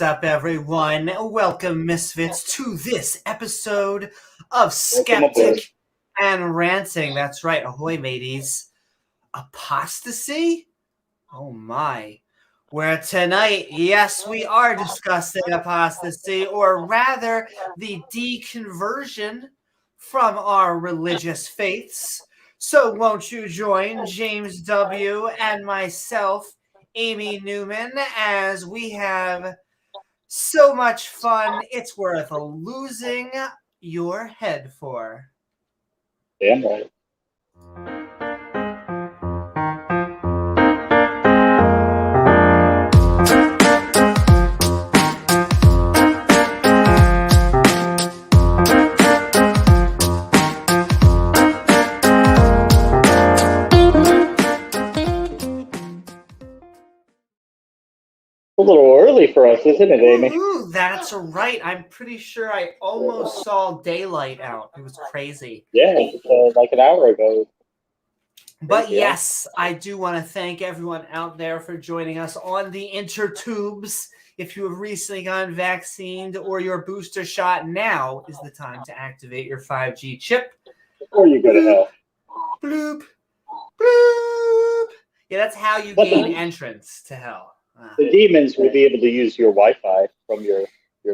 up, everyone? Welcome, misfits, to this episode of Skeptic and Ranting. That's right, ahoy, mateys. Apostasy? Oh my. Where tonight, yes, we are discussing apostasy, or rather, the deconversion from our religious faiths. So won't you join James W. and myself, Amy Newman, as we have so much fun, it's worth losing your head for. Damn right. A little early for us, isn't it, Amy? Ooh, that's right. I'm pretty sure I almost saw daylight out. It was crazy. Yeah, like an hour ago. But yes, I do want to thank everyone out there for joining us on the intertubes. If you have recently gotten vaccinated or your booster shot, now is the time to activate your 5G chip. Before you go to hell. Bloop, bloop. Yeah, that's how you gain entrance to hell. The demons will be able to use your Wi-Fi from your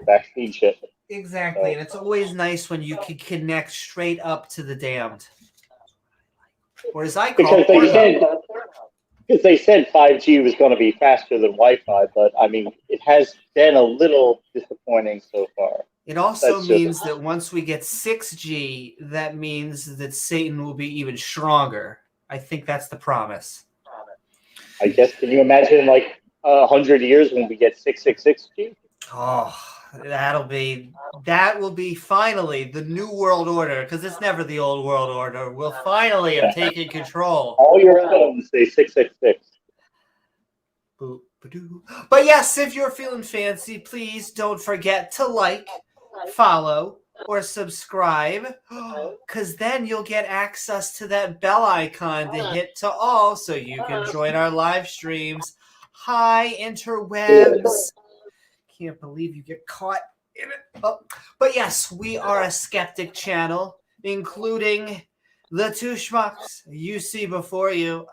vaccine chip. Exactly, and it's always nice when you can connect straight up to the damned. Or as I call it, because they said 5G was going to be faster than Wi-Fi, but I mean, it has been a little disappointing so far. It also means that once we get 6G, that means that Satan will be even stronger. I think that's the promise. I guess, can you imagine like 100 years when we get 666G? Oh, that will be finally the new world order, because it's never the old world order. We'll finally have taken control. All your phones say 666. But yes, if you're feeling fancy, please don't forget to like, follow, or subscribe, because then you'll get access to that bell icon to hit to all so you can join our live streams. Hi, interwebs. Can't believe you get caught in it. Oh. But yes, we are a skeptic channel, including the two schmucks you see before you.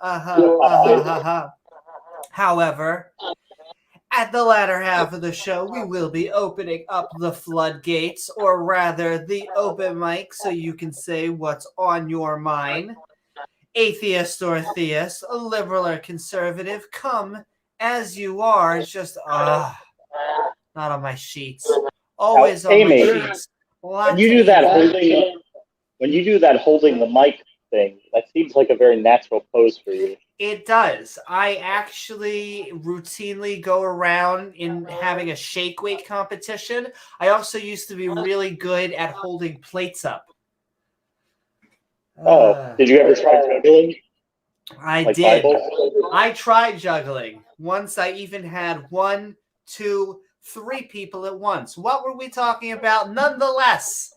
However, at the latter half of the show, we will be opening up the floodgates, or rather the open mic, so you can say what's on your mind. Atheist or theist, liberal or conservative, come as you are. It's just, not on my sheets. Always on my sheets. When you do that holding the mic thing, that seems like a very natural pose for you. It does. I actually routinely go around in having a shake weight competition. I also used to be really good at holding plates up. Did you ever try juggling? I did. I tried juggling. Once I even had 1, 2, 3 people at once. What were we talking about? Nonetheless,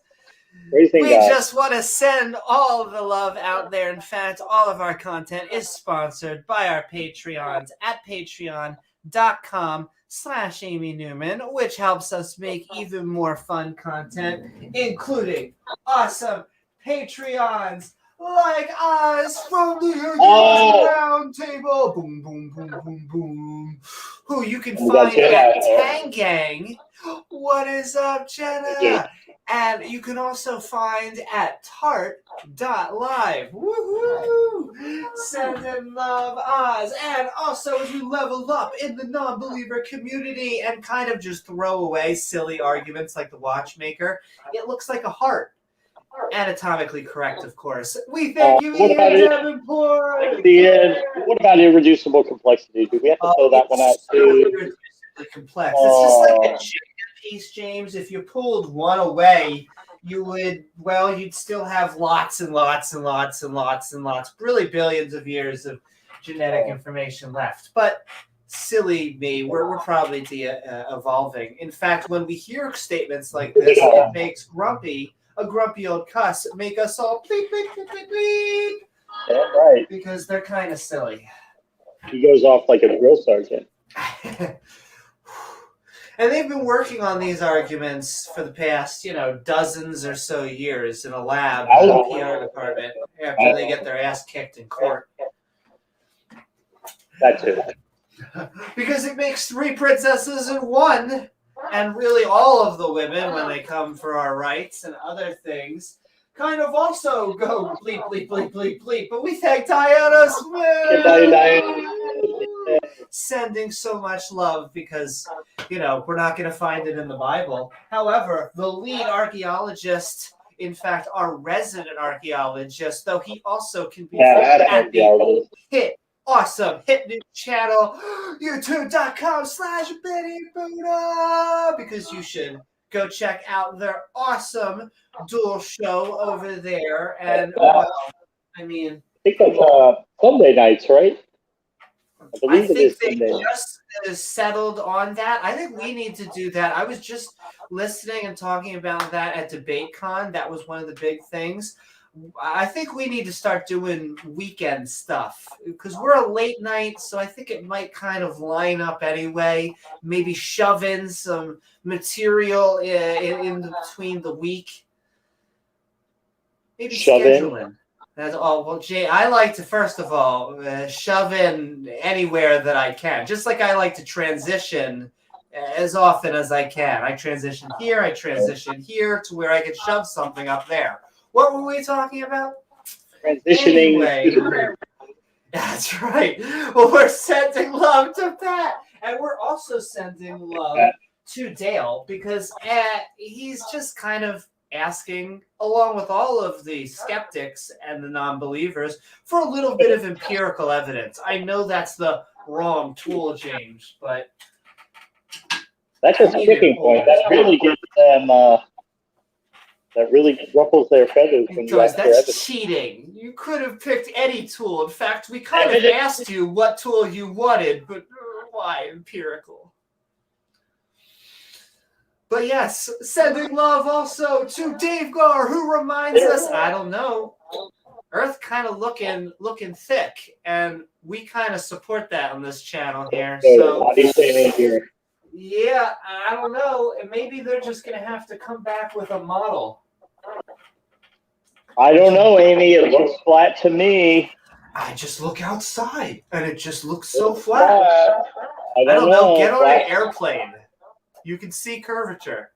we just want to send all the love out there. In fact, all of our content is sponsored by our Patreons at patreon.com/Amy Newman, which helps us make even more fun content, including awesome Patreons like us from the Round Table, boom, boom, boom, boom, boom, who you can find at Tangang. What is up, Jenna? And you can also find at tart.live. Woohoo! Sending love, Oz. And also, as you level up in the non-believer community and kind of just throw away silly arguments like the watchmaker, it looks like a heart. Anatomically correct, of course. We thank you, Ian Davenport. What about irreducible complexity? Do we have to throw that one out too? Irreducibly complex. It's just like a chicken piece, James. If you pulled one away, you'd still have lots and lots and lots and lots and lots, really billions of years of genetic information left. But silly me, we're probably evolving. In fact, when we hear statements like this, it makes a grumpy old cuss, make us all bleep, bleep, bleep, bleep, bleep. Yeah, right. Because they're kind of silly. He goes off like a drill sergeant. And they've been working on these arguments for the past, dozens or so years in a lab in the PR department after they get their ass kicked in court. That too. Because it makes 3 princesses in 1, and really all of the women, when they come for our rights and other things, kind of also go bleep, bleep, bleep, bleep, bleep. But we thank Diana Smith, sending so much love because, we're not going to find it in the Bible. However, the lead archaeologist, in fact, our resident archaeologist, though he also can be at the awesome hit new channel, youtube.com/BennyBuddha, because you should go check out their awesome dual show over there. And I think that's Sunday nights, right? I think they just settled on that. I think we need to do that. I was just listening and talking about that at DebateCon. That was one of the big things. I think we need to start doing weekend stuff because we're a late night, so I think it might kind of line up anyway. Maybe shove in some material in between the week. Maybe scheduling. That's all. Well, Jay, I like to first of all shove in anywhere that I can, just like I like to transition as often as I can. I transition here, I transition here to where I can shove something up there. What were we talking about? Transitioning. Anyway, that's right. Well, we're sending love to Pat, and we're also sending love to Dale because he's just kind of asking, along with all of the skeptics and the non-believers, for a little bit of empirical evidence. I know that's the wrong tool, James, but that's a sticking point. That really gets them. That really ruffles their feathers. That's cheating. You could have picked any tool. In fact, we kind of asked you what tool you wanted, but why empirical? But yes, sending love also to Dave Gar, who reminds us, I don't know, Earth kind of looking thick, and we kind of support that on this channel here. So yeah, I don't know. And maybe they're just going to have to come back with a model. I don't know, Amy. It looks flat to me. I just look outside, and it just looks so flat. I don't know. Get on an airplane. You can see curvature.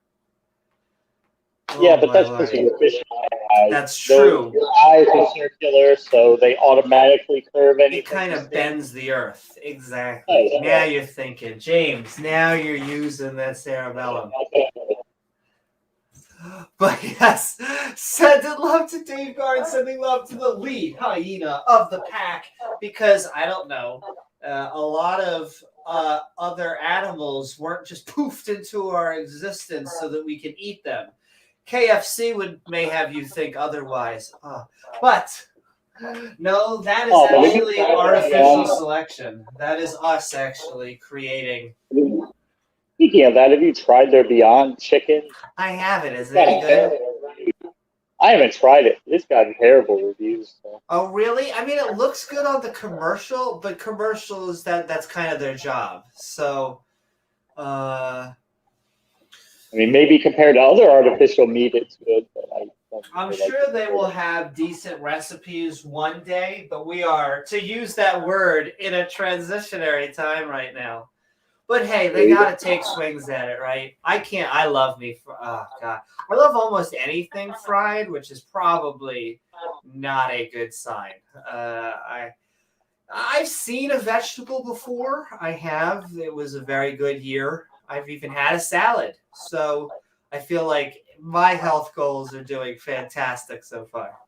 Yeah, but that's because your fish eyes. That's true. Your eyes are circular, so they automatically curve anything. It kind of bends the earth. Exactly. Oh, now you're thinking. James, now you're using that cerebellum. But yes, sending love to Dave Guard, sending love to the lead hyena of the pack, because I don't know, a lot of other animals weren't just poofed into our existence so that we can eat them. KFC may have you think otherwise. But no, that is actually artificial selection. That is us actually creating. Speaking of that, have you tried their Beyond Chicken? I haven't. Is it any good? I haven't tried it. It's gotten terrible reviews. So. Oh, really? I mean, it looks good on the commercial, but commercials, that's kind of their job. So, I mean, maybe compared to other artificial meat, it's good. But I'm sure they will have decent recipes one day, but we are, to use that word, in a transitionary time right now. But hey, they got to take swings at it, right? I love oh God. I love almost anything fried, which is probably not a good sign. I've seen a vegetable before. I have. It was a very good year. I've even had a salad. So I feel like my health goals are doing fantastic so far.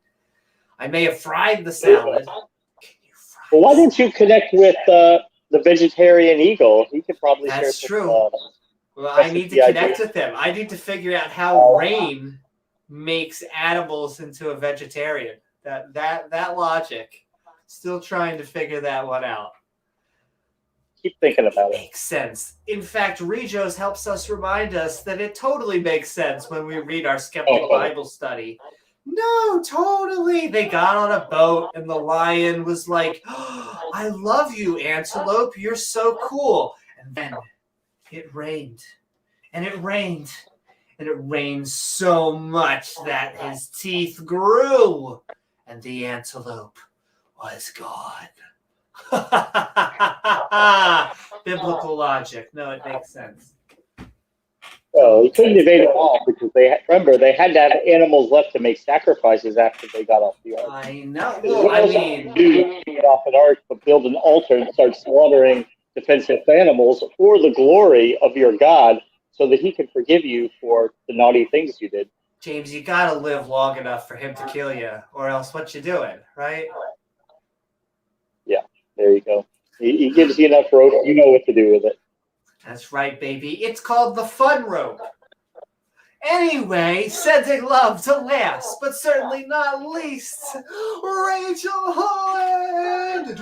I may have fried the salad. Well, why didn't you connect with the vegetarian eagle? He could probably share That's some, true. Well, I need to connect with him. I need to figure out how rain makes animals into a vegetarian. That logic. Still trying to figure that one out. Keep thinking about it. Makes sense. In fact, Regos helps us remind us that it totally makes sense when we read our Skeptic Bible study. No, totally. They got on a boat and the lion was like, oh, I love you, antelope. You're so cool. And then it rained. and it rained. And it rained so much that his teeth grew, and the antelope was gone. Biblical logic. No, it makes sense. So he couldn't evade them all because remember they had to have animals left to make sacrifices after they got off the ark. I know. Well, Well, I mean, do get off an ark, but build an altar and start slaughtering defensive animals for the glory of your God, so that He can forgive you for the naughty things you did. James, you gotta live long enough for Him to kill you, or else what you doing, right? Yeah, there you go. He gives you enough rope, you know what to do with it. That's right, baby. It's called the fun rope. Anyway, sending love to last, but certainly not least, Rachel Holland!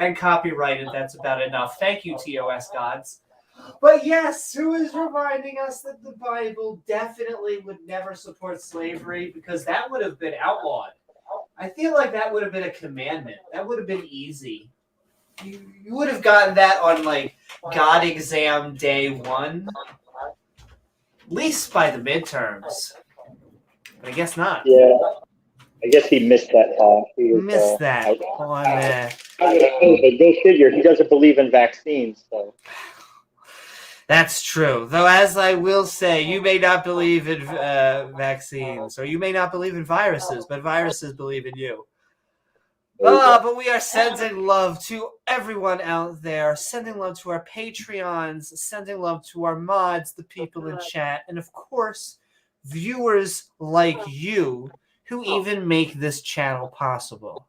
And copyrighted, that's about enough. Thank you, TOS gods. But yes, who is reminding us that the Bible definitely would never support slavery because that would have been outlawed. I feel like that would have been a commandment. That would have been easy. You would have gotten that on like God exam day 1. At least by the midterms. But I guess not. Yeah. I guess he missed that talk. He was, Missed that on but go figure. He doesn't believe in vaccines, so. That's true. Though, as I will say, you may not believe in vaccines, or you may not believe in viruses, but viruses believe in you. But we are sending love to everyone out there, sending love to our Patreons, sending love to our mods, the people in chat, and of course, viewers like you who even make this channel possible.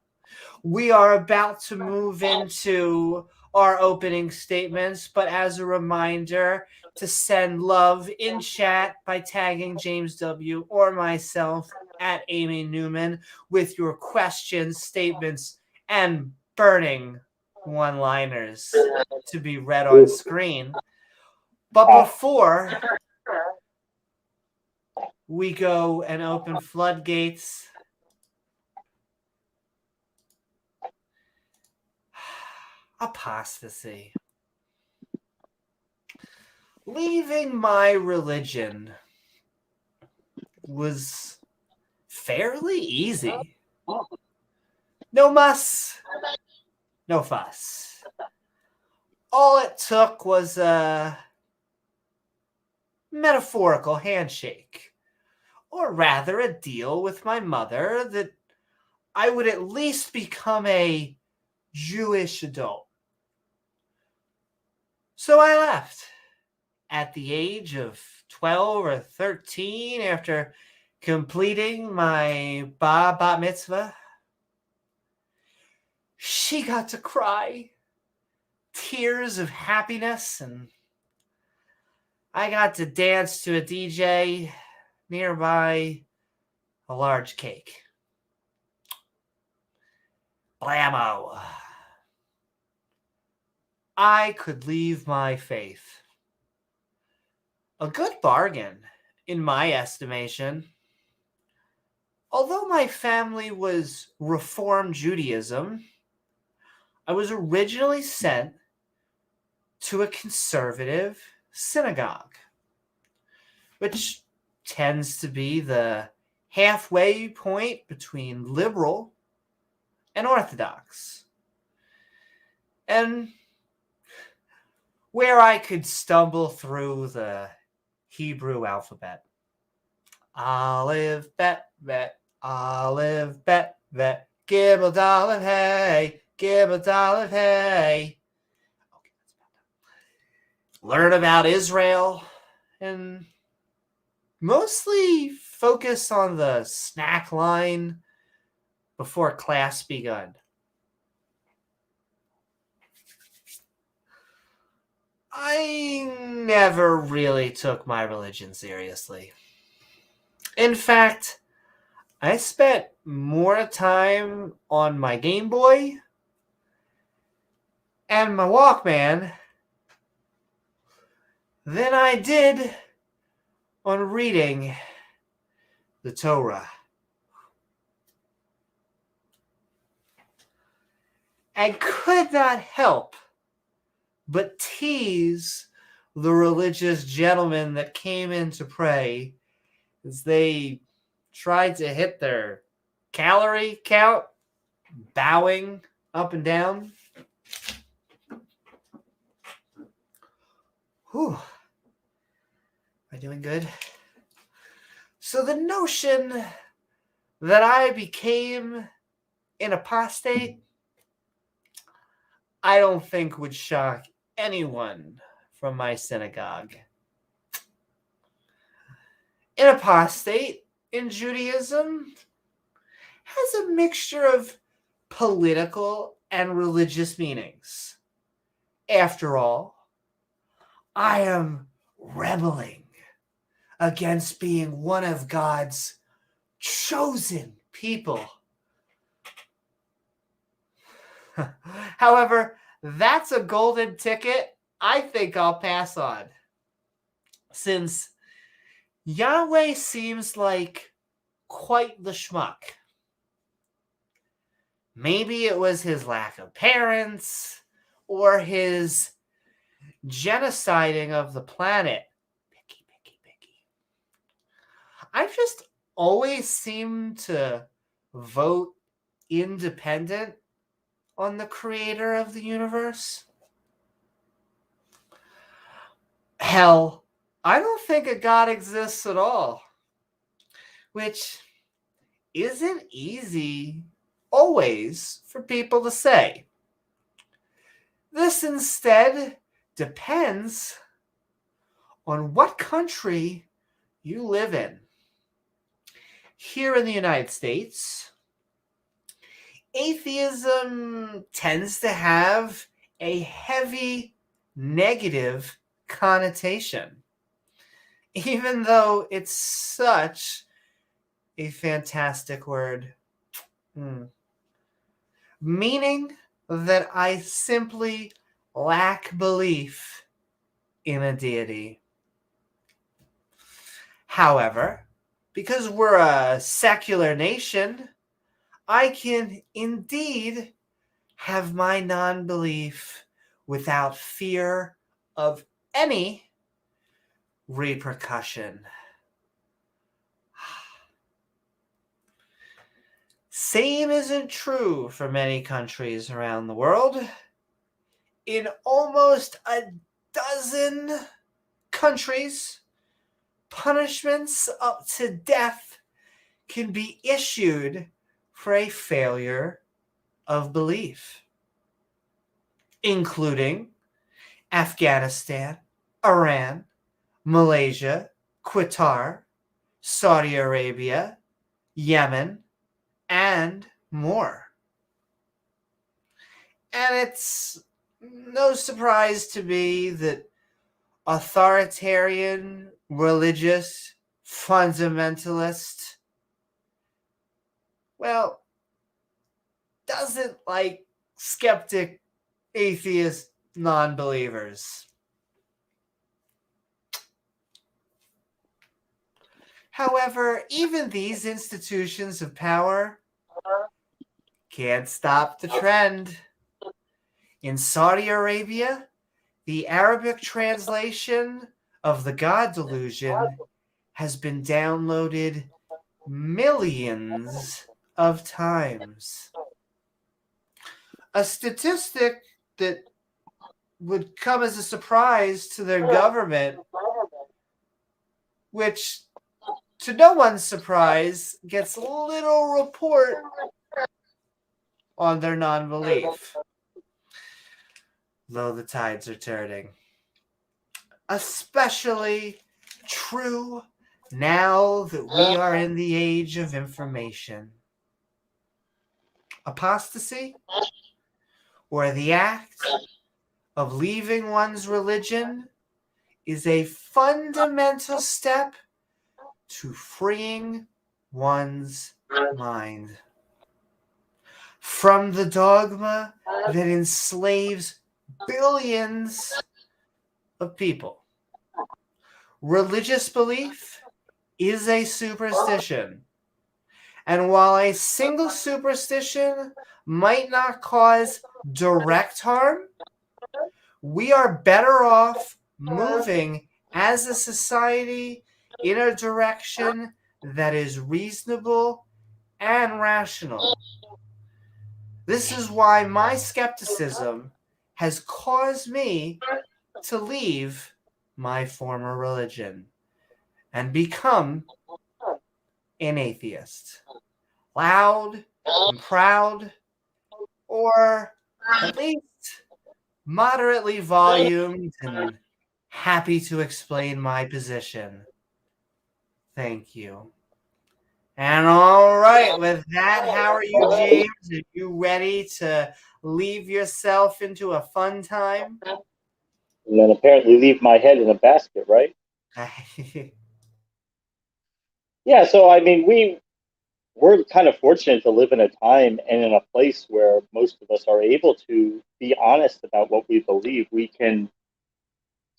We are about to move into our opening statements, but as a reminder to send love in chat by tagging James W. or myself at Amy Newman with your questions, statements, and burning one-liners to be read on screen. But before we go and open floodgates, apostasy. Leaving my religion was fairly easy. No muss, no fuss. All it took was a metaphorical handshake, or rather a deal with my mother that I would at least become a Jewish adult. So I left at the age of 12 or 13 after completing my bat mitzvah. She got to cry tears of happiness, and I got to dance to a DJ nearby a large cake. Blammo. I could leave my faith. A good bargain, in my estimation. Although my family was Reform Judaism, I was originally sent to a conservative synagogue, which tends to be the halfway point between liberal and Orthodox, and where I could stumble through the Hebrew alphabet. Aleph, bet, bet, Aleph, bet, bet, Gimel, Dalet, hey, Gimel, Dalet, hey. Okay, that's about that. Learn about Israel and mostly focus on the snack line before class begun. I never really took my religion seriously. In fact, I spent more time on my Game Boy and my Walkman than I did on reading the Torah. I could not help but tease the religious gentlemen that came in to pray as they tried to hit their calorie count, bowing up and down. Whew. Am I doing good? So the notion that I became an apostate, I don't think would shock anyone from my synagogue. An apostate in Judaism has a mixture of political and religious meanings. After all, I am rebelling against being one of God's chosen people. However, that's a golden ticket I think I'll pass on, since Yahweh seems like quite the schmuck. Maybe it was his lack of parents or his genociding of the planet. Picky. I've just always seemed to vote independent on the creator of the universe. Hell, I don't think a God exists at all, which isn't easy always for people to say. This instead depends on what country you live in. Here in the United States, atheism tends to have a heavy negative connotation, even though it's such a fantastic word. Meaning that I simply lack belief in a deity. However, because we're a secular nation, I can indeed have my non-belief without fear of any repercussion. Same isn't true for many countries around the world. In almost a dozen countries, punishments up to death can be issued for a failure of belief, including Afghanistan, Iran, Malaysia, Qatar, Saudi Arabia, Yemen, and more. And it's no surprise to me that authoritarian, religious, fundamentalist, well, doesn't like skeptic, atheist, non-believers. However, even these institutions of power can't stop the trend. In Saudi Arabia, the Arabic translation of the God Delusion has been downloaded millions of times. A statistic that would come as a surprise to their government, which, to no one's surprise, gets little report on their non-belief, though the tides are turning. Especially true now that we are in the age of information. Apostasy, or the act of leaving one's religion, is a fundamental step to freeing one's mind from the dogma that enslaves billions of people. Religious belief is a superstition. And while a single superstition might not cause direct harm, we are better off moving as a society in a direction that is reasonable and rational. This is why my skepticism has caused me to leave my former religion and become an atheist. Loud and proud, or at least moderately volumed and happy to explain my position. Thank you. And all right, with that, how are you, James? Are you ready to leave yourself into a fun time? And then apparently leave my head in a basket, right? Yeah, so I mean, we're kind of fortunate to live in a time and in a place where most of us are able to be honest about what we believe. We can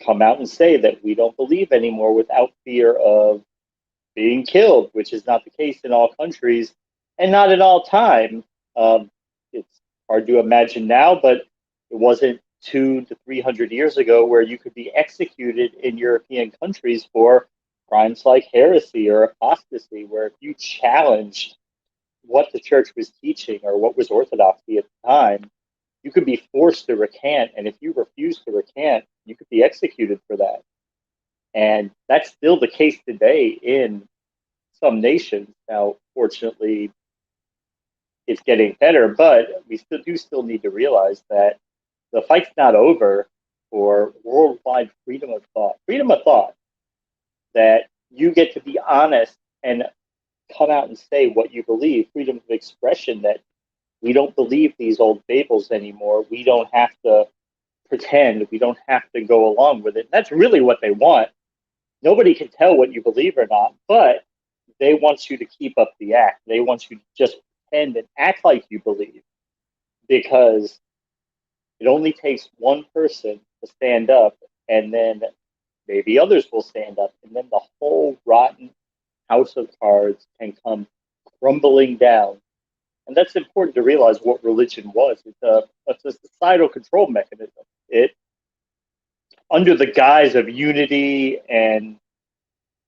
come out and say that we don't believe anymore without fear of being killed, which is not the case in all countries and not at all time. It's hard to imagine now, but it wasn't 200 to 300 years ago where you could be executed in European countries for crimes like heresy or apostasy, where if you challenged what the church was teaching or what was orthodoxy at the time, you could be forced to recant. And if you refused to recant, you could be executed for that. And that's still the case today in some nations. Now, fortunately, it's getting better, but we still need to realize that the fight's not over for worldwide freedom of thought. Freedom of thought, that you get to be honest and come out and say what you believe. Freedom of expression, that we don't believe these old fables anymore. We don't have to pretend. We don't have to go along with it. That's really what they want. Nobody can tell what you believe or not, but they want you to keep up the act. They want you to just pretend and act like you believe, because it only takes one person to stand up, and then maybe others will stand up, and then the whole rotten house of cards can come crumbling down. And that's important to realize what religion was. It's a societal control mechanism. It, under the guise of unity and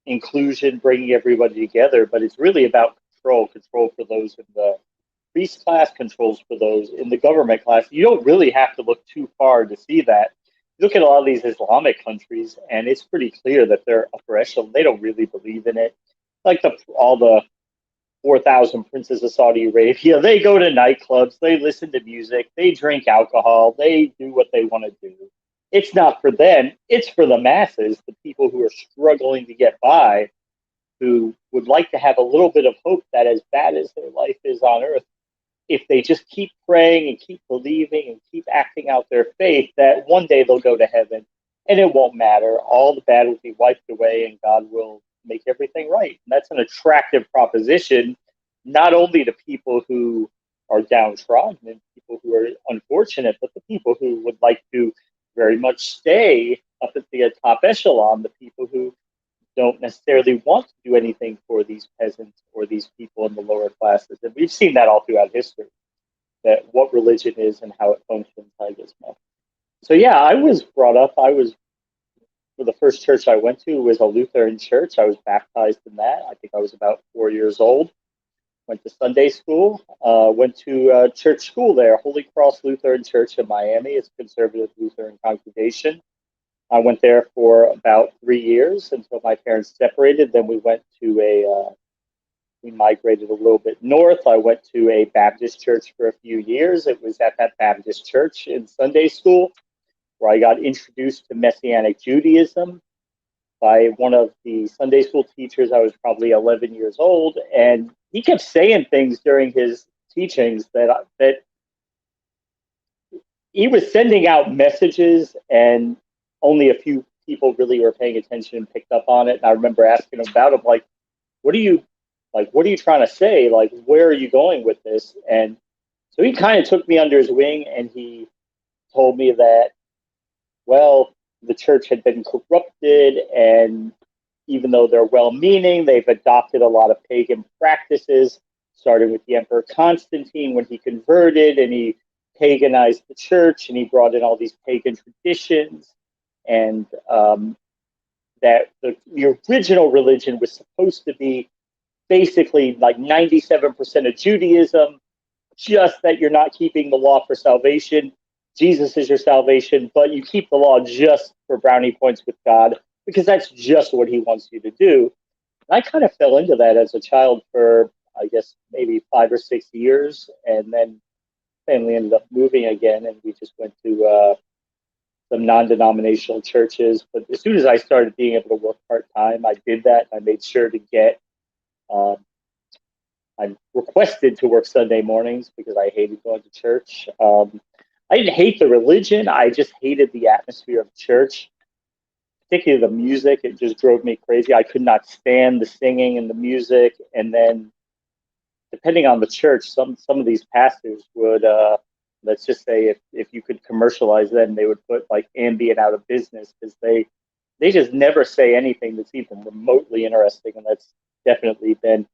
inclusion, bringing everybody together, but it's really about control for those in the priest class, controls for those in the government class. You don't really have to look too far to see that. You look at a lot of these Islamic countries, and it's pretty clear that they're upper echelon. They don't really believe in it. Like all the 4,000 princes of Saudi Arabia, they go to nightclubs, they listen to music, they drink alcohol, they do what they want to do. It's not for them, it's for the masses, the people who are struggling to get by, who would like to have a little bit of hope that, as bad as their life is on earth, if they just keep praying and keep believing and keep acting out their faith, that one day they'll go to heaven and it won't matter. All the bad will be wiped away and God will make everything right. And that's an attractive proposition, not only to people who are downtrodden and people who are unfortunate, but the people who would like to very much stay up at the top echelon, the people who don't necessarily want to do anything for these peasants or these people in the lower classes. And we've seen that all throughout history, that what religion is and how it functions, I guess. So yeah, I was brought up, for the first church I went to was a Lutheran church. I was baptized in that. I think I was about 4 years old. Went to Sunday school, went to church school there, Holy Cross Lutheran Church in Miami. It's a conservative Lutheran congregation. I went there for about 3 years until my parents separated. Then we migrated a little bit north. I went to a Baptist church for a few years. It was at that Baptist church in Sunday school where I got introduced to Messianic Judaism by one of the Sunday school teachers. I was probably 11 years old, and he kept saying things during his teachings that he was sending out messages, and only a few people really were paying attention and picked up on it. And I remember asking him about it, like, what are you trying to say? Like, where are you going with this? And so he kind of took me under his wing, and he told me that, well, the church had been corrupted, and even though they're well-meaning, they've adopted a lot of pagan practices, starting with the Emperor Constantine when he converted, and he paganized the church, and he brought in all these pagan traditions. and that the original religion was supposed to be basically like 97% of Judaism, just that you're not keeping the law for salvation. Jesus is your salvation, but you keep the law just for brownie points with God, because that's just what he wants you to do. And I kind of fell into that as a child for, I guess, maybe 5 or 6 years. And then family ended up moving again, and we just went to some non-denominational churches. But as soon as I started being able to work part-time, I did that. I made sure to get, I requested to work Sunday mornings because I hated going to church. I didn't hate the religion. I just hated the atmosphere of church, particularly the music. It just drove me crazy. I could not stand the singing and the music. And then, depending on the church, some of these pastors would, let's just say, if you could commercialize them, they would put like ambient out of business, because they just never say anything that's even remotely interesting. And that's definitely been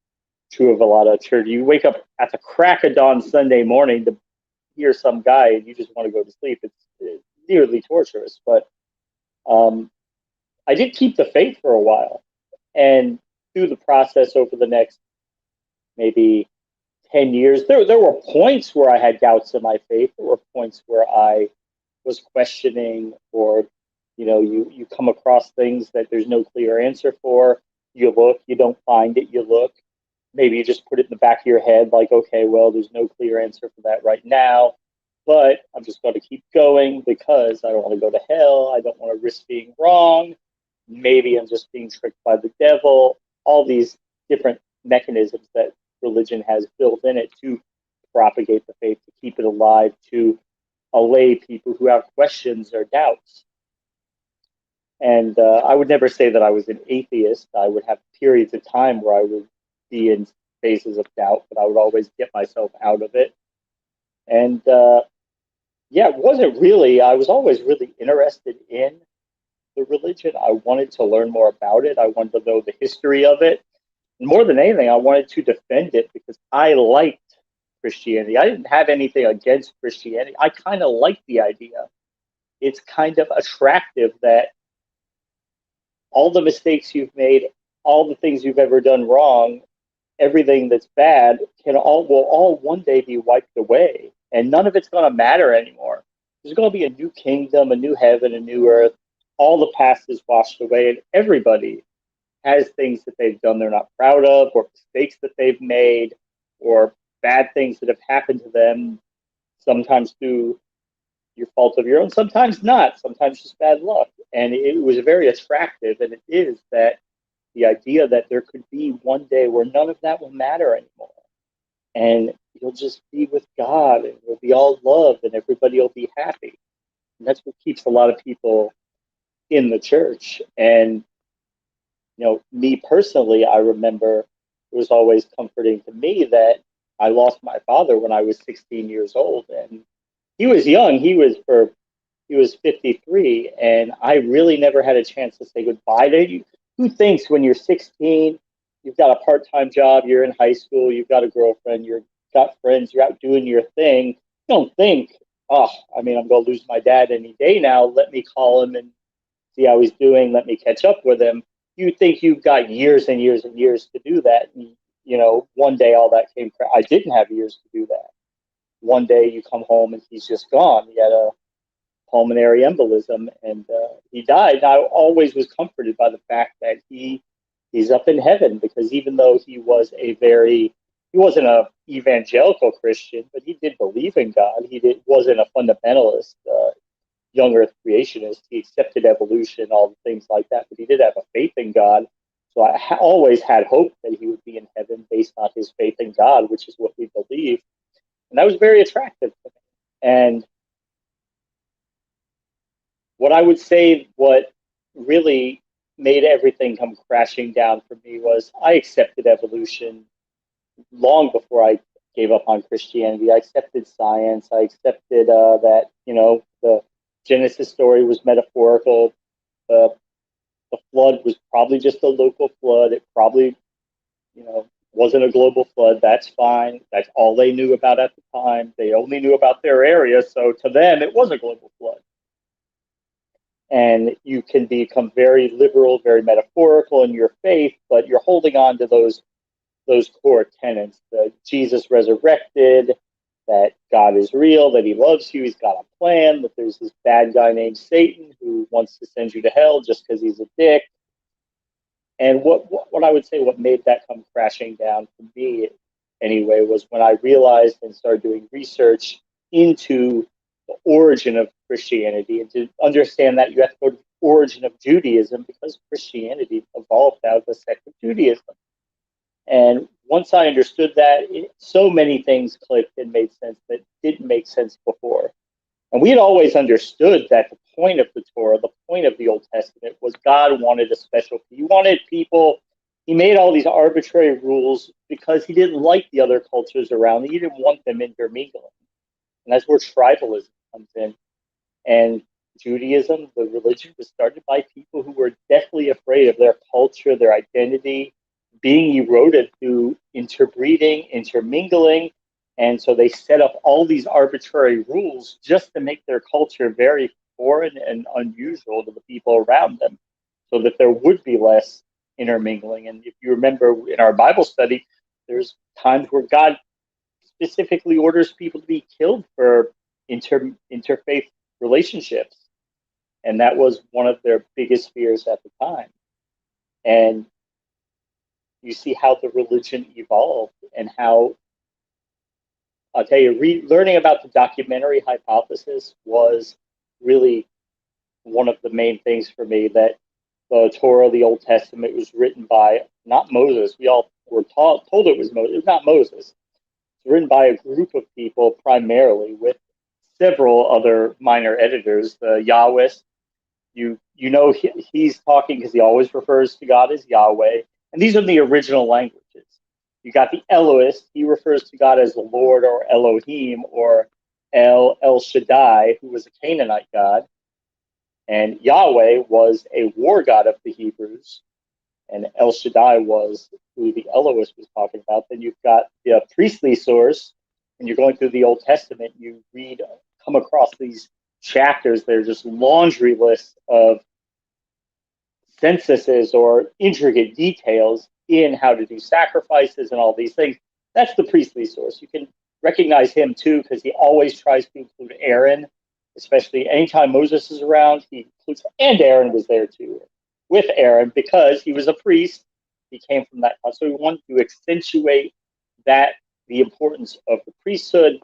true of a lot of church. You wake up at the crack of dawn Sunday morning to hear some guy and you just want to go to sleep. It's nearly torturous. But I did keep the faith for a while, and through the process over the next maybe 10 years, there were points where I had doubts in my faith. There were points where I was questioning, or you come across things that there's no clear answer for. You look, you don't find it, you look. Maybe you just put it in the back of your head, like, okay, well, there's no clear answer for that right now, but I'm just going to keep going because I don't want to go to hell. I don't want to risk being wrong. Maybe I'm just being tricked by the devil. All these different mechanisms that religion has built in it to propagate the faith, to keep it alive, to allay people who have questions or doubts. And I would never say that I was an atheist. I would have periods of time where I would be in phases of doubt, but I would always get myself out of it. And it wasn't really, I was always really interested in the religion. I wanted to learn more about it. I wanted to know the history of it. And more than anything, I wanted to defend it because I liked Christianity. I didn't have anything against Christianity. I kind of liked the idea. It's kind of attractive that all the mistakes you've made, all the things you've ever done wrong, everything that's bad will all one day be wiped away, and none of it's going to matter anymore. There's going to be a new kingdom, a new heaven, a new earth. All the past is washed away, and everybody has things that they've done they're not proud of, or mistakes that they've made, or bad things that have happened to them, sometimes through your fault of your own, sometimes not, sometimes just bad luck. And it was very attractive, and it is, that the idea that there could be one day where none of that will matter anymore. And you'll just be with God, and we'll be all love, and everybody will be happy. And that's what keeps a lot of people in the church. And, me personally, I remember it was always comforting to me that I lost my father when I was 16 years old. And he was young. He was 53, and I really never had a chance to say goodbye to you. Who thinks when you're 16, you've got a part-time job, you're in high school, you've got a girlfriend, you've got friends, you're out doing your thing, you don't think, I'm going to lose my dad any day now. Let me call him and see how he's doing. Let me catch up with him. You think you've got years and years and years to do that. And, one day all that came. I didn't have years to do that. One day you come home and he's just gone. He had a pulmonary embolism, and he died. And I always was comforted by the fact that he's up in heaven, because even though he wasn't an evangelical Christian, but he did believe in God. Wasn't a fundamentalist, young earth creationist. He accepted evolution, all the things like that, but he did have a faith in God. So I always had hope that he would be in heaven based on his faith in God, which is what we believe. And that was very attractive to me. And what I would say, what really made everything come crashing down for me, was I accepted evolution long before I gave up on Christianity. I accepted science. I accepted that, the Genesis story was metaphorical. The flood was probably just a local flood. It probably, wasn't a global flood. That's fine. That's all they knew about at the time. They only knew about their area. So to them, it was a global flood. and you can become very liberal, very metaphorical in your faith, but you're holding on to those core tenets, that Jesus resurrected, that God is real, that he loves you, he's got a plan, that there's this bad guy named Satan who wants to send you to hell just because he's a dick. And what I would say what made that come crashing down for me anyway was when I realized and started doing research into the origin of Christianity, and to understand that you have to go to the origin of Judaism, because Christianity evolved out of the sect of Judaism. And once I understood that, so many things clicked and made sense that didn't make sense before. And we had always understood that the point of the Torah, the point of the Old Testament, was God wanted a special, he wanted people, he made all these arbitrary rules because he didn't like the other cultures around. He didn't want them intermingling. And that's where tribalism comes in. And Judaism, the religion, was started by people who were deathly afraid of their culture, their identity, being eroded through interbreeding, intermingling. And so they set up all these arbitrary rules just to make their culture very foreign and unusual to the people around them, so that there would be less intermingling. And if you remember in our Bible study, there's times where God specifically orders people to be killed for interfaith relationships. And that was one of their biggest fears at the time. And you see how the religion evolved, and how, I'll tell you, learning about the documentary Hypothesis was really one of the main things for me, that the Torah, the Old Testament, was written by, not Moses. We all were told it was Moses. It was not Moses. It's written by a group of people primarily, with several other minor editors. The Yahwist, you know, he's talking because he always refers to God as Yahweh. And these are the original languages. You got the Elohist, he refers to God as the Lord, or Elohim, or El Shaddai, who was a Canaanite god. And Yahweh was a war god of the Hebrews, and El Shaddai was who the Elohist was talking about. Then you've got the priestly source, and you're going through the Old Testament, you come across these chapters, they're just laundry lists of censuses or intricate details in how to do sacrifices and all these things. That's the priestly source. You can recognize him too, because he always tries to include Aaron, especially anytime Moses is around, he includes, and Aaron was there too, with Aaron, because he was a priest. He came from that. So we want to accentuate that, the importance of the priesthood.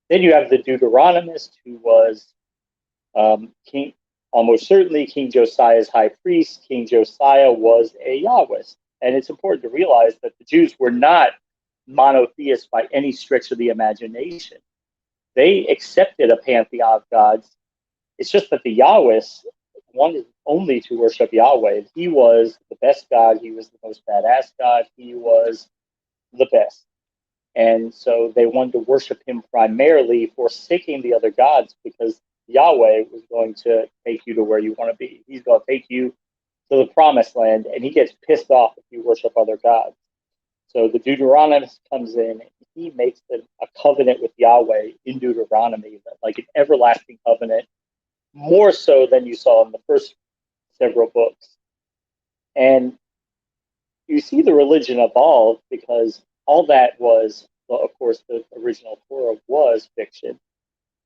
Then you have the Deuteronomist, who was king, almost certainly King Josiah's high priest. King Josiah was a Yahwist. And it's important to realize that the Jews were not monotheists by any stretch of the imagination. They accepted a pantheon of gods. It's just that the Yahwists wanted only to worship Yahweh. He was the best God. He was the most badass God. He was the best. And so they wanted to worship him primarily, forsaking the other gods, because Yahweh was going to take you to where you want to be. He's going to take you to the promised land, and he gets pissed off if you worship other gods. So the Deuteronomist comes in, and he makes a covenant with Yahweh in Deuteronomy, like an everlasting covenant, more so than you saw in the first several books. And you see the religion evolve, because all that was, well, of course, the original Torah was fiction.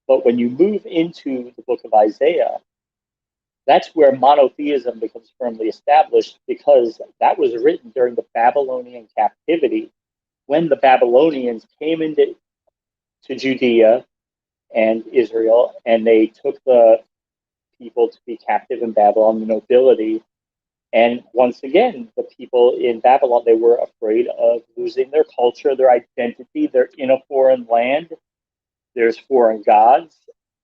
But when you move into the book of Isaiah, that's where monotheism becomes firmly established, because that was written during the Babylonian captivity, when the Babylonians came into Judea and Israel, and they took the people to be captive in Babylon, the nobility. And once again, the people in Babylon, they were afraid of losing their culture, their identity. They're in a foreign land. There's foreign gods.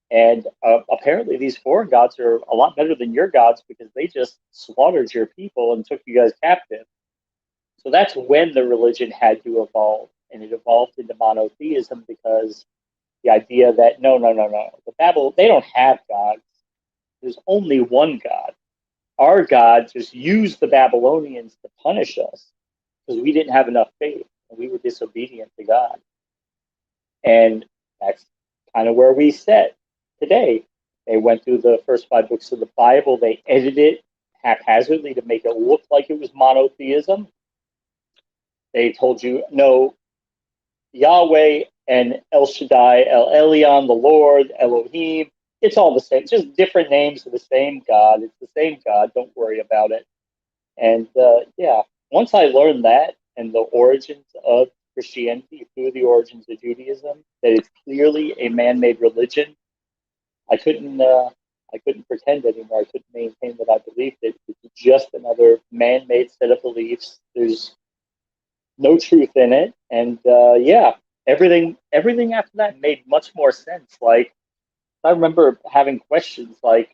And apparently these foreign gods are a lot better than your gods, because they just slaughtered your people and took you guys captive. So that's when the religion had to evolve. And it evolved into monotheism, because the idea that, no. They don't have gods. There's only one God. Our God just used the Babylonians to punish us, because we didn't have enough faith, and we were disobedient to God. And that's kind of where we sit today. They went through the first 5 books of the Bible. They edited it haphazardly to make it look like it was monotheism. They told you, no, Yahweh and El Shaddai, El Elyon, the Lord, Elohim, it's all the same. It's just different names of the same God. It's the same God. Don't worry about it. And yeah, once I learned that and the origins of Christianity through the origins of Judaism, that it's clearly a man-made religion, I couldn't pretend anymore. I couldn't maintain that I believed it. It's just another man-made set of beliefs. There's no truth in it, and yeah, everything after that made much more sense. Like, I remember having questions like,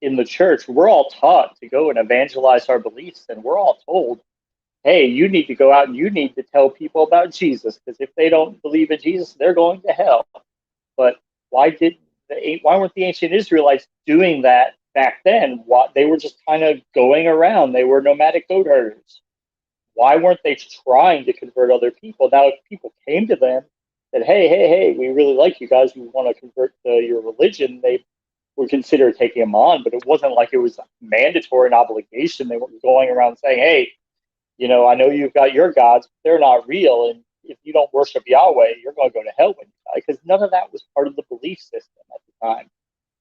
in the church, we're all taught to go and evangelize our beliefs, and we're all told, hey, you need to go out and you need to tell people about Jesus, because if they don't believe in Jesus, they're going to hell. But why weren't the ancient Israelites doing that back then? They were just kind of going around. They were nomadic goat herders. Why weren't they trying to convert other people? Now, if people came to them, said, hey, we really like you guys, we want to convert to your religion, they would consider taking them on, but it wasn't like it was mandatory, an obligation. They weren't going around saying, hey, I know you've got your gods, but they're not real, and if you don't worship Yahweh, you're going to go to hell when you die, because none of that was part of the belief system at the time.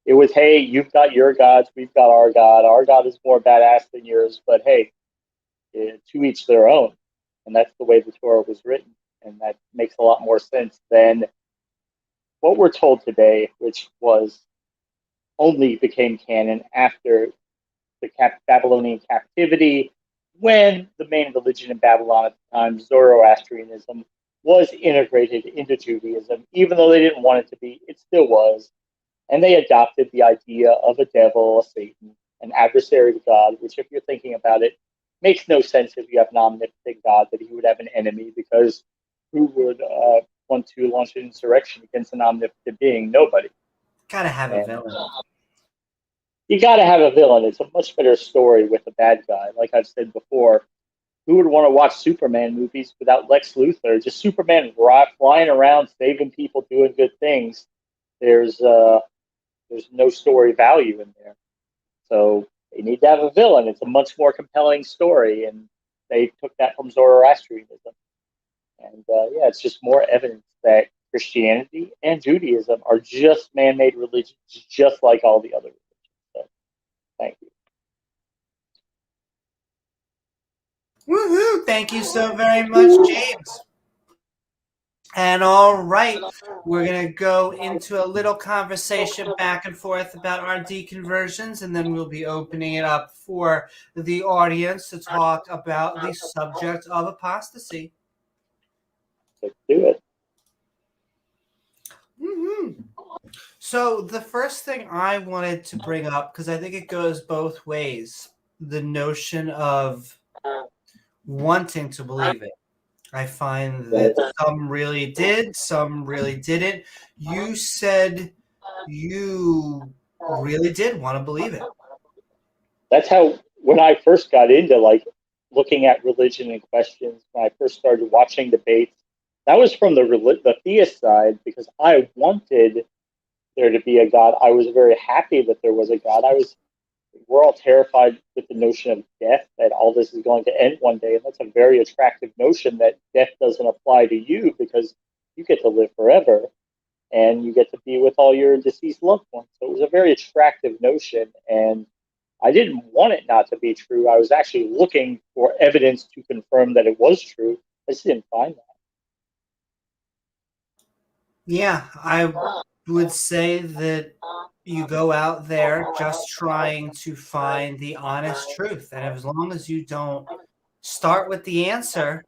It was, hey, you've got your gods, we've got our God is more badass than yours, but hey, to each their own. And that's the way the Torah was written. And that makes a lot more sense than what we're told today, which was only became canon after the Babylonian captivity, when the main religion in Babylon at the time, Zoroastrianism, was integrated into Judaism. Even though they didn't want it to be, it still was. And they adopted the idea of a devil, a Satan, an adversary to God, which, if you're thinking about it, makes no sense if you have an omnipotent God that he would have an enemy, because who would want to launch an insurrection against an omnipotent being? Nobody. Gotta have a villain. You gotta have a villain. It's a much better story with a bad guy. Like I've said before, who would want to watch Superman movies without Lex Luthor? Just Superman flying around, saving people, doing good things. There's no story value in there. So they need to have a villain. It's a much more compelling story, and they took that from Zoroastrianism. And yeah, it's just more evidence that Christianity and Judaism are just man-made religions, just like all the other religions. So, thank you. Woohoo! Thank you so very much, James. And all right, we're going to go into a little conversation back and forth about our deconversions, and then we'll be opening it up for the audience to talk about the subject of apostasy. Let's do it. Mm-hmm. So the first thing I wanted to bring up, because I think it goes both ways, the notion of wanting to believe it. I find that some really did, some really didn't. You said you really did want to believe it. That's how, when I first got into looking at religion and questions, when I first started watching debates, that was from the theist side, because I wanted there to be a God. I was very happy that there was a God. We're all terrified with the notion of death, that all this is going to end one day. And that's a very attractive notion, that death doesn't apply to you, because you get to live forever and you get to be with all your deceased loved ones. So it was a very attractive notion. And I didn't want it not to be true. I was actually looking for evidence to confirm that it was true. I just didn't find that. Yeah, I would say that you go out there just trying to find the honest truth. And as long as you don't start with the answer,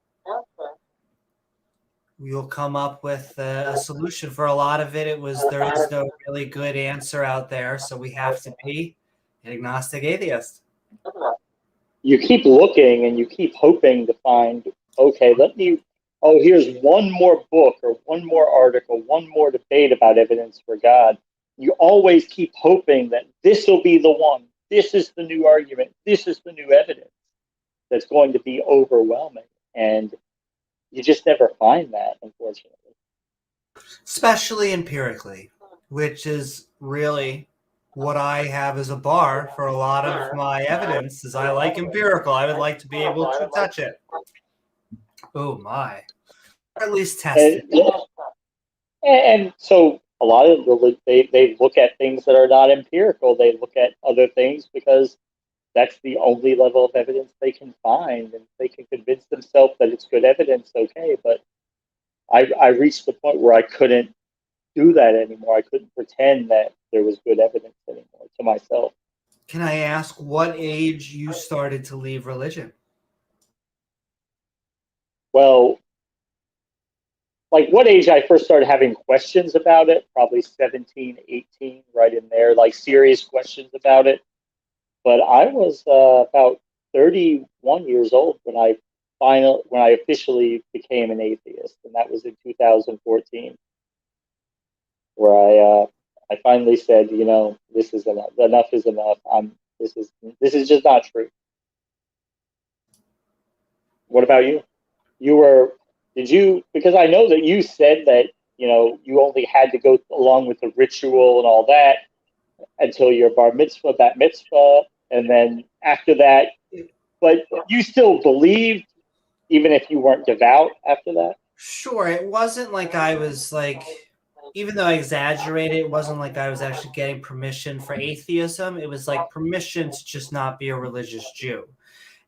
you'll come up with a solution. For a lot of it, there is no really good answer out there. So we have to be an agnostic atheist. You keep looking and you keep hoping to find, okay, here's one more book or one more article, one more debate about evidence for God. You always keep hoping that this will be the one. This is the new argument. This is the new evidence that's going to be overwhelming. And you just never find that, unfortunately. Especially empirically, which is really what I have as a bar for a lot of my evidence is I like empirical. I would like to be able to touch it. Oh my. Or at least test it. And so a lot of they look at things that are not empirical. They look at other things because that's the only level of evidence they can find, and they can convince themselves that it's good evidence. Okay, but I reached the point where I couldn't do that anymore. I couldn't pretend that there was good evidence anymore to myself. Can I ask what age you started to leave religion? Well, like what age I first started having questions about it, probably 17, 18, right in there, like serious questions about it. But I was about 31 years old when I officially became an atheist, and that was in 2014, where I finally said, this is enough. Enough is enough. This is just not true. What about you? Because I know that you said that, you only had to go along with the ritual and all that until your bar mitzvah, bat mitzvah, and then after that, but you still believed even if you weren't devout after that? Sure. It wasn't like I was like, even though I exaggerated, it wasn't like I was actually getting permission for atheism. It was like permission to just not be a religious Jew.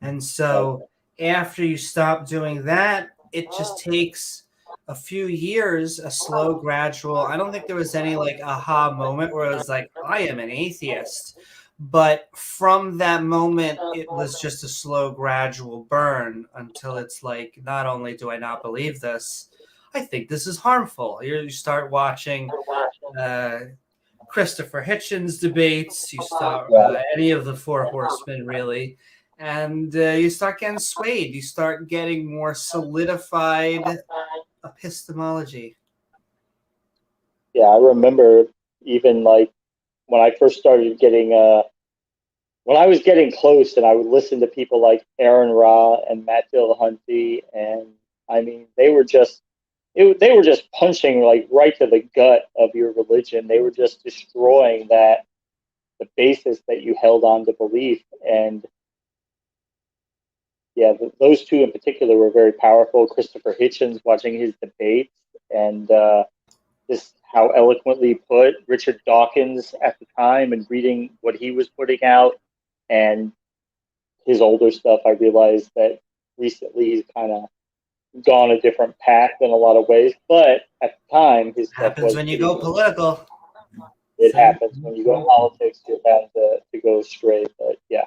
And so after you stop doing that, it just takes a few years, a slow, gradual. I don't think there was any like aha moment where it was like, I am an atheist. But from that moment, it was just a slow, gradual burn until it's like, not only do I not believe this, I think this is harmful. You start watching Christopher Hitchens debates, you start any of the Four Horsemen, really, and you start getting swayed. You start getting more solidified epistemology. Yeah, I remember even like when I first started getting when I was getting close, and I would listen to people like Aaron Ra and Matt Dillahunty, and I mean they were just punching like right to the gut of your religion. They were just destroying the basis that you held on to belief. And yeah, those two in particular were very powerful. Christopher Hitchens, watching his debates, and just how eloquently put. Richard Dawkins at the time, and reading what he was putting out, and his older stuff, I realized that recently he's kind of gone a different path in a lot of ways. But at the time, his stuff Happens was when you go political. It happens when you go politics. You're bound to go astray. But yeah.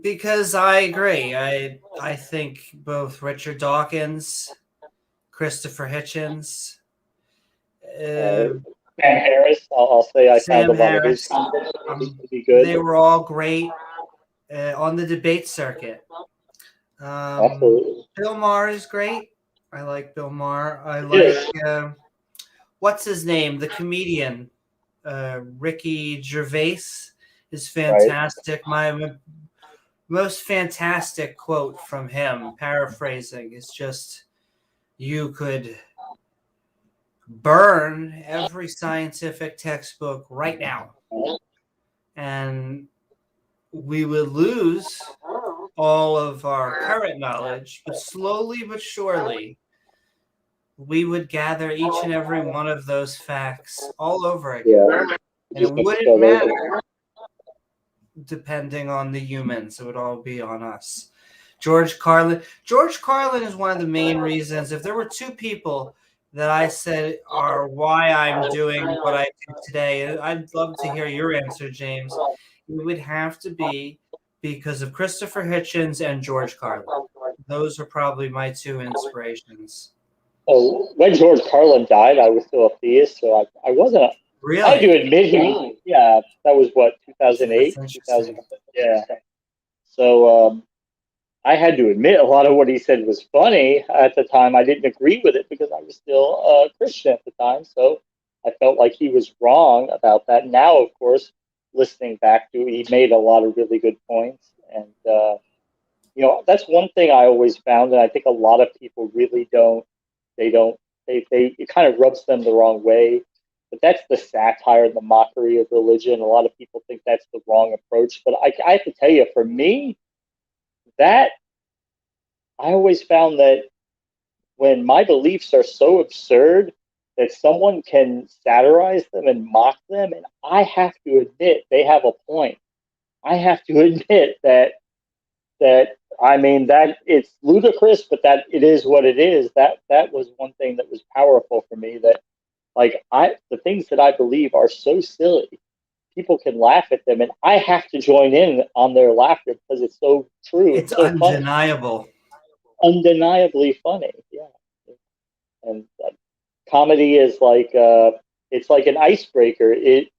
Because I agree. I think both Richard Dawkins, Christopher Hitchens, Sam Harris, I'll say I found a lot of his content to be good. They were all great on the debate circuit. Absolutely. Bill Maher is great. I like Bill Maher. I like what's his name? The comedian Ricky Gervais is fantastic. Right. My most fantastic quote from him, paraphrasing, is just, you could burn every scientific textbook right now, and we would lose all of our current knowledge, but slowly but surely we would gather each and every one of those facts all over again. Yeah. And it wouldn't matter depending on the humans. It would all be on us. George Carlin is one of the main reasons. If there were two people that I said are why I'm doing what I do today, I'd love to hear your answer, James. It would have to be because of Christopher Hitchens and George Carlin. Those are probably my two inspirations. So when George Carlin died, I was still a theist, so I wasn't. Really? I had to admit yeah, that was what, 2008? 2000, yeah. So I had to admit a lot of what he said was funny at the time. I didn't agree with it because I was still a Christian at the time, so I felt like he was wrong about that. Now, of course, listening back to it, he made a lot of really good points, and that's one thing I always found, and I think a lot of people really don't. It kind of rubs them the wrong way. But that's the satire and the mockery of religion. A lot of people think that's the wrong approach. But I have to tell you, for me, that I always found that when my beliefs are so absurd that someone can satirize them and mock them, and I have to admit they have a point. I have to admit that I mean that it's ludicrous, but that it is what it is. That was one thing that was powerful for me. That like the things that I believe are so silly, people can laugh at them, and I have to join in on their laughter because it's so true. It's so undeniable. Undeniably funny. Yeah, and comedy is like it's like an icebreaker. It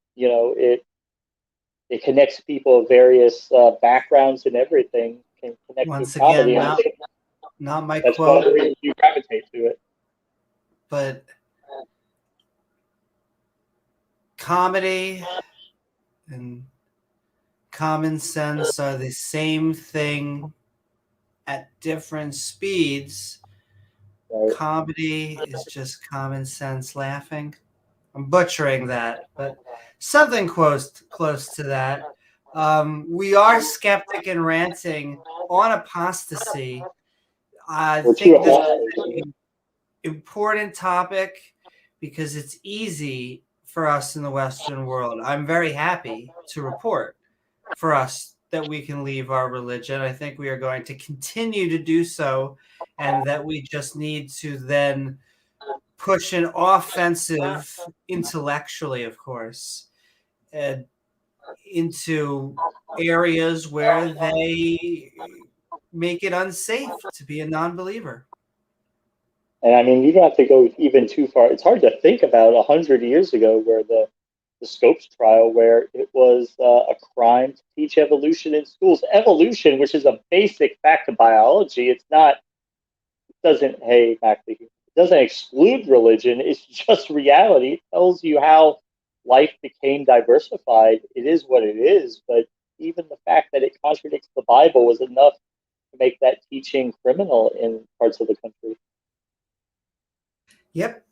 connects people of various backgrounds and everything. Can connect with Once comedy. again, not my That's one of the quote, reasons you gravitate to it. but comedy and common sense are the same thing at different speeds. Right. Comedy is just common sense laughing. I'm butchering that, but something close to that. We are skeptic and ranting on apostasy. I We're too think this is apostate. an important topic because it's easy for us in the Western world. I'm very happy to report for us that we can leave our religion. I think we are going to continue to do so, and that we just need to then push an offensive intellectually, of course, into areas where they make it unsafe to be a non-believer. And I mean, you don't have to go even too far. It's hard to think about 100 years ago where the Scopes trial, where it was a crime to teach evolution in schools. Evolution, which is a basic fact of biology, it doesn't exclude religion. It's just reality. It tells you how life became diversified. It is what it is. But even the fact that it contradicts the Bible was enough to make that teaching criminal in parts of the country. Yep.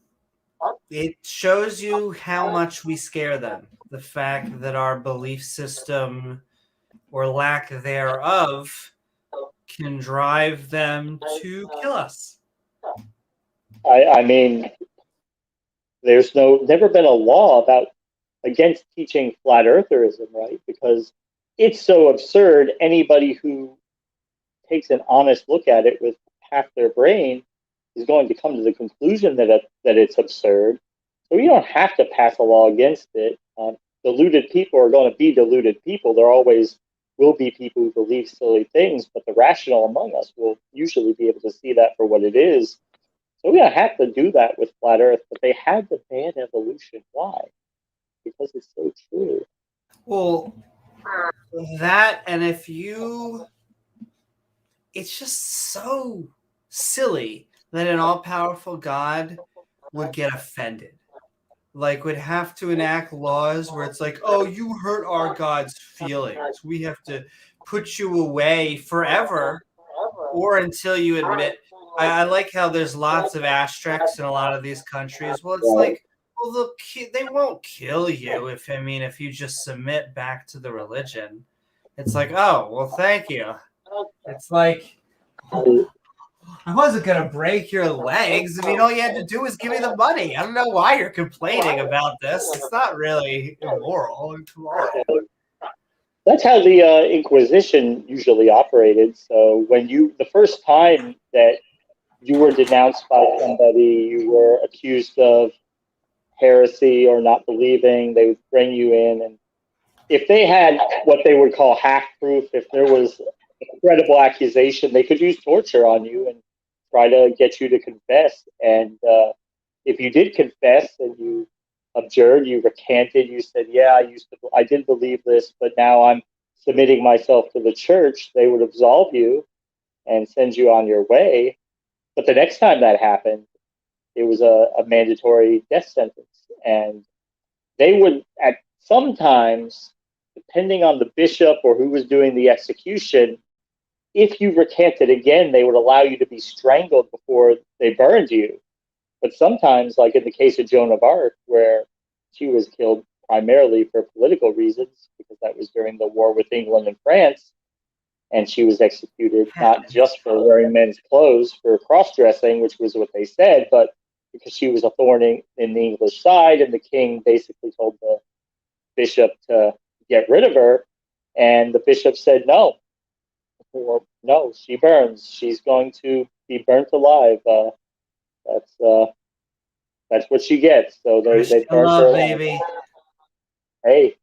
It shows you how much we scare them. The fact that our belief system or lack thereof can drive them to kill us. I mean, there's never been a law against teaching flat eartherism, right? Because it's so absurd. Anybody who takes an honest look at it with half their brain is going to come to the conclusion that it's absurd. So you don't have to pass a law against it. Deluded people are going to be deluded people. There always will be people who believe silly things, but the rational among us will usually be able to see that for what it is. So we don't have to do that with flat Earth, but they had to ban evolution. Why? Because it's so true. Well, that, and it's just so silly that an all-powerful God would get offended. Like, would have to enact laws where it's like, oh, you hurt our God's feelings. We have to put you away forever or until you admit. I like how there's lots of asterisks in a lot of these countries. Well, it's like, well, they won't kill you if you just submit back to the religion. It's like, oh, well, thank you. It's like, I wasn't going to break your legs. I mean, all you had to do was give me the money. I don't know why you're complaining about this. It's not really immoral. Come on. That's how the Inquisition usually operated. So when the first time that you were denounced by somebody, you were accused of heresy or not believing, they would bring you in, and if they had what they would call half proof, if there was a credible accusation, they could use torture on you and try to get you to confess. And if you did confess and you abjured, you recanted, you said, "Yeah, I did believe this, but now I'm submitting myself to the church," they would absolve you and send you on your way. But the next time that happened, it was a mandatory death sentence, and they would sometimes, depending on the bishop or who was doing the execution, if you recanted again, they would allow you to be strangled before they burned you. But sometimes, like in the case of Joan of Arc, where she was killed primarily for political reasons, because that was during the war with England and France. And she was executed not just for wearing men's clothes, for cross-dressing, which was what they said, but because she was a thorn in the English side, and the king basically told the bishop to get rid of her, and the bishop said no. Or, no, she burns. She's going to be burnt alive. That's what she gets. So they burned her alive. Baby. Hey,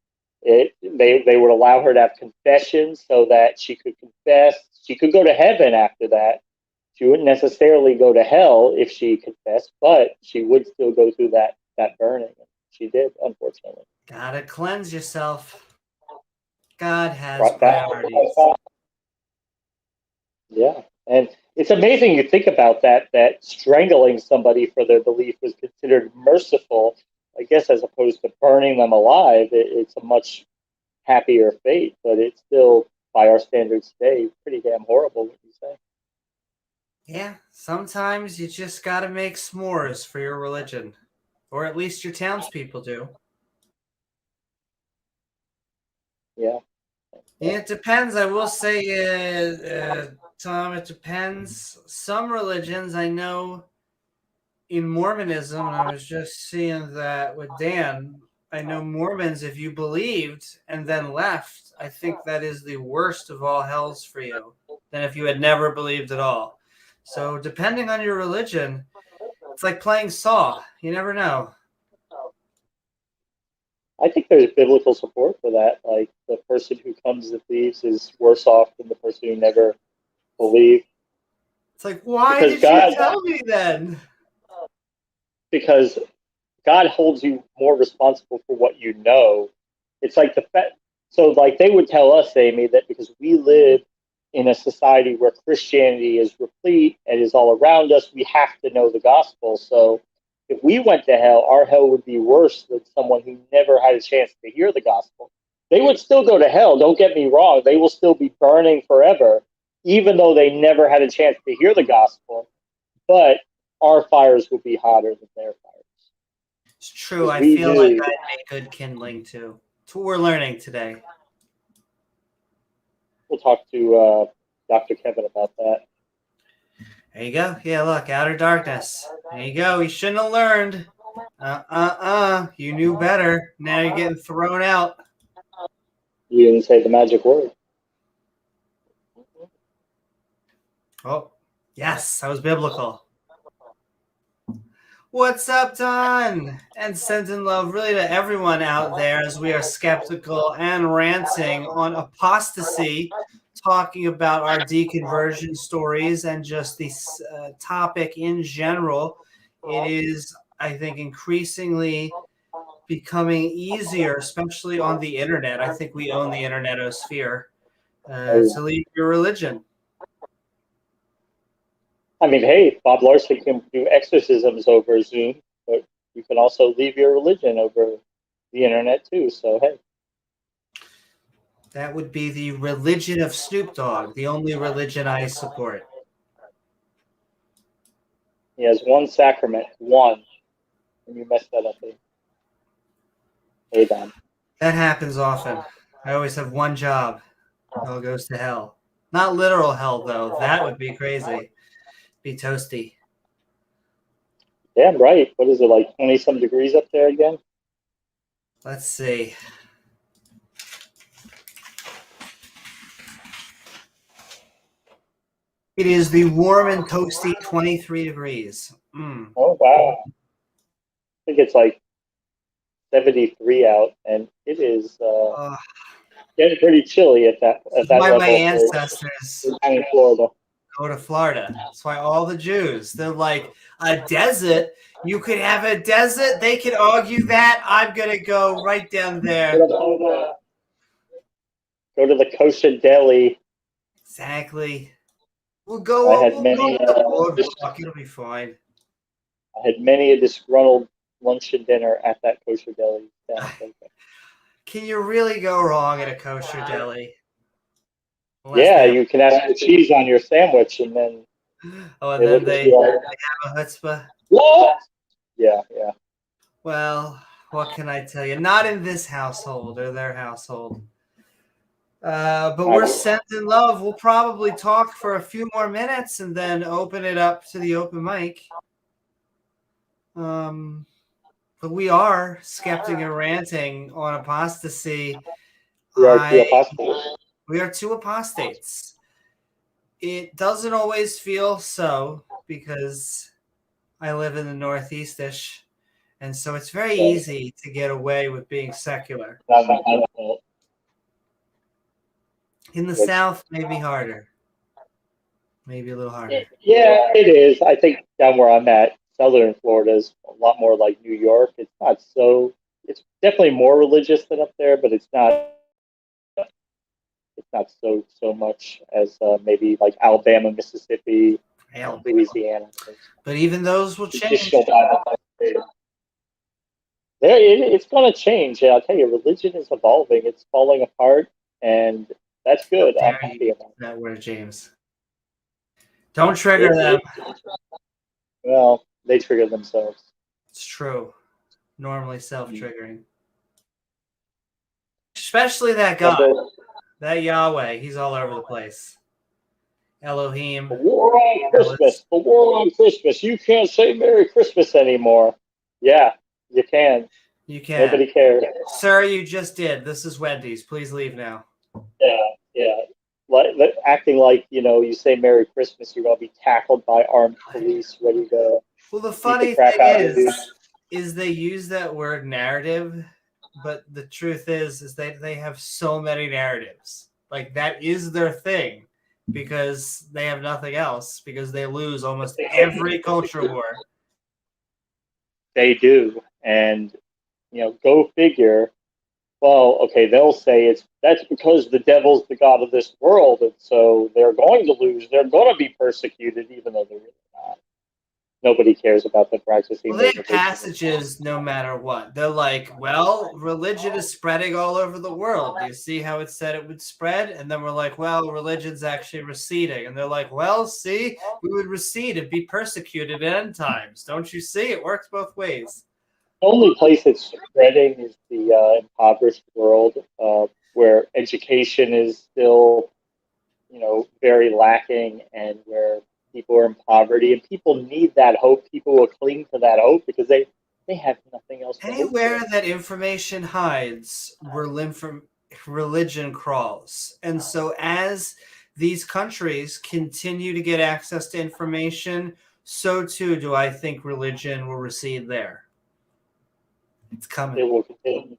they would allow her to have confessions so that she could confess. She could go to heaven after that. She wouldn't necessarily go to hell if she confessed, but she would still go through that burning. She did, unfortunately. Gotta cleanse yourself. God has priorities. Yeah, and it's amazing you think about that strangling somebody for their belief was considered merciful, I guess, as opposed to burning them alive. It's a much happier fate, but it's still, by our standards today, pretty damn horrible, what you say. Yeah, sometimes you just gotta make s'mores for your religion, or at least your townspeople do. Yeah. It depends. I will say, Tom, it depends. Some religions, I know in Mormonism, and I was just seeing that with Dan, I know Mormons, if you believed and then left, I think that is the worst of all hells for you than if you had never believed at all. So depending on your religion, it's like playing Saw. You never know. I think there's biblical support for that. Like, the person who comes and leaves is worse off than the person who never believed. It's like, why did you tell me then? Because God holds you more responsible for what you know. It's like so like they would tell us, Amy, that because we live in a society where Christianity is replete and is all around us, we have to know the gospel. So if we went to hell, our hell would be worse than someone who never had a chance to hear the gospel. They would still go to hell, don't get me wrong. They will still be burning forever, even though they never had a chance to hear the gospel. But our fires will be hotter than their fires. It's true. I feel like I make good kindling too. That's what we're learning today. We'll talk to Dr. Kevin about that. There you go. Yeah, look, outer darkness. There you go. You shouldn't have learned. You knew better. Now you're getting thrown out. You didn't say the magic word. Oh, yes, that was biblical. What's up, Don? And sending love really to everyone out there as we are skeptical and ranting on apostasy, talking about our deconversion stories and just this topic in general. It is, I think, increasingly becoming easier, especially on the internet. I think we own the internetosphere, to leave your religion. I mean, hey, Bob Larson can do exorcisms over Zoom, but you can also leave your religion over the internet too. So, hey. That would be the religion of Snoop Dogg, the only religion I support. He has one sacrament, one, and you messed that up. Hey, Don. That happens often. I always have one job. It all goes to hell. Not literal hell, though. That would be crazy. Be toasty. Damn right. What is it, like 20-some degrees up there again? Let's see. It is the warm and toasty 23 degrees. Oh, wow. I think it's like 73 out, and it is getting pretty chilly at that level. My ancestors in Florida. Go to Florida. That's why all the Jews, they're like, a desert? You could have a desert? They could argue that. I'm going to go right down there. Go to the kosher deli. Exactly. We'll go on the boardwalk. It'll be fine. I had many a disgruntled lunch and dinner at that kosher deli. Can you really go wrong at a kosher deli? You can add the cheese on your sandwich, and then and then they have a chutzpah. What? Yeah. Well, What can I tell you? Not in this household or their household. But we're sending love. We'll probably talk for a few more minutes and then open it up to the open mic. But we are Skeptic and Ranting on Apostasy. We are two apostates. We are two apostates. It doesn't always feel so because I live in the Northeast-ish, and so it's very easy to get away with being secular. In the South, maybe harder. Maybe a little harder. Yeah, it is. I think down where I'm at, Southern Florida is a lot more like New York. It's not so. It's definitely more religious than up there, but it's not. It's not so much as maybe like Alabama, Mississippi, Louisiana. But even those will change. It's going to change. I'll tell you, religion is evolving. It's falling apart, and that's good. I'm happy about that word, James. Don't trigger them. Well, they trigger themselves. It's true. Normally self-triggering. Especially that God. That Yahweh. He's all over the place. Elohim. The war on Christmas. The war on Christmas. You can't say Merry Christmas anymore. Yeah, you can. You can. Nobody cares. Sir, you just did. This is Wendy's. Please leave now. Yeah. Acting like, you say Merry Christmas, you're going to be tackled by armed police ready to... Well, the funny thing is they use that word narrative, but the truth is they have so many narratives. Like, that is their thing because they have nothing else, because they lose almost every culture war. They do. And, go figure. Well, okay, they'll say that's because the devil's the god of this world, and so they're going to lose. They're going to be persecuted, even though they're really not. Nobody cares about the practicing. Well, they have passages no matter what. They're like, well, religion is spreading all over the world. Do you see how it said it would spread? And then we're like, well, religion's actually receding. And they're like, well, see, we would recede and be persecuted at end times. Don't you see? It works both ways. The only place it's spreading is the impoverished world, where education is still, very lacking, and where people are in poverty, and people need that hope. People will cling to that hope because they have nothing else. Anywhere that information hides, religion crawls, and so as these countries continue to get access to information, so too do I think religion will recede there. It's coming. It will continue.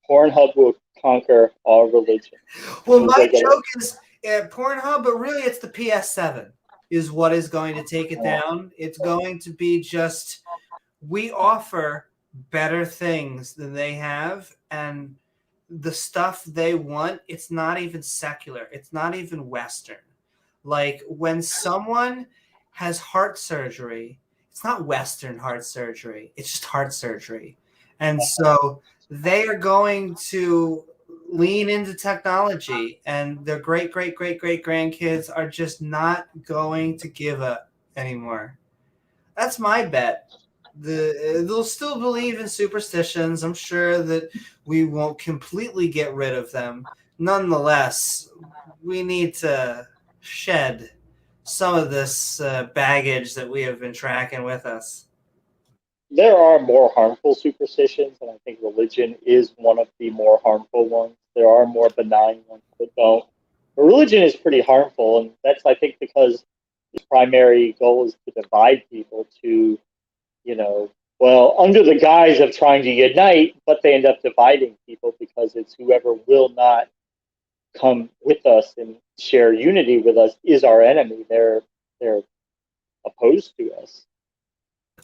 Pornhub will conquer all religion. Well, my joke is Pornhub, but really it's the PS7 is what is going to take it down. It's going to be just, we offer better things than they have, and the stuff they want, it's not even secular. It's not even Western. Like, when someone has heart surgery, it's not Western heart surgery. It's just heart surgery. And so they are going to lean into technology, and their great grandkids are just not going to give up anymore. That's my bet. They'll still believe in superstitions. I'm sure that we won't completely get rid of them. Nonetheless, we need to shed some of this baggage that we have been tracking with us. There are more harmful superstitions, and I think religion is one of the more harmful ones. There are more benign ones that don't. But religion is pretty harmful, and that's, I think, because the primary goal is to divide people to, under the guise of trying to unite, but they end up dividing people because it's whoever will not come with us and share unity with us is our enemy. They're opposed to us.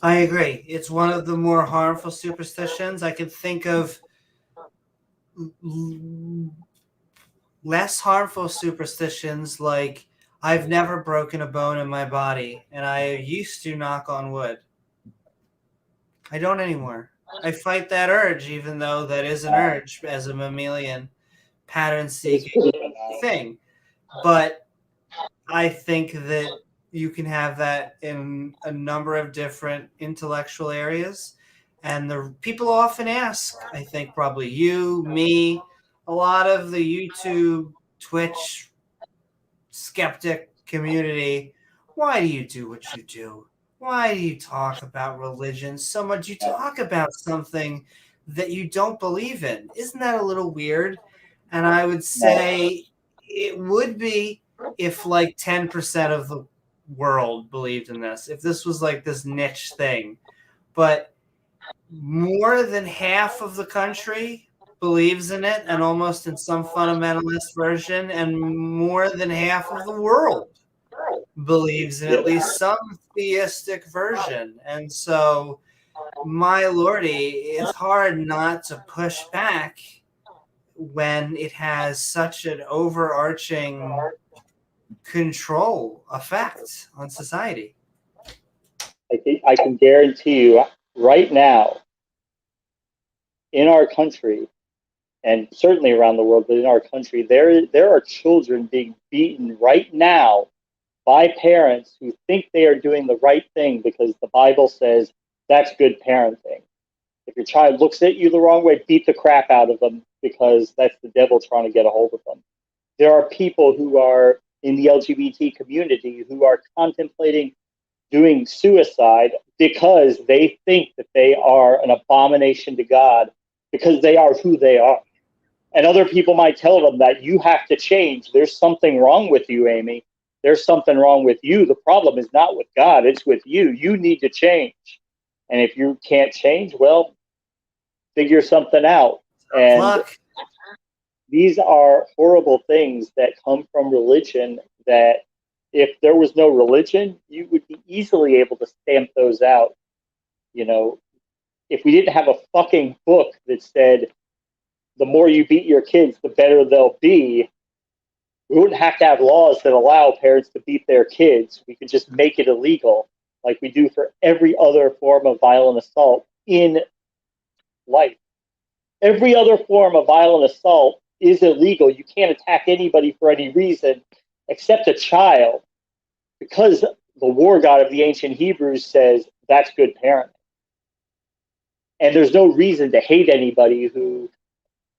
I agree. It's one of the more harmful superstitions. I can think of less harmful superstitions, like I've never broken a bone in my body, and I used to, knock on wood. I don't anymore. I fight that urge, even though that is an urge as a mammalian pattern-seeking thing. But I think that you can have that in a number of different intellectual areas. And the people often ask, I think probably you, me, a lot of the YouTube, Twitch, skeptic community, why do you do what you do? Why do you talk about religion so much? You talk about something that you don't believe in. Isn't that a little weird? And I would say it would be if like 10% of the world believed in this, if this was like this niche thing. But more than half of the country believes in it, and almost in some fundamentalist version, and more than half of the world believes in at least some theistic version. And so, my lordy, it's hard not to push back when it has such an overarching control effect on society. I can guarantee you right now in our country, and certainly around the world, but in our country, there are children being beaten right now by parents who think they are doing the right thing because the Bible says that's good parenting. If your child looks at you the wrong way, beat the crap out of them because that's the devil trying to get a hold of them. There are people who are in the LGBT community who are contemplating doing suicide because they think that they are an abomination to God because they are who they are. And other people might tell them that you have to change. There's something wrong with you, Amy. There's something wrong with you. The problem is not with God, it's with you. You need to change. And if you can't change, well, figure something out. And these are horrible things that come from religion that if there was no religion, you would be easily able to stamp those out. You know, if we didn't have a fucking book that said, the more you beat your kids, the better they'll be, we wouldn't have to have laws that allow parents to beat their kids. We could just make it illegal, like we do for every other form of violent assault in life. Every other form of violent assault is illegal. You can't attack anybody for any reason except a child, because the war god of the ancient Hebrews says that's good parenting. And there's no reason to hate anybody who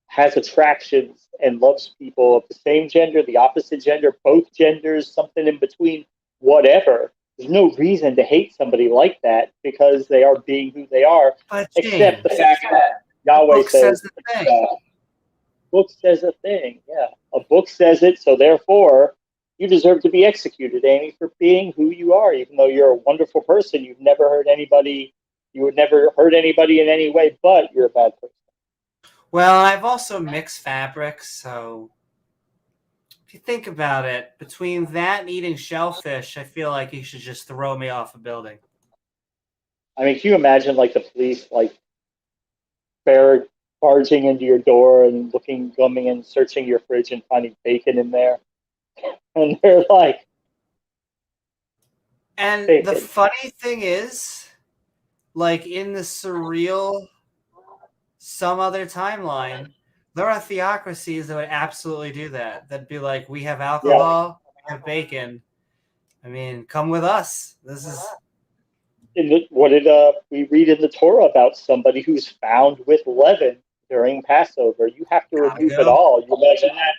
has attractions and loves people of the same gender, the opposite gender, both genders, something in between, whatever. There's no reason to hate somebody like that because they are being who they are, except the fact that Yahweh says the thing. Book says a thing, yeah. A book says it, so therefore you deserve to be executed, Amy, for being who you are. Even though you're a wonderful person, you would never hurt anybody in any way, but you're a bad person. Well, I've also mixed fabrics, so if you think about it, between that and eating shellfish, I feel like you should just throw me off a building. I mean, can you imagine, like, the police, like, barging into your door and coming and searching your fridge and finding bacon in there? And they're like... And bacon. The funny thing is, like, in the surreal some other timeline, there are theocracies that would absolutely do that. That'd be like, we have alcohol, we have bacon. I mean, come with us. This is... What did we read in the Torah about somebody who's found with leaven during Passover? You have to remove it all. You imagine that?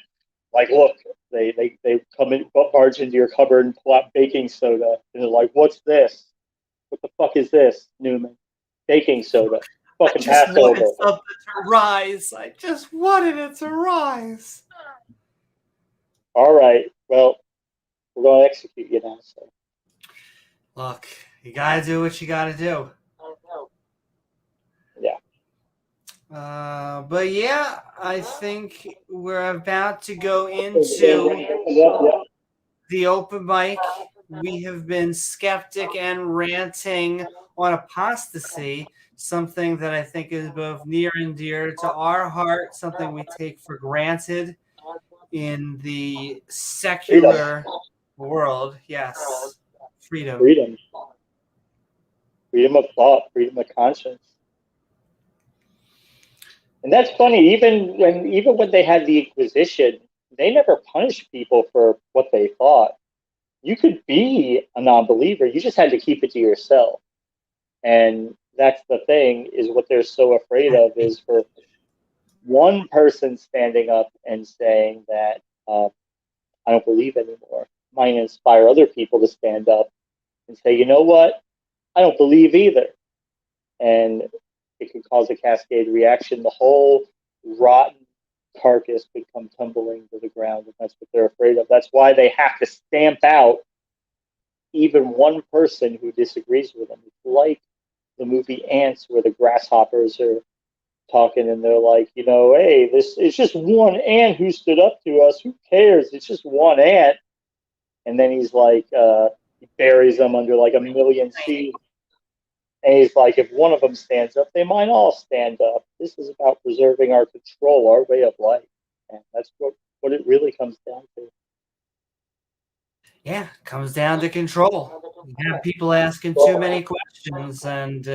Like, look, they come in, barge into your cupboard and pull out baking soda. And they're like, what's this? What the fuck is this, Newman? Baking soda. Fucking Passover. Wanted something to rise. I just wanted it to rise. All right. Well, we're going to execute you now. So. Look, you got to do what you got to do. Yeah. But yeah, I think we're about to go into the open mic. We have been skeptic and ranting on apostasy, something that I think is both near and dear to our heart, something we take for granted in the secular world. Yes, freedom. Freedom of thought, freedom of conscience. And that's funny, even when they had the Inquisition, they never punished people for what they thought. You could be a non-believer, you just had to keep it to yourself. And that's the thing, is what they're so afraid of is for one person standing up and saying that I don't believe anymore might inspire other people to stand up and say, you know what, I don't believe either. And it could cause a cascade reaction. The whole rotten carcass could come tumbling to the ground, and that's what they're afraid of. That's why they have to stamp out even one person who disagrees with them. It's like the movie Ants, where the grasshoppers are talking and they're like, you know, hey, this it's just one ant who stood up to us. Who cares? It's just one ant. And then he's like, he buries them under like a million seeds. And he's like, if one of them stands up, they might all stand up. This is about preserving our control, our way of life. And that's what it really comes down to. Yeah, comes down to control. You have people asking too many questions, and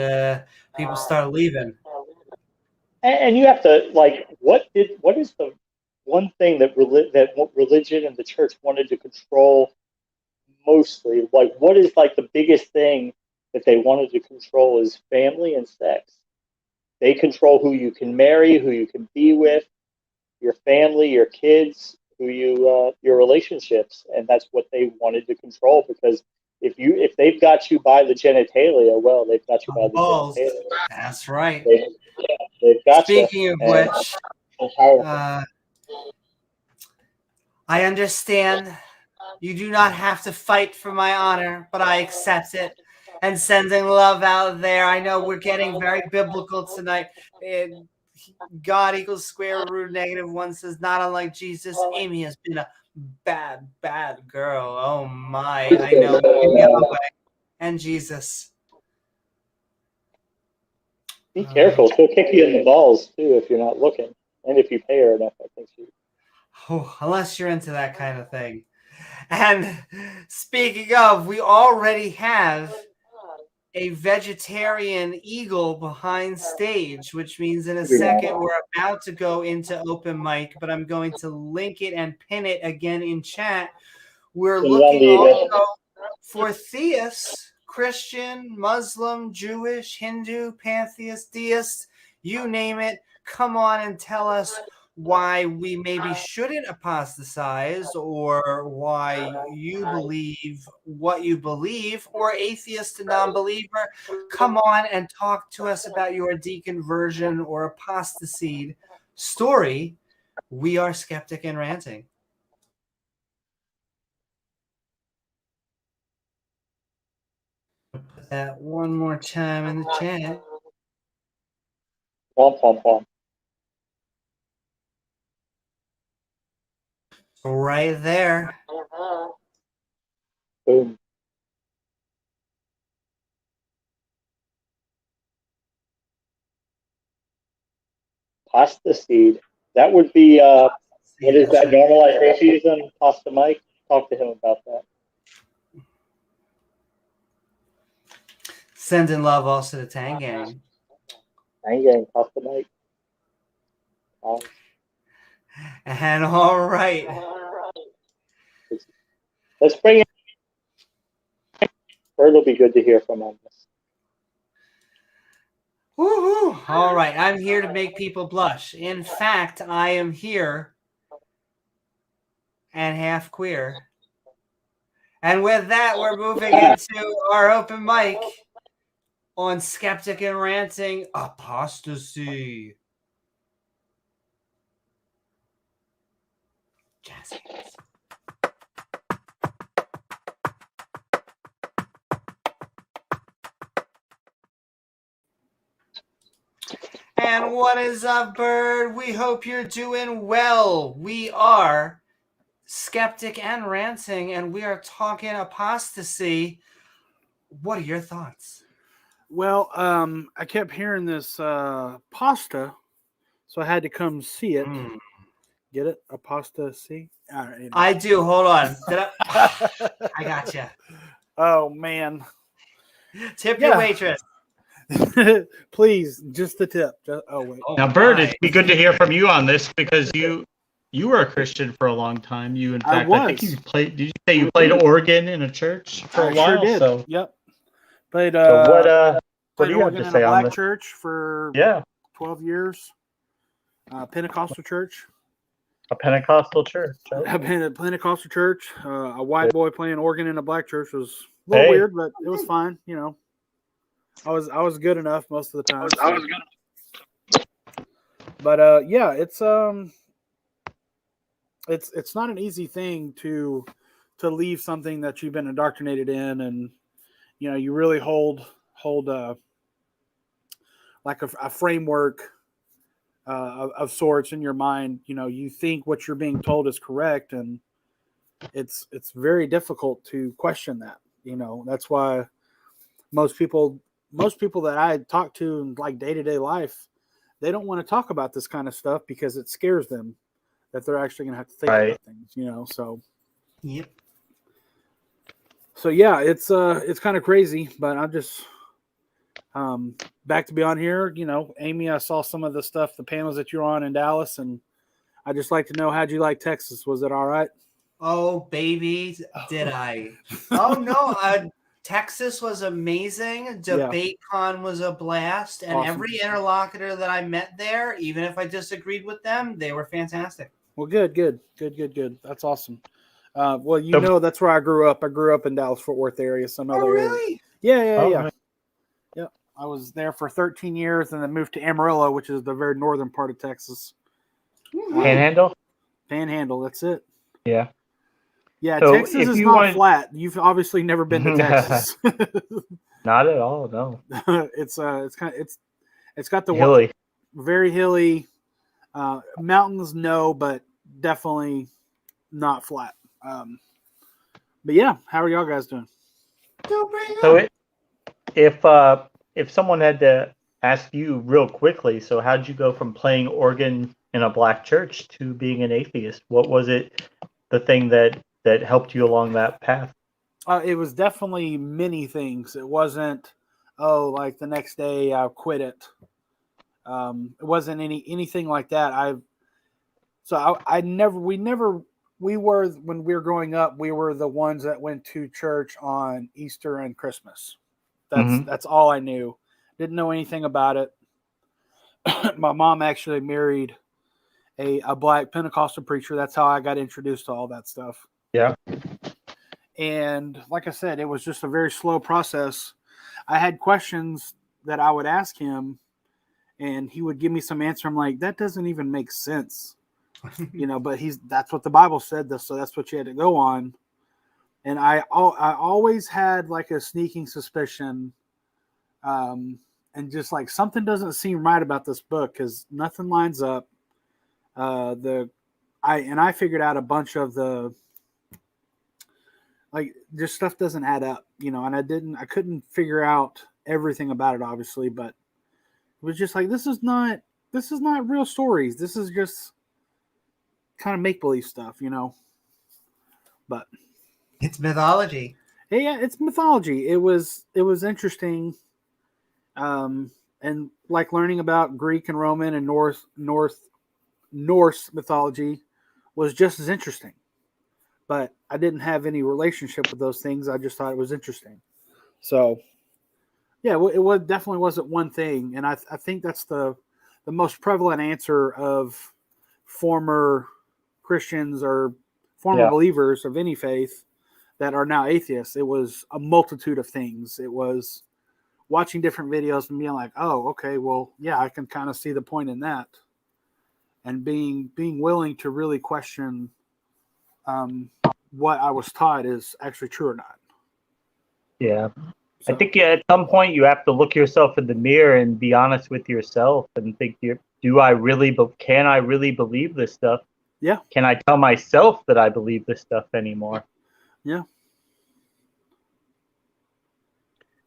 people start leaving. And you have to, like, what is the one thing that religion and the church wanted to control mostly? Like, what is like the biggest thing that they wanted to control is family and sex. They control who you can marry, who you can be with, your family, your kids, who you your relationships, and that's what they wanted to control. Because if they've got you by the genitalia, well, they've got you by the genitalia. That's right. They've got Speaking you. of which, I understand you do not have to fight for my honor, but I accept it. And sending love out there. I know we're getting very biblical tonight. God equals square root -1 says, not unlike Jesus, Amy has been a bad, bad girl. Oh my, I know. Yahweh and Jesus. Be careful. She'll kick you in the balls, too, if you're not looking. And if you pay her enough, I think she... Oh, unless you're into that kind of thing. And speaking of, we already have a vegetarian eagle behind stage, which means in a second we're about to go into open mic, but I'm going to link it and pin it again in chat. We're looking also for theists, Christian, Muslim, Jewish, Hindu, pantheist, deist, you name it. Come on and tell us why we maybe shouldn't apostatize, or why you believe what you believe, or atheist to non-believer. Come on and talk to us about your deconversion or apostasy story. We are Skeptic and Ranting. Put that one more time in the chat. Womp, womp, womp. Right there. Boom. Pasta seed. That would be, what is that, normalized atheism? Pasta Mike? Talk to him about that. Sending love also to Tang Gang. Tang Gang, Pasta Mike. And all right. Let's bring in. Bird will be good to hear from on this. Woo-hoo. All right. I'm here to make people blush. In fact, I am here and half queer. And with that, we're moving into our open mic on Skeptic and Ranting, Apostasy. Jazz hands. And what is up, Bird? We hope you're doing well. We are Skeptic and Ranting, and we are talking apostasy. What are your thoughts? Well, I kept hearing this pasta, so I had to come see it. Get it? Apostasy? Anyway. I do. Hold on. I got you. Oh, man. Tip your waitress. Please, just the tip. Wait. Now, Bird, it'd be good to hear from you on this, because you were a Christian for a long time. You, in fact, I think you played. Did you say you played organ in a church for a while? Sure did. So, yep. Played. So What do you have organ to in say a on black this? church for Yeah, 12 years. Pentecostal church. a Pentecostal church. I've Okay. been at a Pentecostal church. A white boy playing organ in a black church was a little Hey. weird, but it was fine. You know, I was good enough most of the time. I was gonna. But yeah, it's not an easy thing to leave something that you've been indoctrinated in, and you know you really hold like a framework of sorts in your mind. You know, you think what you're being told is correct, and it's very difficult to question that. You know, that's why most people that I talk to in like day-to-day life, they don't want to talk about this kind of stuff because it scares them that they're actually going to have to think about things, you know. So Yep. So yeah, it's kind of crazy, but I'm just back to be on here. You know, Amy, I saw some of the stuff, the panels that you're on in Dallas, and I just like to know, how'd you like Texas? Was it all right? Oh, baby, did I? Oh, no. Texas was amazing. DebateCon was a blast. And Awesome. every interlocutor that I met there, even if I disagreed with them, they were fantastic. Well, good. That's awesome. Well, you know, that's where I grew up. I grew up in Dallas-Fort Worth area. So Oh, really? Yeah. I was there for 13 years and then moved to Amarillo, which is the very northern part of Texas. Panhandle? Panhandle, that's it. Yeah. Yeah, So Texas is not flat. You've obviously never been to Texas. Not at all, no. It's got the hilly. Very hilly. Mountains, no, but definitely not flat. But yeah, how are y'all guys doing? So if someone had to ask you real quickly, so how'd you go from playing organ in a black church to being an atheist? What was it, the thing that helped you along that path? It was definitely many things. It wasn't, like the next day I quit it. It wasn't anything like that. We were, when we were growing up, we were the ones that went to church on Easter and Christmas. That's all I knew. Didn't know anything about it. My mom actually married a black Pentecostal preacher. That's how I got introduced to all that stuff. Yeah. And like I said, it was just a very slow process. I had questions that I would ask him, and he would give me some answer. I'm like, that doesn't even make sense. You know, but that's what the Bible said, so that's what you had to go on. And I always had like a sneaking suspicion, and just like something doesn't seem right about this book because nothing lines up. I figured out a bunch of the, like, just stuff doesn't add up, you know, and I couldn't figure out everything about it, obviously, but it was just like, this is not real stories. This is just kind of make-believe stuff, you know. But it's mythology. Yeah, it's mythology. It was interesting, and like learning about Greek and Roman and Norse mythology was just as interesting. But I didn't have any relationship with those things. I just thought it was interesting. So yeah, it definitely wasn't one thing, and I think that's the most prevalent answer of former Christians or former believers of any faith that are now atheists. It was a multitude of things. It was watching different videos and being like, oh, okay, well, yeah, I can kind of see the point in that. And being willing to really question what I was taught is actually true or not. Yeah. So, I think at some point you have to look yourself in the mirror and be honest with yourself and think, can I really believe this stuff? Yeah. Can I tell myself that I believe this stuff anymore? Yeah.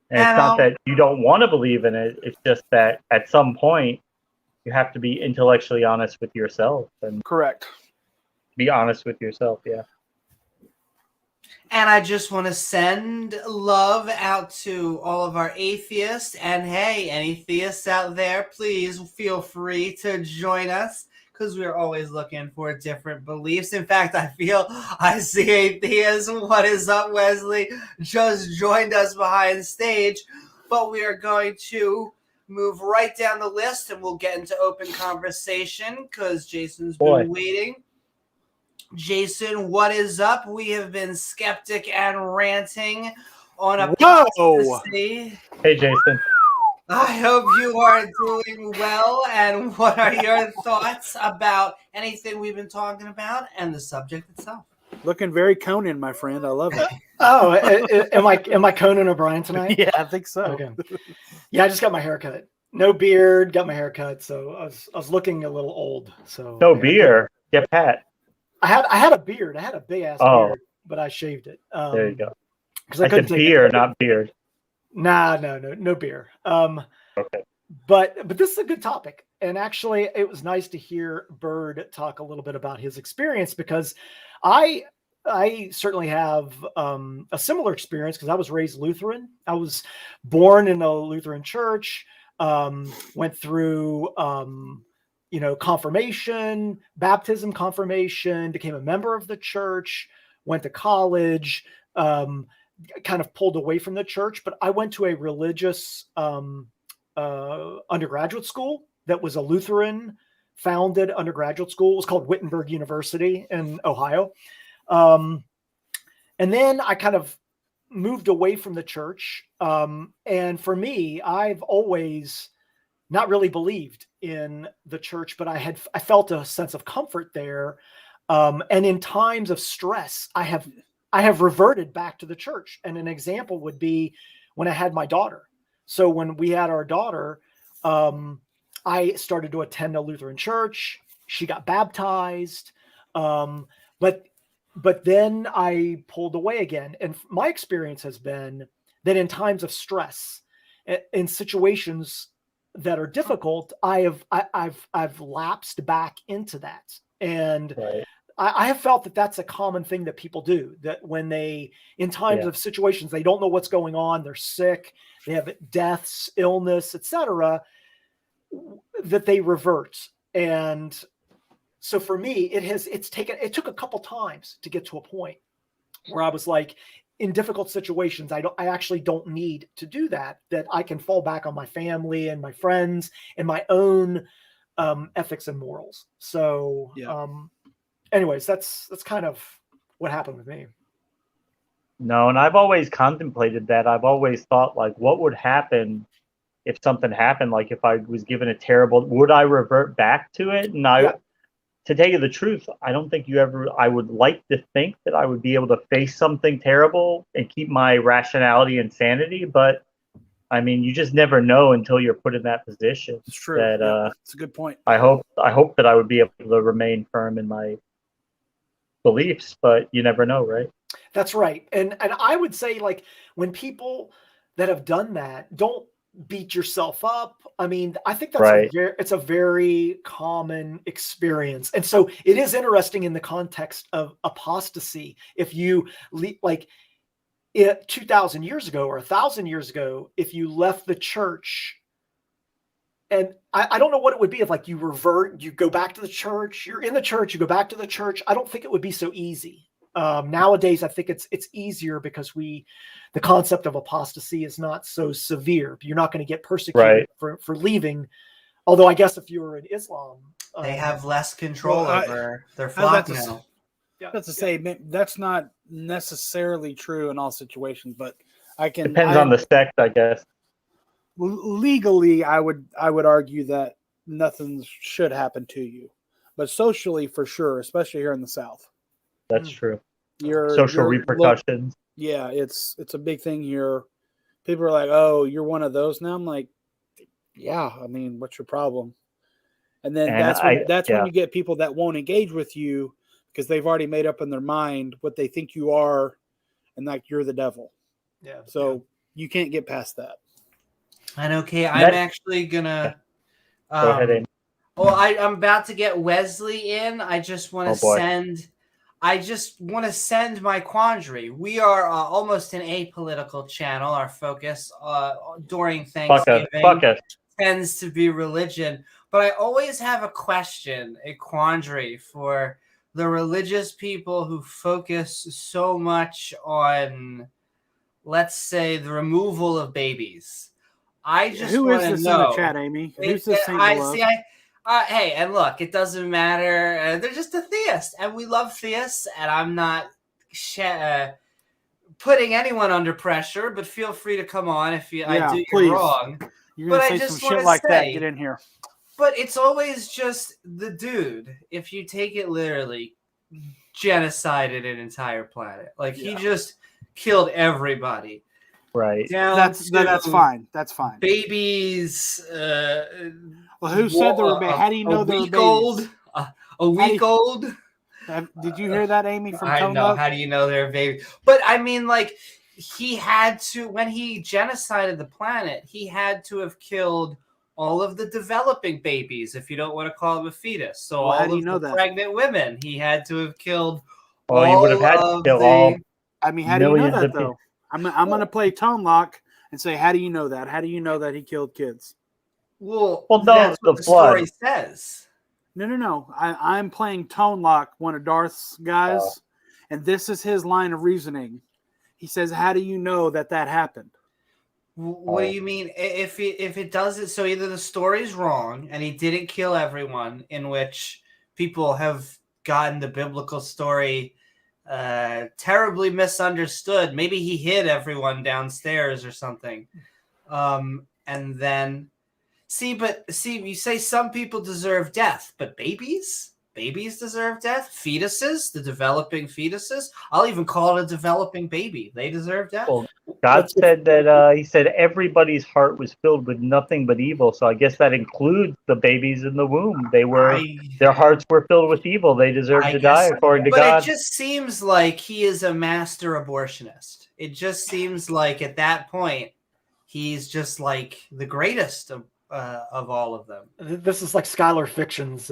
And it's not that you don't want to believe in it. It's just that at some point you have to be intellectually honest with yourself and correct. Be honest with yourself. Yeah. And I just want to send love out to all of our atheists. And hey, any theists out there, please feel free to join us because we're always looking for different beliefs. In fact, I feel I see atheists. What is up, Wesley? Just joined us behind stage. but we are going to move right down the list and we'll get into open conversation because Jason's been waiting. Jason, what is up? We have been skeptic and ranting on Apostasy. Hey, Jason. I hope you are doing well. And what are your thoughts about anything we've been talking about and the subject itself? Looking very Conan, my friend. I love it. Oh, am I Conan O'Brien tonight? Yeah, I think so. Okay. Yeah, I just got my hair cut. No beard, got my hair cut, so I was looking a little old. So no beard. Get Pat. I had a beard. I had a big ass beard, but I shaved it. There you go. Because I couldn't take beer, not beard. Nah, no beer. Okay. But this is a good topic, and actually, it was nice to hear Bird talk a little bit about his experience because I certainly have a similar experience because I was raised Lutheran. I was born in a Lutheran church. Went through confirmation, baptism, confirmation, became a member of the church, went to college, kind of pulled away from the church, but I went to a religious undergraduate school that was a Lutheran founded undergraduate school. It was called Wittenberg University in Ohio. And then I kind of moved away from the church. And for me, I've always not really believed in the church, but I felt a sense of comfort there. And in times of stress, I have reverted back to the church. And an example would be when I had my daughter. So when we had our daughter, I started to attend a Lutheran church. She got baptized. But then I pulled away again. And my experience has been that in times of stress, in situations that are difficult, I've lapsed back into that. And I have felt that that's a common thing that people do, that when in times of situations, they don't know what's going on, they're sick, they have deaths, illness, etc., that they revert. And so for me, it took a couple times to get to a point where I was like, in difficult situations, I actually don't need to do that I can fall back on my family and my friends and my own ethics and morals. So anyways, that's kind of what happened with me. No, and I've always contemplated that. I've always thought, like, what would happen if something happened? Like, if I was given a terrible, would I revert back to it? And to tell you the truth, I don't think I would like to think that I would be able to face something terrible and keep my rationality and sanity. But I mean, you just never know until you're put in that position. It's true. That's a good point. I hope that I would be able to remain firm in my beliefs, but you never know, right? That's right. And I would say, like, when people that have done that, don't beat yourself up. I mean, I think that's it's a very common experience. And so it is interesting in the context of apostasy. If you 2,000 years ago or 1,000 years ago, if you left the church, and I don't know what it would be if, like, you revert, you go back to the church, you're in the church, you go back to the church. I don't think it would be so easy. Nowadays, I think it's easier because the concept of apostasy is not so severe. You're not going to get persecuted for leaving. Although I guess if you were in Islam, they have less control over their flock now. That's to say, that's not necessarily true in all situations, but depends on the sect, I guess. Legally, I would argue that nothing should happen to you, but socially, for sure, especially here in the South. That's true. Social repercussions. It's a big thing here. People are like, "Oh, you're one of those now." I'm like, "Yeah, I mean, what's your problem?" And then that's when you get people that won't engage with you because they've already made up in their mind what they think you are, and like you're the devil. Yeah. So you can't get past that. And okay, I'm actually gonna. Go ahead, Amy. Well, I'm about to get Wesley in. I just want to send. I just want to send my quandary. We are almost an apolitical channel. Our focus during Thanksgiving tends to be religion. But I always have a question, a quandary for the religious people who focus so much on, let's say, the removal of babies. I just Who want is to this know. in the chat, Amy? Who's this saint below? Hey, and look, it doesn't matter. They're just a theist, and we love theists, and I'm not putting anyone under pressure, but feel free to come on if I do you wrong. You're going to say some shit like that. Get in here. But it's always just the dude, if you take it literally, genocided an entire planet. Like, he just killed everybody. Right. That's fine. That's fine. Babies. Well, who said there were babies? How do you know there were babies? A week old? Did you hear that, Amy, from I know. How do you know they're babies? But, I mean, like, he had to, when he genocided the planet, he had to have killed all of the developing babies, if you don't want to call them a fetus. So all of the pregnant women, he had to have killed all you would have had to kill all. I mean, how do you know that, though? I'm going to play Tone Lock and say, how do you know that? How do you know that he killed kids? Well that's what the story says. No. I'm playing Tone Lock, one of Darth's guys, and this is his line of reasoning. He says, how do you know that happened? What do you mean? If it doesn't, so either the story's wrong and he didn't kill everyone, in which people have gotten the biblical story terribly misunderstood. Maybe he hid everyone downstairs or something. And then you say some people deserve death, but babies deserve death. Fetuses, the developing fetuses. I'll even call it a developing baby. They deserve death. Well, God said that he said everybody's heart was filled with nothing but evil. So I guess that includes the babies in the womb. Their hearts were filled with evil. They deserve to die according to God. But it just seems like he is a master abortionist. It just seems like at that point he's just like the greatest of all of them. This is like Skylar Fiction's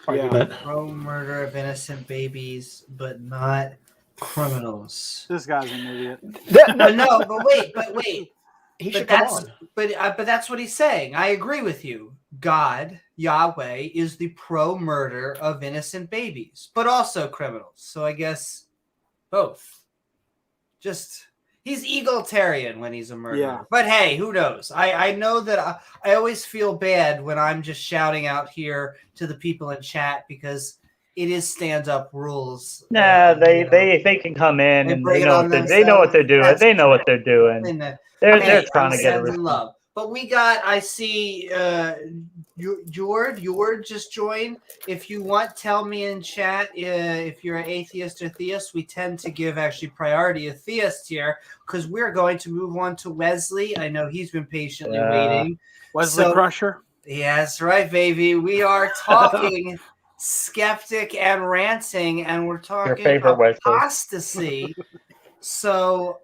argument. Pro murder of innocent babies, but not criminals. This guy's an idiot. But wait. He should come on. But that's what he's saying. I agree with you. God, Yahweh, is the pro murder of innocent babies, but also criminals. So I guess both. He's egalitarian when he's a murderer. Yeah. But hey, who knows? I know that I always feel bad when I'm just shouting out here to the people in chat because it is stand-up rules. Nah, they can come in and they know what they're doing. They know what they're doing. They're trying to get a love. But I see Jord just joined. If you want, tell me in chat if you're an atheist or theist. We tend to give actually priority to theists here because we're going to move on to Wesley. I know he's been patiently waiting. Wesley Crusher? Yeah, that's right, baby. We are talking Skeptic and Ranting, and we're talking apostasy. So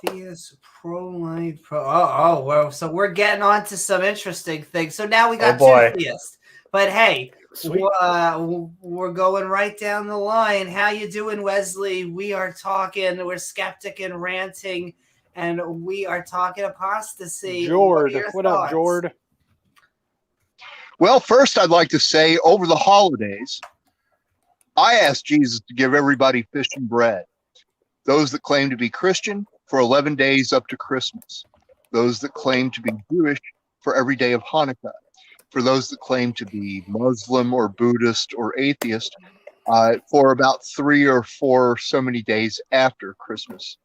theist, pro-life, so we're getting on to some interesting things. So now we got two theists. But hey, we're going right down the line. How you doing, Wesley? We're Skeptic and Ranting, and we are talking apostasy. Jord, what up, Jord? Well, first I'd like to say over the holidays, I asked Jesus to give everybody fish and bread. Those that claim to be Christian for 11 days up to Christmas. Those that claim to be Jewish for every day of Hanukkah. For those that claim to be Muslim or Buddhist or atheist for about 3 or 4 so many days after Christmas.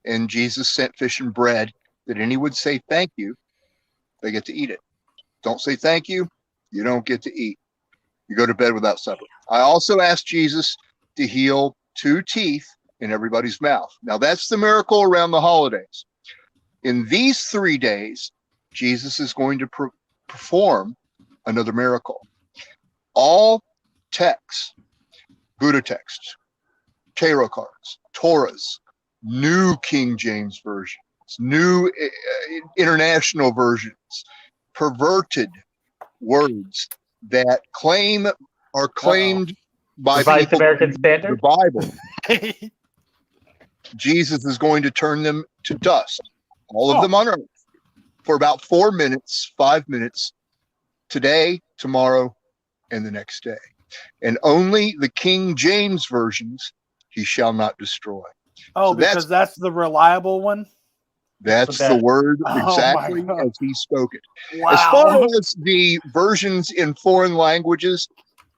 And Jesus sent fish and bread that any would say thank you, they get to eat it. Don't say thank you, you don't get to eat. You go to bed without supper. I also asked Jesus to heal 2 teeth in everybody's mouth. Now that's the miracle around the holidays. In these 3 days, Jesus is going to perform another miracle. All texts, Buddha texts, tarot cards, Torahs, New King James versions, New International versions, perverted words that are claimed by people American Standard, the Bible. Jesus is going to turn them to dust, all of them on earth, for about 4 minutes, 5 minutes, today, tomorrow, and the next day. And only the King James versions he shall not destroy. Oh, so because that's the reliable one? That's the word Oh, exactly my God. as he spoke it. Wow. As far as the versions in foreign languages,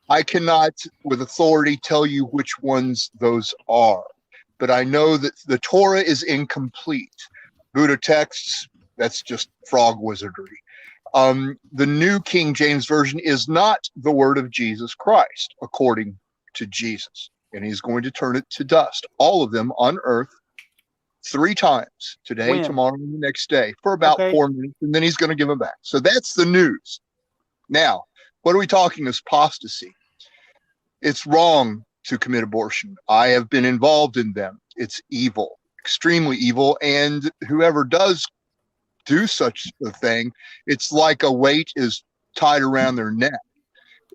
I cannot with authority tell you which ones those are. But I know that the Torah is incomplete. Buddha texts, that's just frog wizardry. The New King James Version is not the word of Jesus Christ, according to Jesus. And he's going to turn it to dust. All of them on earth 3 times, today, When? tomorrow, and the next day, for about 4 minutes, and then he's going to give them back. So that's the news. Now, what are we talking apostasy? It's wrong to commit abortion. I have been involved in them. It's evil, extremely evil. And whoever does do such a thing, it's like a weight is tied around their neck.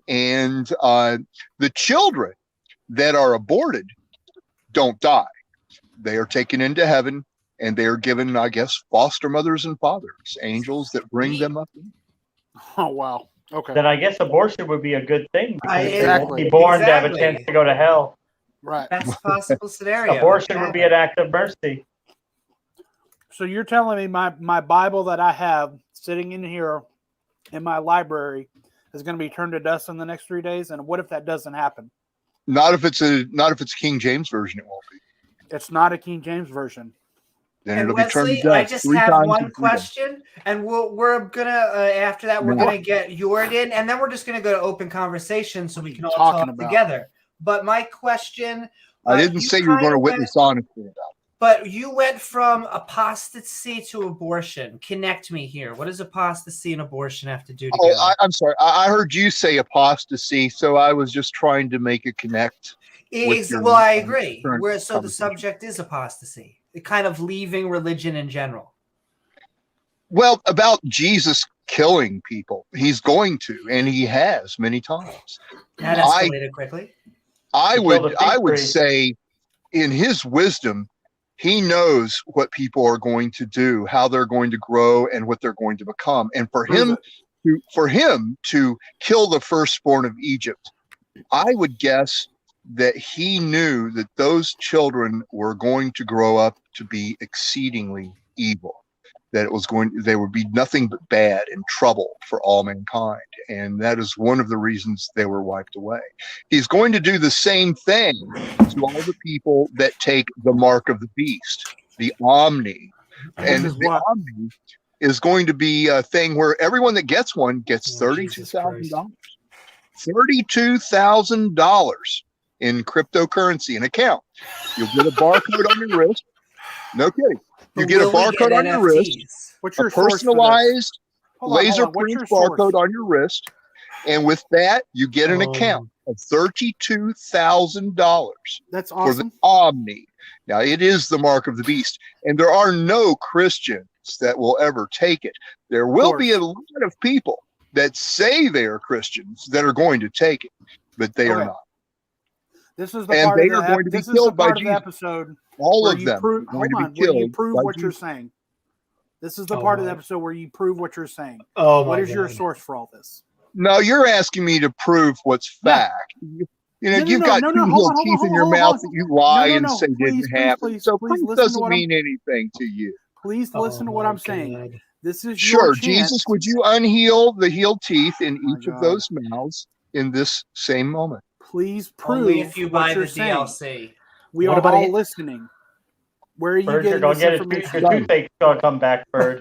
And the children that are aborted don't die. They are taken into heaven, and they are given, I guess, foster mothers and fathers, angels that bring them up. Oh, wow. Okay. Then I guess abortion would be a good thing because they won't Exactly. be born to have a chance to go to hell. Right. Best possible scenario. Abortion would be an act of mercy. So you're telling me my Bible that I have sitting in here in my library is going to be turned to dust in the next 3 days? And what if that doesn't happen? Not if it's a King James version, it won't be. It's not a King James version. Then And it'll be turned to Wesley, dust. I just 3 have times one in 3 days. question, and we're gonna after that we're No. gonna get Jord in, and then we're just gonna go to open conversation so we can all Talking talk about? together. But my question, I didn't say you were going to witness honestly about it. but you went from apostasy to abortion. Connect me here. What does apostasy and abortion have to do together? Oh, I'm sorry. I heard you say apostasy, so I was just trying to make a connect. Well, I agree. current So the conversation. subject is apostasy, kind of leaving religion in general. Well, about Jesus killing people, he's going to, and he has many times. That escalated quickly. I He killed a fig would tree. say, in his wisdom, he knows what people are going to do, how they're going to grow, and what they're going to become. And for him to kill the firstborn of Egypt, I would guess that he knew that those children were going to grow up to be exceedingly evil, that they would be nothing but bad and trouble for all mankind. And that is one of the reasons they were wiped away. He's going to do the same thing to all the people that take the mark of the beast, the Omni. And the Omni is going to be a thing where everyone that gets one gets $32,000. $32,000 in cryptocurrency, an account. You'll get a barcode on your wrist. No kidding. You get a barcode on your wrist, What's your a personalized laser What's print your source? barcode on your wrist, and with that, you get an account of $32,000 That's for awesome. the Omni. Now, it is the mark of the beast, and there are no Christians that will ever take it. There will be a lot of people that say they are Christians that are going to take it, but they are not. This is the And part they of the are going to be this is the killed by part of the Jesus. episode. All where of you them prove, are going hold to on, be where you killed prove by what you're Jesus. saying. This is the part of the episode where you prove what you're saying. Oh, what my is your God. source for all this? No, you're asking me to prove what's fact. You know, you've got two little teeth in your mouth that you lie and say didn't happen. So please proof listen to doesn't what mean anything to you. Please listen to what I'm saying. This is Sure, your chance. Jesus, would you unheal the healed teeth in each of God. those mouths in this same moment? Please prove Only if you what buy you're the saying. DLC. We What are about all it? listening. Where are you Bird, getting you're gonna this get information? your toothache's gonna come back, Bird.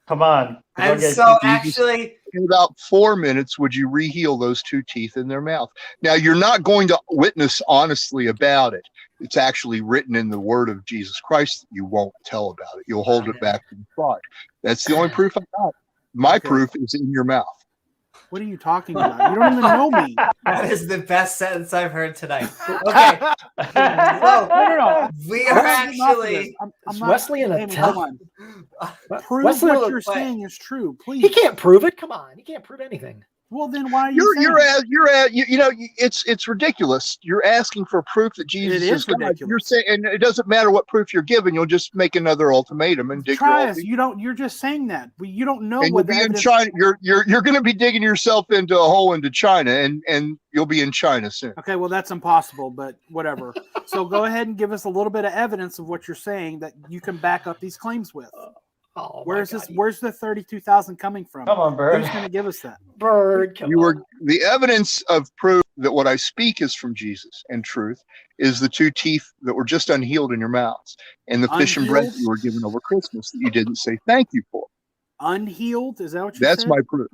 Come on. You're And gonna get so, Jesus. actually, In about 4 minutes, would you reheal those two teeth in their mouth? Now, you're not going to witness honestly about it. It's actually written in the word of Jesus Christ that you won't tell about it. You'll hold it back to the side. That's the only proof I got. My proof is in your mouth. What are you talking about? You don't even know me. that is the best sentence I've heard tonight. Okay, No. we are actually. I'm not, Wesley in a Amy, tough. hold on. Prove Wesley, what look, you're but- saying is true, please. He can't prove it. Come on, he can't prove anything. Well, then why are you it's ridiculous. You're asking for proof that Jesus is God. ridiculous. You're saying, and it doesn't matter what proof you're given. You'll just make another ultimatum and dig Try your us. hole deep. You're just saying that. You don't know And what you'll the be in evidence. China. You're going to be digging yourself into a hole into China, and you'll be in China soon. Okay, well that's impossible, but whatever. So go ahead and give us a little bit of evidence of what you're saying that you can back up these claims with. Where's the 32,000 coming from? Come on, Bird. Who's going to give us that? Bird, come on. The evidence of proof that what I speak is from Jesus and truth is the 2 teeth that were just unhealed in your mouths, and the fish and bread Unhealed? that you were given over Christmas that you didn't say thank you for. Unhealed? Is that what you That's said? my proof.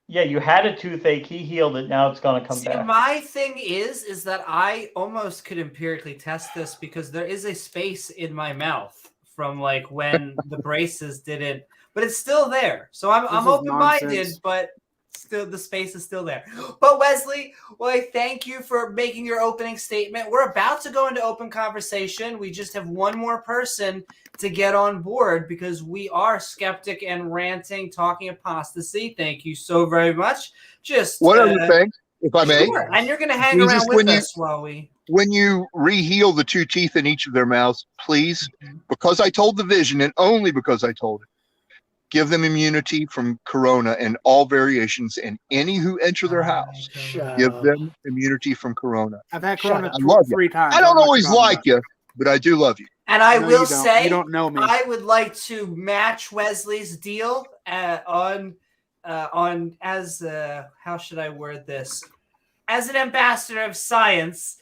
Yeah, you had a toothache. He healed it. Now it's going to come back. My thing is that I almost could empirically test this because there is a space in my mouth from like when the braces didn't, but it's still there. So I'm open-minded, nonsense. but still the space is still there. But Wesley, well, I thank you for making your opening statement. We're about to go into open conversation. We just have one more person to get on board because we are Skeptic and Ranting, talking apostasy. Thank you so very much. Just What other thing, if I may? sure. And you're going to hang Jesus, around with us while we. When you re-heal the 2 teeth in each of their mouths, please, because I told the vision and only because I told it, give them immunity from corona and all variations, and any who enter their house, give them immunity from corona. I've had corona I love 3 times. I don't know what always you're talking like you, but I do love you. And I No, will you don't. say, You don't know me. I would like to match Wesley's deal on as how should I word this? As an ambassador of science,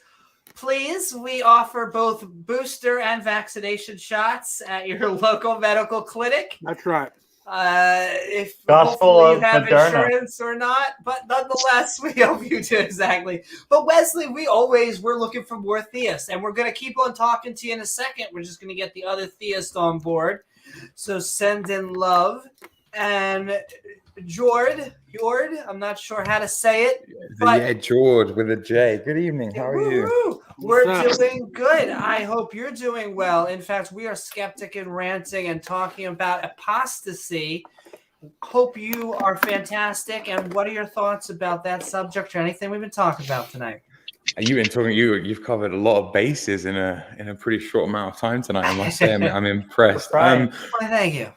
please, we offer both booster and vaccination shots at your local medical clinic. That's right. If Gospel hopefully you of have Moderna. insurance or not, but nonetheless, we hope you do exactly. But Wesley, we're looking for more theists, and we're going to keep on talking to you in a second. We're just going to get the other theist on board. So send in love. And Jord, I'm not sure how to say it. But Yeah, Jord with a J. Good evening. How are you? woo-hoo. We're What's up? doing good. I hope you're doing well. In fact, we are Skeptic and Ranting and talking about apostasy. Hope you are fantastic. And what are your thoughts about that subject or anything we've been talking about tonight? You've been talking. You've covered a lot of bases in a pretty short amount of time tonight. I must say, I'm impressed. Why, thank you.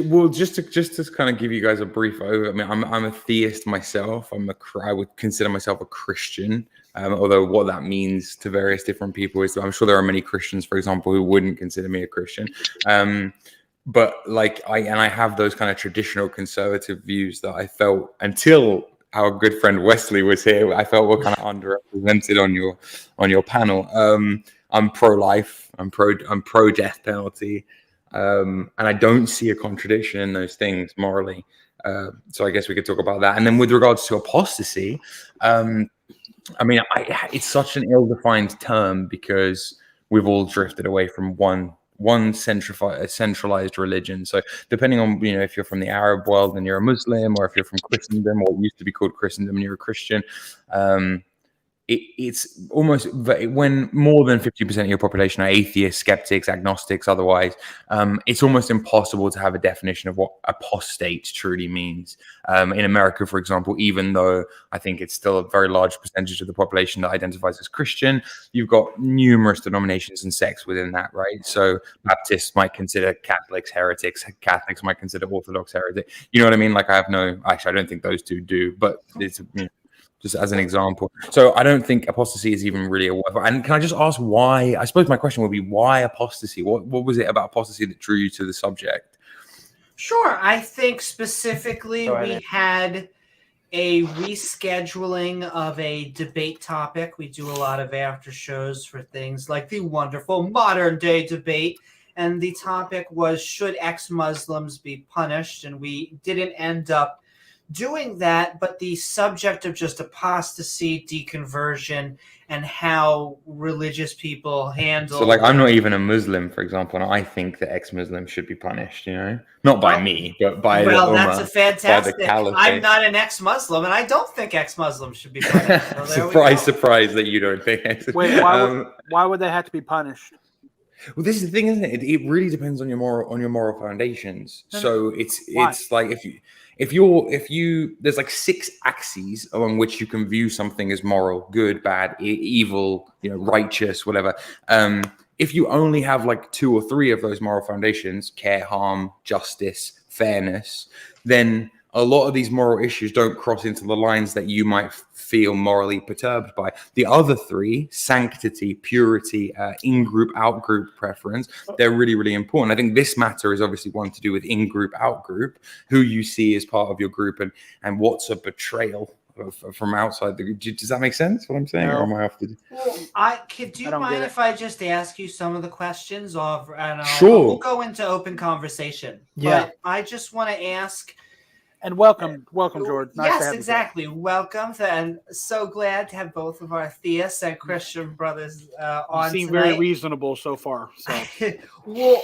Well, just to kind of give you guys a brief overview. I mean, I'm a theist myself. I would consider myself a Christian. Although what that means to various different people is, I'm sure there are many Christians, for example, who wouldn't consider me a Christian. But like I have those kind of traditional conservative views that I felt until our good friend Wesley was here, I felt were kind of underrepresented on your panel. I'm pro-life. I'm pro death penalty. And I don't see a contradiction in those things morally. So I guess we could talk about that. And then with regards to apostasy, I mean, it's such an ill-defined term because we've all drifted away from one centralized religion. So depending on, if you're from the Arab world and you're a Muslim, or if you're from Christendom, or what used to be called Christendom and you're a Christian, it's almost, when more than 50% of your population are atheists, skeptics, agnostics, otherwise, it's almost impossible to have a definition of what apostate truly means. In America, for example, even though I think it's still a very large percentage of the population that identifies as Christian, you've got numerous denominations and sects within that, right? So Baptists might consider Catholics heretics, Catholics might consider Orthodox heretic. You know what I mean? Like I don't think those two do, but it's, just as an example. So I don't think apostasy is even really a word. And can I just ask why? I suppose my question would be, why apostasy? What was it about apostasy that drew you to the subject? Sure. I think specifically we had a rescheduling of a debate topic. We do a lot of after shows for things like the wonderful modern day debate. And the topic was, should ex-Muslims be punished? And we didn't end up doing that, but the subject of just apostasy, deconversion, and how religious people handle. So, like, I'm not even a Muslim, for example, and I think that ex-Muslims should be punished. Not by me, but by the Ummah, that's a fantastic. by the Caliphate. I'm not an ex-Muslim, and I don't think ex-Muslims should be punished. So surprise that you don't think. Wait, why would they have to be punished? Well, this is the thing, isn't it? It really depends on your moral foundations. So it's like if you there's like 6 axes along which you can view something as moral, good, bad, evil, righteous, whatever. If you only have like 2 or 3 of those moral foundations, care, harm, justice, fairness, then a lot of these moral issues don't cross into the lines that you might feel morally perturbed by. The other 3, sanctity, purity, in-group, out-group preference, they're really, really important. I think this matter is obviously one to do with in-group, out-group, who you see as part of your group, and what's a betrayal from outside the group. Does that make sense, what I'm saying? No. Or am I off to... Well, do you mind if I just ask you some of the questions? Sure. We'll go into open conversation. Yeah. But I just want to ask... And welcome, Jord. Nice to yes, have you exactly. You. Welcome, and so glad to have both of our theists and Christian brothers on. You seem tonight. very reasonable so far. So. Well,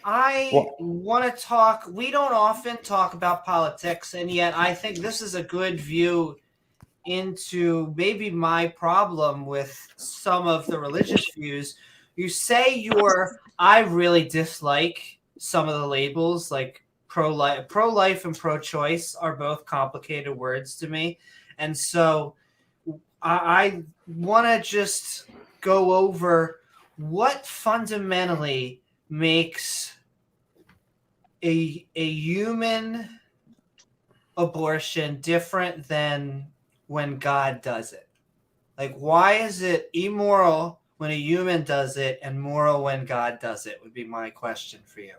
I want to talk. We don't often talk about politics, and yet I think this is a good view into maybe my problem with some of the religious views. You say I really dislike some of the labels, like pro-life and pro-choice are both complicated words to me. And so I want to just go over what fundamentally makes a human abortion different than when God does it. Like, why is it immoral when a human does it and moral when God does it, would be my question for you.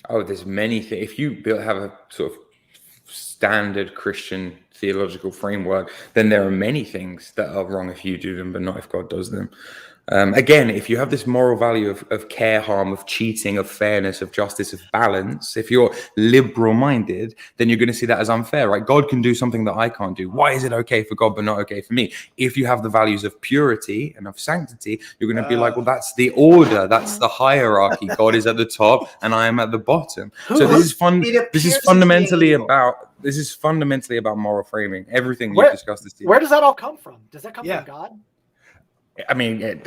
Oh, there's many things. If you have a sort of standard Christian theological framework, then there are many things that are wrong if you do them, but not if God does them. Again, if you have this moral value of care, harm, of cheating, of fairness, of justice, of balance, if you're liberal-minded, then you're going to see that as unfair, right? God can do something that I can't do. Why is it okay for God but not okay for me? If you have the values of purity and of sanctity, you're going to be like, well, that's the order, that's the hierarchy. God is at the top and I am at the bottom. So this is fun. This is fundamentally about moral framing. Everything we've discussed this. Where does that all come from? Does that come from God? I mean, it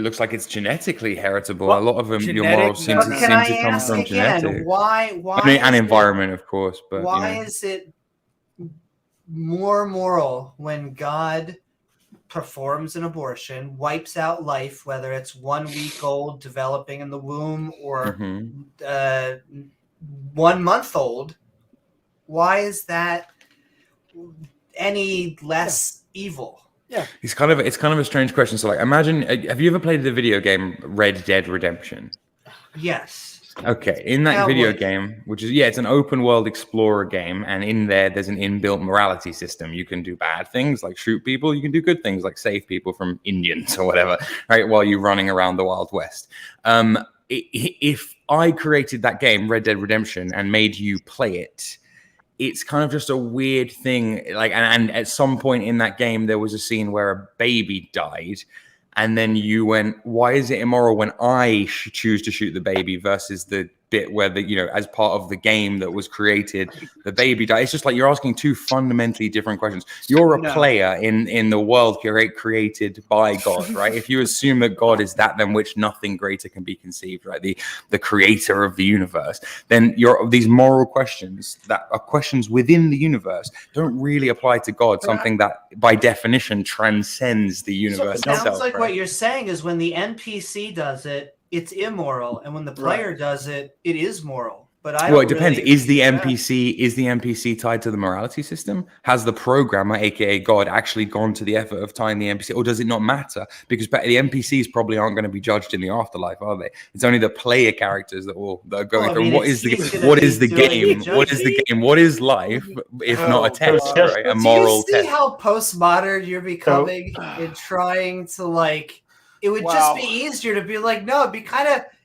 looks like it's genetically heritable. A lot of them, your morals seem to come from genetics. Why? I mean, and environment, of course, but why is it more moral when God performs an abortion, wipes out life, whether it's 1 week old developing in the womb or 1 month old? Why is that any less evil? Yeah, it's kind of a strange question. So, like, imagine, have you ever played the video game Red Dead Redemption? Yes. Okay, in that video game, which is it's an open world explorer game, and in there's an inbuilt morality system. You can do bad things like shoot people. You can do good things like save people from Indians or whatever, right? While you're running around the Wild West. If I created that game, Red Dead Redemption, and made you play it, it's kind of just a weird thing. Like, and at some point in that game, there was a scene where a baby died. And then you went, why is it immoral when I choose to shoot the baby versus the bit where as part of the game that was created, the baby died? It's just like you're asking two fundamentally different questions. You're a player in the world created by God, right? If you assume that God is that than which nothing greater can be conceived, right? The creator of the universe, then these moral questions that are questions within the universe don't really apply to God, something that by definition transcends the universe itself. Sounds like what you're saying is when the NPC does it, it's immoral, and when the player does it, it is moral. But it depends. Is the NPC tied to the morality system? Has the programmer, aka God, actually gone to the effort of tying the NPC, or does it not matter? Because the NPCs probably aren't going to be judged in the afterlife, are they? It's only the player characters that are going through. What is the game? What is life if not a test, right? A moral test. Do you see how postmodern you're becoming in trying to It would just be easier to be like, no,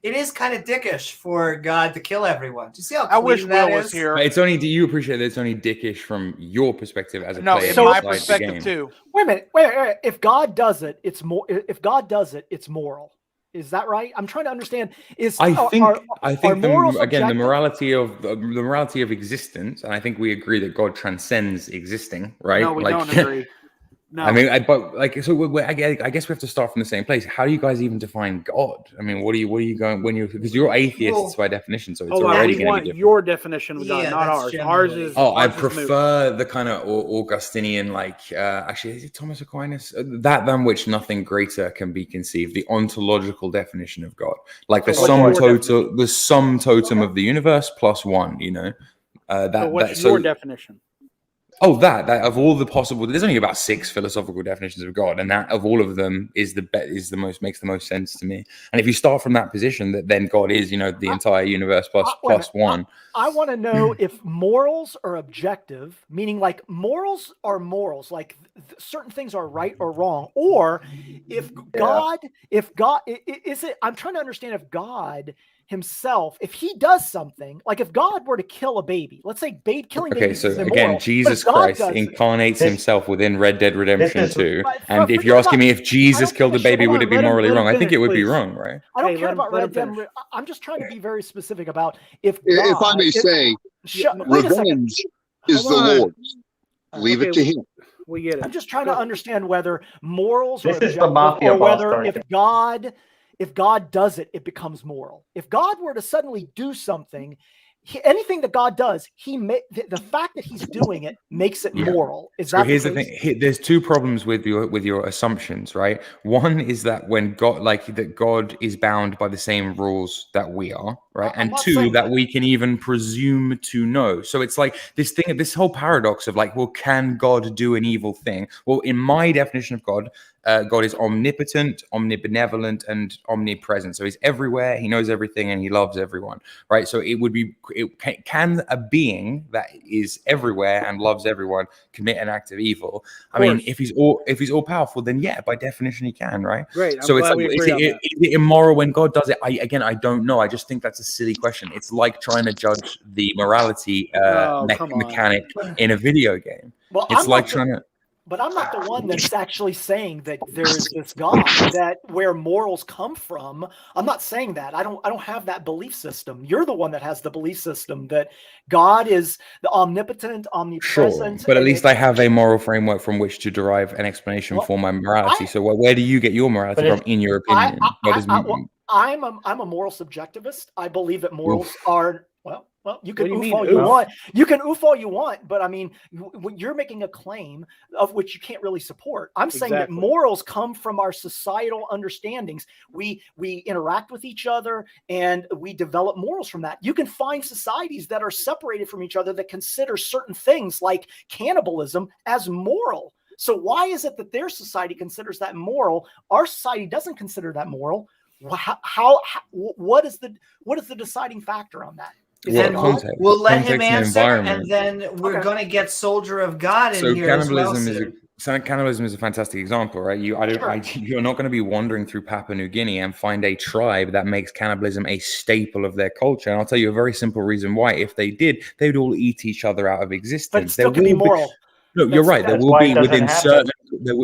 it is kind of dickish for God to kill everyone. Do you see how clean I wish that Will is? was here. It's only. Do you appreciate that it's only dickish from your perspective as a player? No, my perspective too. Wait a minute. If God does it, it's more. If God does it, it's moral. Is that right? I'm trying to understand. I think the morality of existence, and I think we agree that God transcends existing, right? No, we don't agree. No. I mean, but like, so I guess we have to start from the same place. How do you guys even define God? I mean, what are you going when because you're atheists by definition, so it's already going to be different. Your definition of God, not ours. Ours is. I prefer the kind of Augustinian, like actually, is it Thomas Aquinas? That than which nothing greater can be conceived. The ontological definition of God, like the sum totem of the universe plus one. You know, what's your definition? Oh, that of all the possible, there's only about 6 philosophical definitions of God, and that of all of them is makes the most sense to me. And if you start from that position, that then God is, the entire universe plus one. I want to know if morals are objective, meaning like morals are morals, like certain things are right or wrong, or if God is it? I'm trying to understand if God himself, if he does something, like if God were to kill a baby, let's say killing babies is immoral. Again, Jesus Christ incarnates himself within Red Dead Redemption 2. And if you're asking me if Jesus killed a baby, would it be morally wrong? I think it would be wrong, right? I don't care about Red Dead. I'm just trying to be very specific about if I may say, revenge is the Lord's. Leave it to him. We get it. I'm just trying to understand whether morals are objective or whether if God does it, it becomes moral. If God were to suddenly do something, anything that God does, the fact that he's doing it makes it moral. Is that here's the thing? There's 2 problems with your assumptions, right? One is that when God is bound by the same rules that we are, right? And 2, that we can even presume to know. So it's like this whole paradox of like, well, can God do an evil thing? Well, in my definition of God, God is omnipotent, omnibenevolent, and omnipresent. So he's everywhere, he knows everything, and he loves everyone, right? So can a being that is everywhere and loves everyone commit an act of evil? I mean, if he's all powerful, then yeah, by definition he can, right? Great. So is it immoral when God does it? I don't know. I just think that's a silly question. It's like trying to judge the morality mechanic in a video game. Well, it's like trying to. But I'm not the one that's actually saying that there is this God that where morals come from. I'm not saying that. I don't have that belief system. You're the one that has the belief system that God is the omnipotent, omnipresent. Sure, but at least I have a moral framework from which to derive an explanation for my morality. So where do you get your morality from, in your opinion? I'm a moral subjectivist. I believe that morals are well, you can oof all you want. You can oof all you want, but I mean, you're making a claim of which you can't really support. I'm saying that morals come from our societal understandings. We interact with each other and we develop morals from that. You can find societies that are separated from each other that consider certain things like cannibalism as moral. So why is it that their society considers that moral? Our society doesn't consider that moral. What is the deciding factor on that? We'll let him answer, and then we're going to get Soldier of God in here as well. Cannibalism is a fantastic example, right? You're not going to be wandering through Papua New Guinea and find a tribe that makes cannibalism a staple of their culture. And I'll tell you a very simple reason why. If they did, they would all eat each other out of existence. But it still can be moral. No, you're right. There will be within certain. There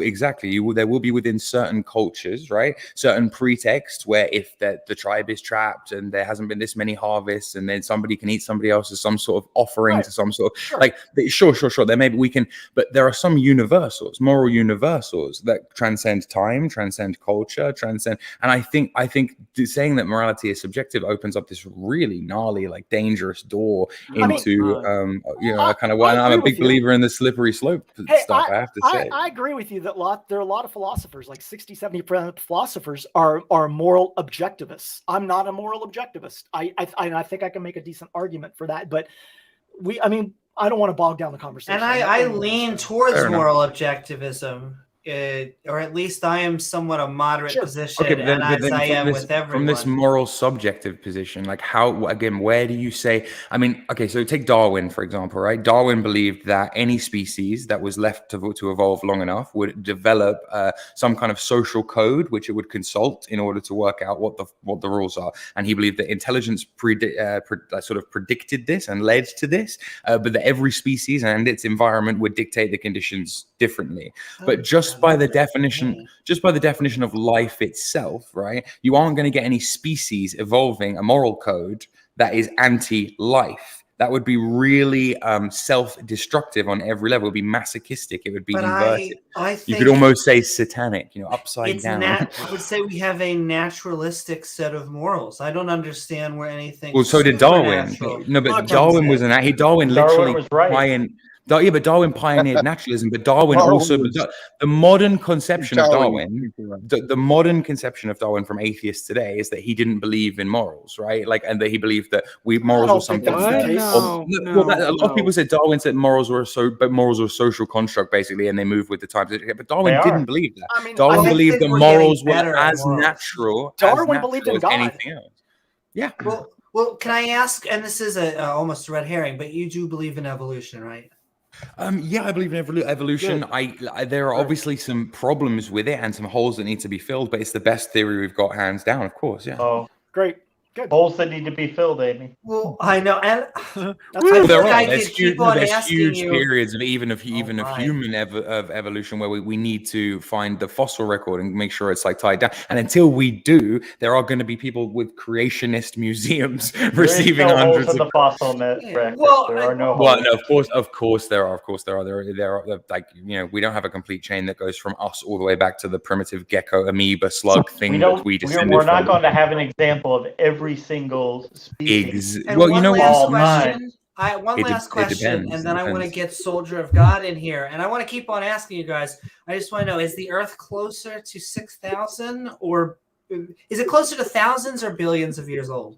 will be within certain cultures, right? Certain pretexts where if the tribe is trapped and there hasn't been this many harvests, and then somebody can eat somebody else as some sort of offering to some sort of sure. There maybe we can, but there are some moral universals that transcend time, transcend culture, transcend. And I think saying that morality is subjective opens up this really gnarly, like dangerous door into kind of. I'm a big believer in the slippery slope stuff. I have to say, I agree with you that there are a lot of philosophers, like 60-70% of philosophers are moral objectivists. I'm not a moral objectivist. I think I can make a decent argument for that, but I don't want to bog down the conversation. And I lean towards moral objectivism. Or at least I am somewhat a moderate position, as I am with everyone. From this moral subjective position, like where do you say? I mean, okay, so take Darwin, for example, right? Darwin believed that any species that was left to evolve long enough would develop some kind of social code, which it would consult in order to work out what the rules are. And he believed that intelligence sort of predicted this and led to this, but that every species and its environment would dictate the conditions differently. But just by the definition of life itself, right? You aren't going to get any species evolving a moral code that is anti-life. That would be really self-destructive on every level. It would be masochistic. It would be inverted. I think you could almost say satanic, upside down. I would say we have a naturalistic set of morals. I don't understand where anything. Well, so did Darwin. No, but Darwin was Darwin literally was right. but Darwin pioneered naturalism. But Darwin the modern conception of Darwin, the modern conception of Darwin from atheists today is that he didn't believe in morals, right? And that he believed that morals were something. A lot of people said Darwin said morals were a social construct basically, and they moved with the times. But Darwin didn't believe that. I mean, Darwin believed that morals were as natural. Darwin believed in God. Anything else. Yeah. Well, can I ask? And this is almost a red herring, but you do believe in evolution, right? Yeah, I believe in evolution. There are obviously some problems with it and some holes that need to be filled, but it's the best theory we've got, hands down. Of course, yeah. Oh, great. Good. Holes that need to be filled, Amy. Well, I know, and there's huge periods of even of human evolution where we need to find the fossil record and make sure it's tied down. And until we do, there are going to be people with creationist museums receiving hundreds of the fossil net. Yeah. There are no. Well, no, of course there are. There are we don't have a complete chain that goes from us all the way back to the primitive gecko, amoeba, slug thing that we descended We're not from. going to have an example of every single species. Well, you know what? One last question, and then I want to get Soldier of God in here, and I want to keep on asking you guys. I just want to know: is the Earth closer to 6,000, or is it closer to thousands or billions of years old?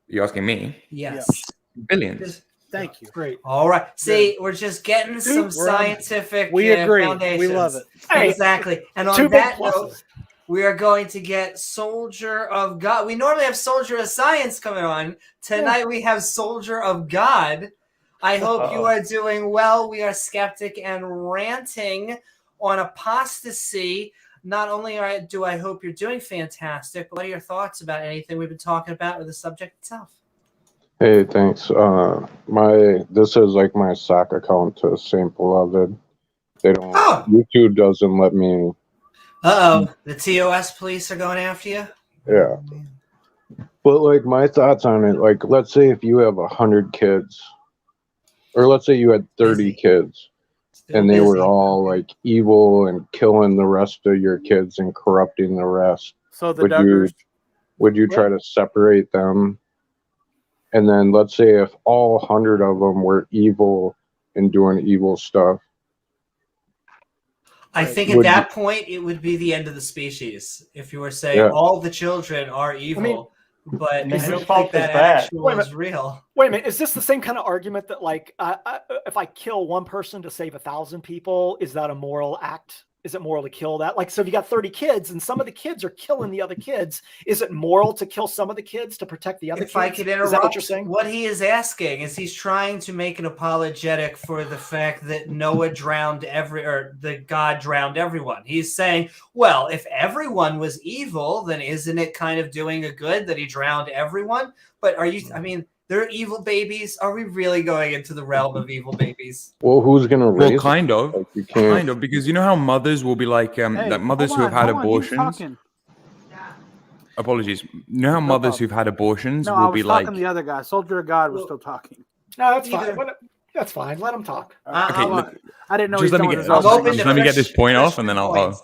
You asking me? Yes, billions. Thank you. Great. All right. See, we're just getting some scientific. We agree. Foundations. We love it. Exactly. And on that note, we are going to get Soldier of God. We normally have Soldier of Science coming on. Tonight we have Soldier of God. I hope you are doing well. We are Skeptic and Ranting on Apostasy. Not only do I hope you're doing fantastic, but what are your thoughts about anything we've been talking about or the subject itself? Hey, thanks. This is my sock account to Saint Beloved. They don't. YouTube doesn't let me. The TOS police are going after you? Yeah. But my thoughts on it, let's say if you have 100 kids, or let's say you had 30 kids, and they were all evil and killing the rest of your kids and corrupting the rest. So would you try to separate them? And then let's say if all 100 of them were evil and doing evil stuff. I think at that point, it would be the end of the species. If you were saying all the children are evil, but I don't think that actual is real. Wait a minute. Is this the same kind of argument that if I kill one person to save 1,000 people, is that a moral act? Is it moral to kill that? So if you got 30 kids and some of the kids are killing the other kids, is it moral to kill some of the kids to protect the other kids? If I could interrupt, is that what you're saying? What he is asking is he's trying to make an apologetic for the fact that Noah drowned God drowned everyone. He's saying, well, if everyone was evil, then isn't it kind of doing a good that he drowned everyone? But they're evil babies. Are we really going into the realm of evil babies? Well, who's going to raise kind of. Kind of, because you know how mothers will be mothers who have had abortions. Apologies. You know how mothers who've had abortions will be talking the other guy. Soldier of God was still talking. No, that's fine. That's fine. Let him talk. Okay, look, I didn't know. Just let me get this point off, and then I'll.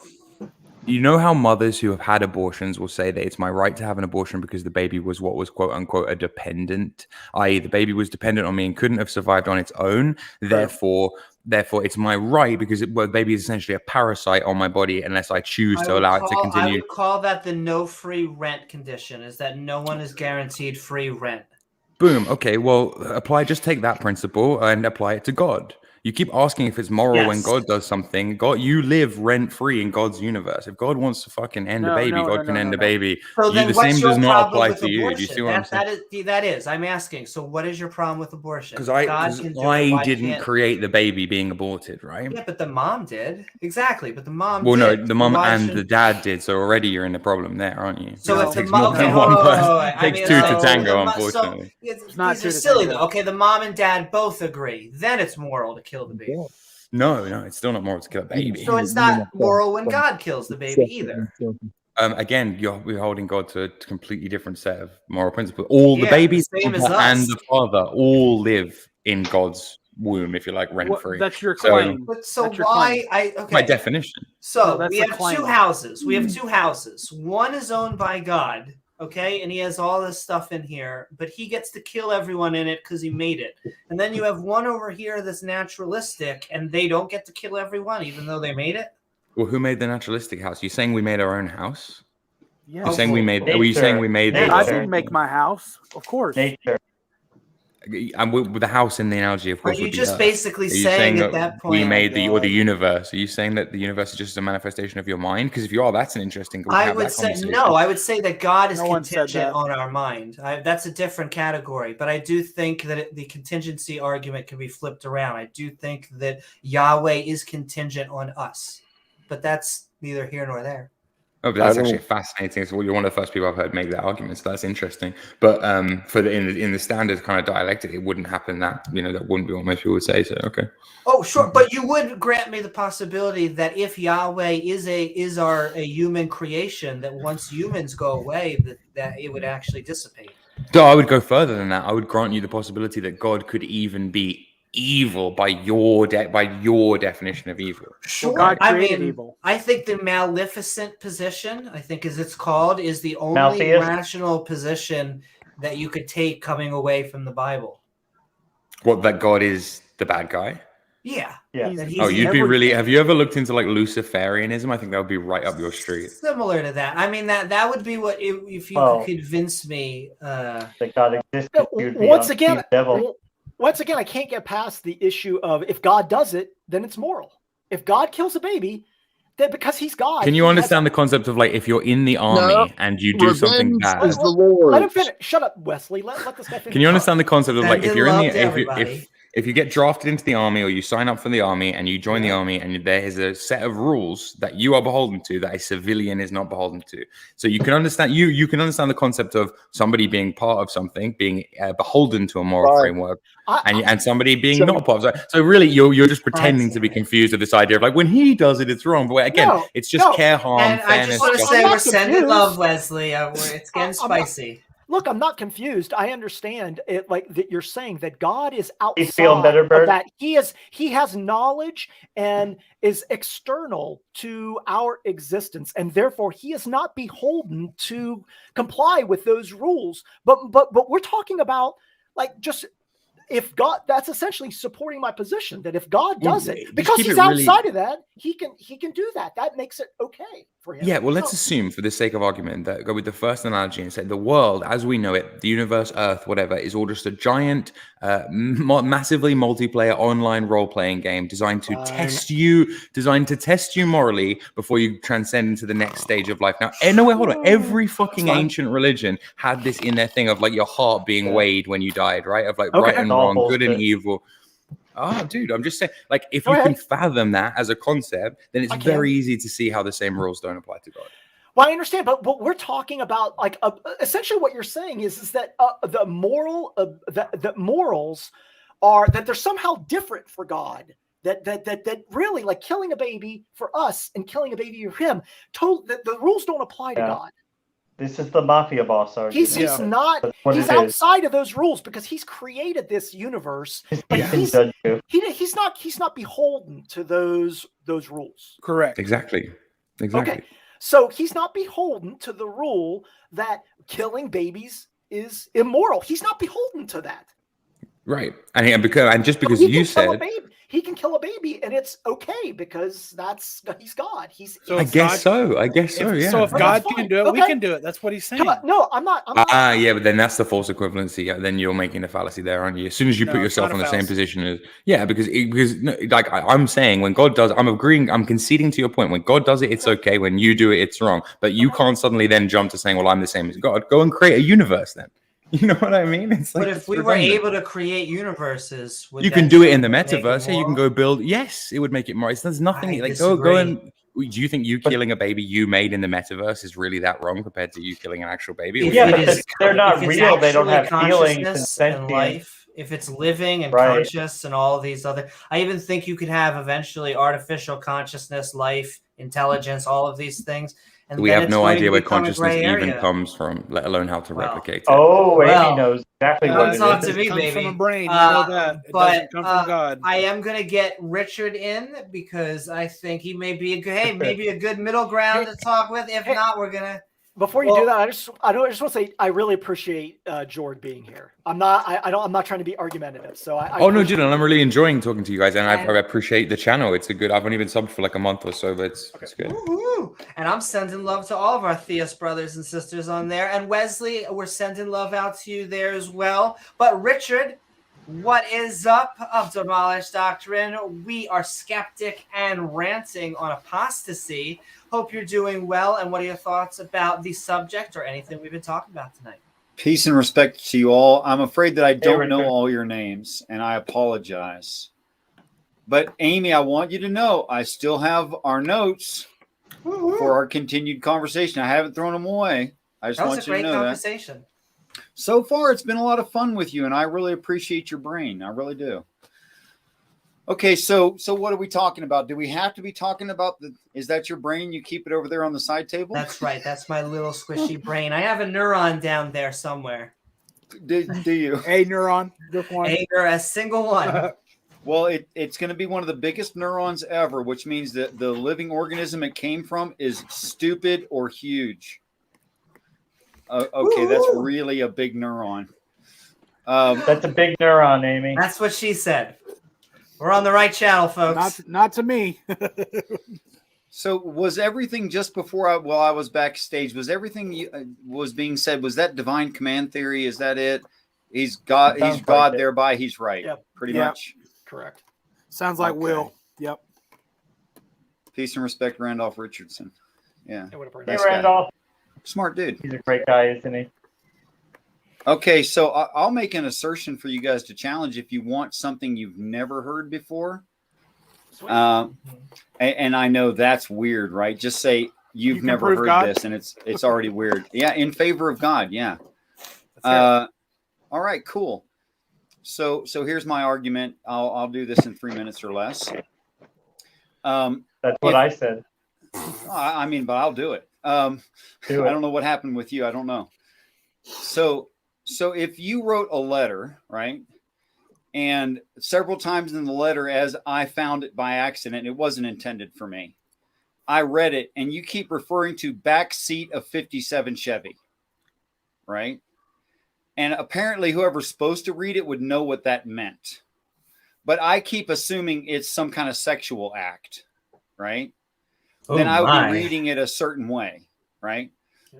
You know how mothers who have had abortions will say that it's my right to have an abortion because the baby was what was quote unquote a dependent, i.e. the baby was dependent on me and couldn't have survived on its own. Therefore it's my right because the baby is essentially a parasite on my body unless I choose to allow it to continue. I would call that the no free rent condition, is that no one is guaranteed free rent. Boom. Okay, well, just take that principle and apply it to God. You keep asking if it's moral when God does something. You live rent free in God's universe. If God wants to fucking end a baby, God can end a baby. So the same does not apply to you. Do you see what I'm saying? That is. I'm asking. So what is your problem with abortion? Because I didn't create the baby being aborted, right? Yeah, but the mom did. Exactly, but the mom. Well, no, the mom and the dad did. So already you're in a problem there, aren't you? So it takes more than one person. It takes two to tango, unfortunately. It's not silly though. Okay, the mom and dad both agree. Then it's moral to kill the baby. No, it's still not moral to kill a baby. So it's not moral when God kills the baby either. Again, we're holding God to a completely different set of moral principles. All the Yeah, babies the same as and us. the father all live in God's womb, if you like, rent free. That's your So, claim. But so That's your why claim. by okay. definition. So No, that's we the have claim. two houses. We have two houses. One is owned by God, okay, and he has all this stuff in here, but he gets to kill everyone in it because he made it. And then you have one over here that's naturalistic, and they don't get to kill everyone, even though they made it. Well, who made the naturalistic house? You saying we made our own house? Yeah. You're saying we made? Are you saying we made? I the, didn't make my house, of course. Nature. And with the house in the analogy, of course, Are you would be just Earth. basically Are you saying saying at that point we made God, the universe? Are you saying that the universe is just a manifestation of your mind? Because if you are, that's an interesting. I would say no. I would say that God is contingent on our mind. That's a different category. But I do think that the contingency argument can be flipped around. I do think that Yahweh is contingent on us, but that's neither here nor there. Oh, but that's actually fascinating. So you're one of the first people I've heard make that argument. So that's interesting. But for in the standard kind of dialectic, it wouldn't happen. That that wouldn't be what most people would say. So okay. Oh, sure, but you would grant me the possibility that if Yahweh is a human creation, that once humans go away, that it would actually dissipate. So I would go further than that. I would grant you the possibility that God could even be evil by your definition of evil. Sure, God I created mean, evil. I think the maleficent position, I think as it's called, is the only Maltheist? rational position that you could take coming away from the Bible. What, that God is the bad guy? Yeah. Yeah. That he's Oh, you'd be everything. really. Have you ever looked into like Luciferianism? I think that would be right up your street. Similar to that. I mean, that would be what if you could convince me. That God existed. Once again, I can't get past the issue of if God does it, then it's moral. If God kills a baby, then because he's God. Can you understand the concept of like if you're in the army and you do something bad? Is the Lord. Let him finish. Shut up, Wesley. Let this guy finish. Can you understand the concept of like if you're in everybody. if you get drafted into the army or you sign up for the army and you join the army and there is a set of rules that you are beholden to that a civilian is not beholden to. So you can understand you can understand the concept of somebody being part of something, being beholden to a moral framework, and somebody being not part of it. So really you're just pretending to be confused with this idea of like when he does it, it's wrong. But again, it's just care, harm, And fairness. I just want to say we're sending love, Wesley. It's getting spicy. Look, I'm not confused. I understand it, like that you're saying that God is outside He's feeling better, of Bert? that. He has knowledge and is external to our existence, and therefore he is not beholden to comply with those rules. But we're talking about like just if God, that's essentially supporting my position that if God does it, because he's outside of that, he can do that. That makes it okay for him. Yeah, well, let's assume for the sake of argument that go with the first analogy and say the world as we know it, the universe, Earth, whatever, is all just a giant, massively multiplayer online role-playing game designed to test you morally before you transcend into the next stage of life. Now, no, wait, hold on. Every fucking ancient religion had this in their thing of like your heart being weighed when you died, right? Of like right and wrong, good and evil. Oh, dude, I'm just saying, like, if you can fathom that as a concept, then it's very easy to see how the same rules don't apply to God. Well, I understand, but what we're talking about, like, essentially, what you're saying is that the morals are that they're somehow different for God. That really, like, killing a baby for us and killing a baby for him, the rules don't apply to God. This is the mafia boss argument. He's not. He's outside of those rules because he's created this universe. But he's not beholden to those rules. Correct. Exactly. Okay. So he's not beholden to the rule that killing babies is immoral. He's not beholden to that. Right. And just because you said he can kill a baby and it's okay because he's God. So I guess so. Yeah. So if God can do it, we can do it. That's what he's saying. No, I'm not. Yeah, but then that's the false equivalency. Yeah, then you're making a fallacy there, aren't you? As soon as you put yourself in the same position as because like I'm saying, when God does, I'm conceding to your point. When God does it, it's okay. When you do it, it's wrong. But you can't suddenly then jump to saying, well, I'm the same as God. Go and create a universe then. You know what I mean? It's like, but if we were able to create universes, you can do it in the metaverse. You can go build. Yes, it would make it more. There's nothing like go and. Do you think you killing a baby you made in the metaverse is really that wrong compared to you killing an actual baby? Yeah, but they're not real. They don't have feelings and life. If it's living and conscious and all of these other, I even think you could have eventually artificial consciousness, life, intelligence, all of these things. And We then have it's no going to idea where become a consciousness gray even area. comes from, let alone how to Well, replicate it. Oh, Well, Amy knows exactly don't what talk it to is. me, It comes from baby. a brain. You know that. It But doesn't come from God. I am going to get Richard in because I think he may be maybe a good middle ground to talk with. If not, we're going to. Before you do that, I just want to say I really appreciate Jord being here. I'm not trying to be argumentative. So Oh no, Julian, I'm really enjoying talking to you guys, and I appreciate the channel. It's a good. I've only been subbed for like a month or so, but it's good. Woo-hoo. And I'm sending love to all of our theist brothers and sisters on there. And Wesley, we're sending love out to you there as well. But Richard, what is up of Demolished Doctrine? We are skeptic and ranting on apostasy. Hope you're doing well. And what are your thoughts about the subject or anything we've been talking about tonight? Peace and respect to you all. I'm afraid that I don't know all your names, and I apologize. But Amy, I want you to know I still have our notes for our continued conversation. I haven't thrown them away. I just want you to know that. That was a great conversation. So far, it's been a lot of fun with you, and I really appreciate your brain. I really do. Okay, so what are we talking about? Do we have to be talking about is that your brain? You keep it over there on the side table? That's right. That's my little squishy brain. I have a neuron down there somewhere. Do you? A neuron. Just one. A single one. Well, it's going to be one of the biggest neurons ever, which means that the living organism it came from is stupid or huge. Okay, that's really a big neuron. That's a big neuron, Amy. That's what she said. We're on the right channel, folks. Not to me. So was everything just before I was backstage, was everything was being said, was that divine command theory? Is that it? He's God, thereby he's right. Yep. Pretty much. Correct. Sounds like Will. Yep. Peace and respect, Randolph Richardson. Yeah. Hey, Randolph. Smart dude. He's a great guy, isn't he? Okay, so I'll make an assertion for you guys to challenge if you want something you've never heard before. And I know that's weird, right? Just say you've never heard God? This, and it's already weird. Yeah, in favor of God. Yeah. All right, cool. So here's my argument. I'll do this in 3 minutes or less. That's what I said. I mean, but I'll do it. I don't know what happened with you. I don't know. So if you wrote a letter, right, and several times in the letter, as I found it by accident, it wasn't intended for me. I read it, and you keep referring to back seat of 57 Chevy, right? And apparently whoever's supposed to read it would know what that meant. But I keep assuming it's some kind of sexual act, right? Then I would be reading it a certain way, right?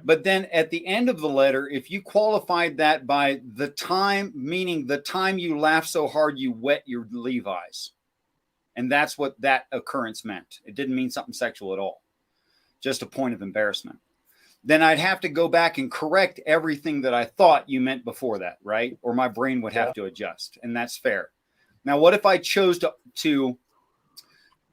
But then at the end of the letter, if you qualified that by the time, meaning the time you laughed so hard you wet your Levi's, and that's what that occurrence meant. It didn't mean something sexual at all, just a point of embarrassment. Then I'd have to go back and correct everything that I thought you meant before that, right? Or my brain would have to adjust, and that's fair. Now, what if I chose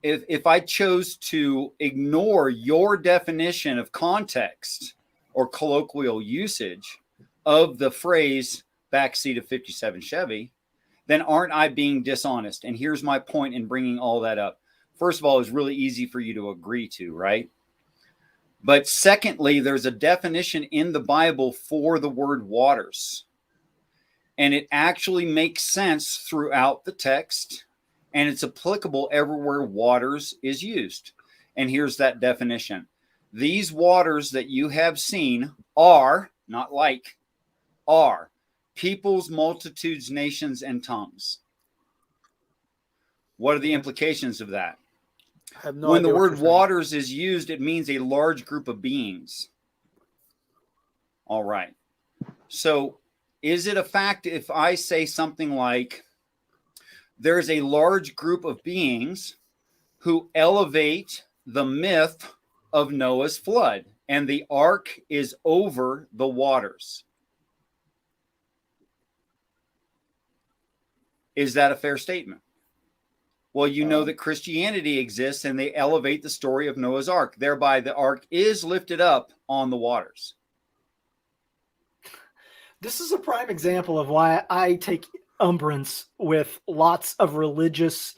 if I chose to ignore your definition of context or colloquial usage of the phrase backseat of 57 Chevy, then aren't I being dishonest? And here's my point in bringing all that up. First of all, it's really easy for you to agree to, right? But secondly, there's a definition in the Bible for the word waters. And it actually makes sense throughout the text, and it's applicable everywhere waters is used. And here's that definition. These waters that you have seen are, not like, are peoples, multitudes, nations, and tongues. What are the implications of that? When the word waters is used, it means a large group of beings. All right. So is it a fact if I say something like, there's a large group of beings who elevate the myth of Noah's flood, and the ark is over the waters? Is that a fair statement? Well, you know that Christianity exists, and they elevate the story of Noah's ark. Thereby, the ark is lifted up on the waters. This is a prime example of why I take umbrance with lots of religious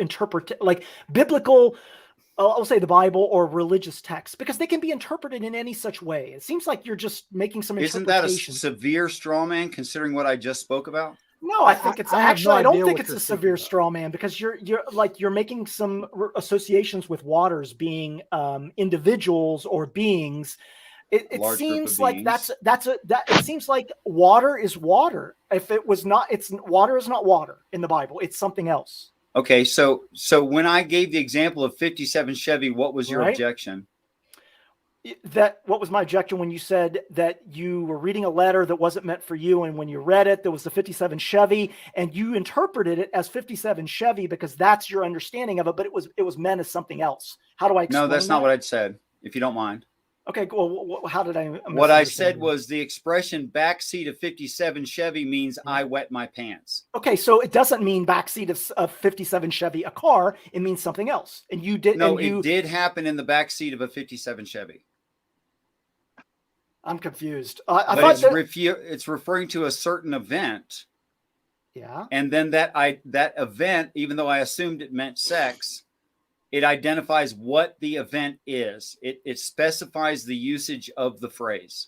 like biblical I'll say the Bible or religious texts, because they can be interpreted in any such way. It seems like you're just making some Isn't that a interpretation. severe straw man considering what I just spoke about? No, I think it's I have actually, no I don't idea think what it's you're a severe speaking straw man, because you're making some associations with waters being individuals or beings. It Large group seems of like beings. it seems like water is water. If it was not, water is not water in the Bible. It's something else. Okay, so when I gave the example of 57 Chevy, what was your Right. objection? What was my objection when you said that you were reading a letter that wasn't meant for you, and when you read it, there was the 57 Chevy, and you interpreted it as 57 Chevy because that's your understanding of it, but it was meant as something else. How do I explain No, that's not that? what I'd said, if you don't mind. Okay, cool. How did I? What I said was the expression backseat of 57 Chevy means I wet my pants. Okay, so it doesn't mean backseat of 57 Chevy, a car. It means something else. And you did. No, and you, it did happen in the backseat of a 57 Chevy. I'm confused. I But thought it's referring to a certain event. Yeah. And then that event, even though I assumed it meant sex, it identifies what the event is. It specifies the usage of the phrase.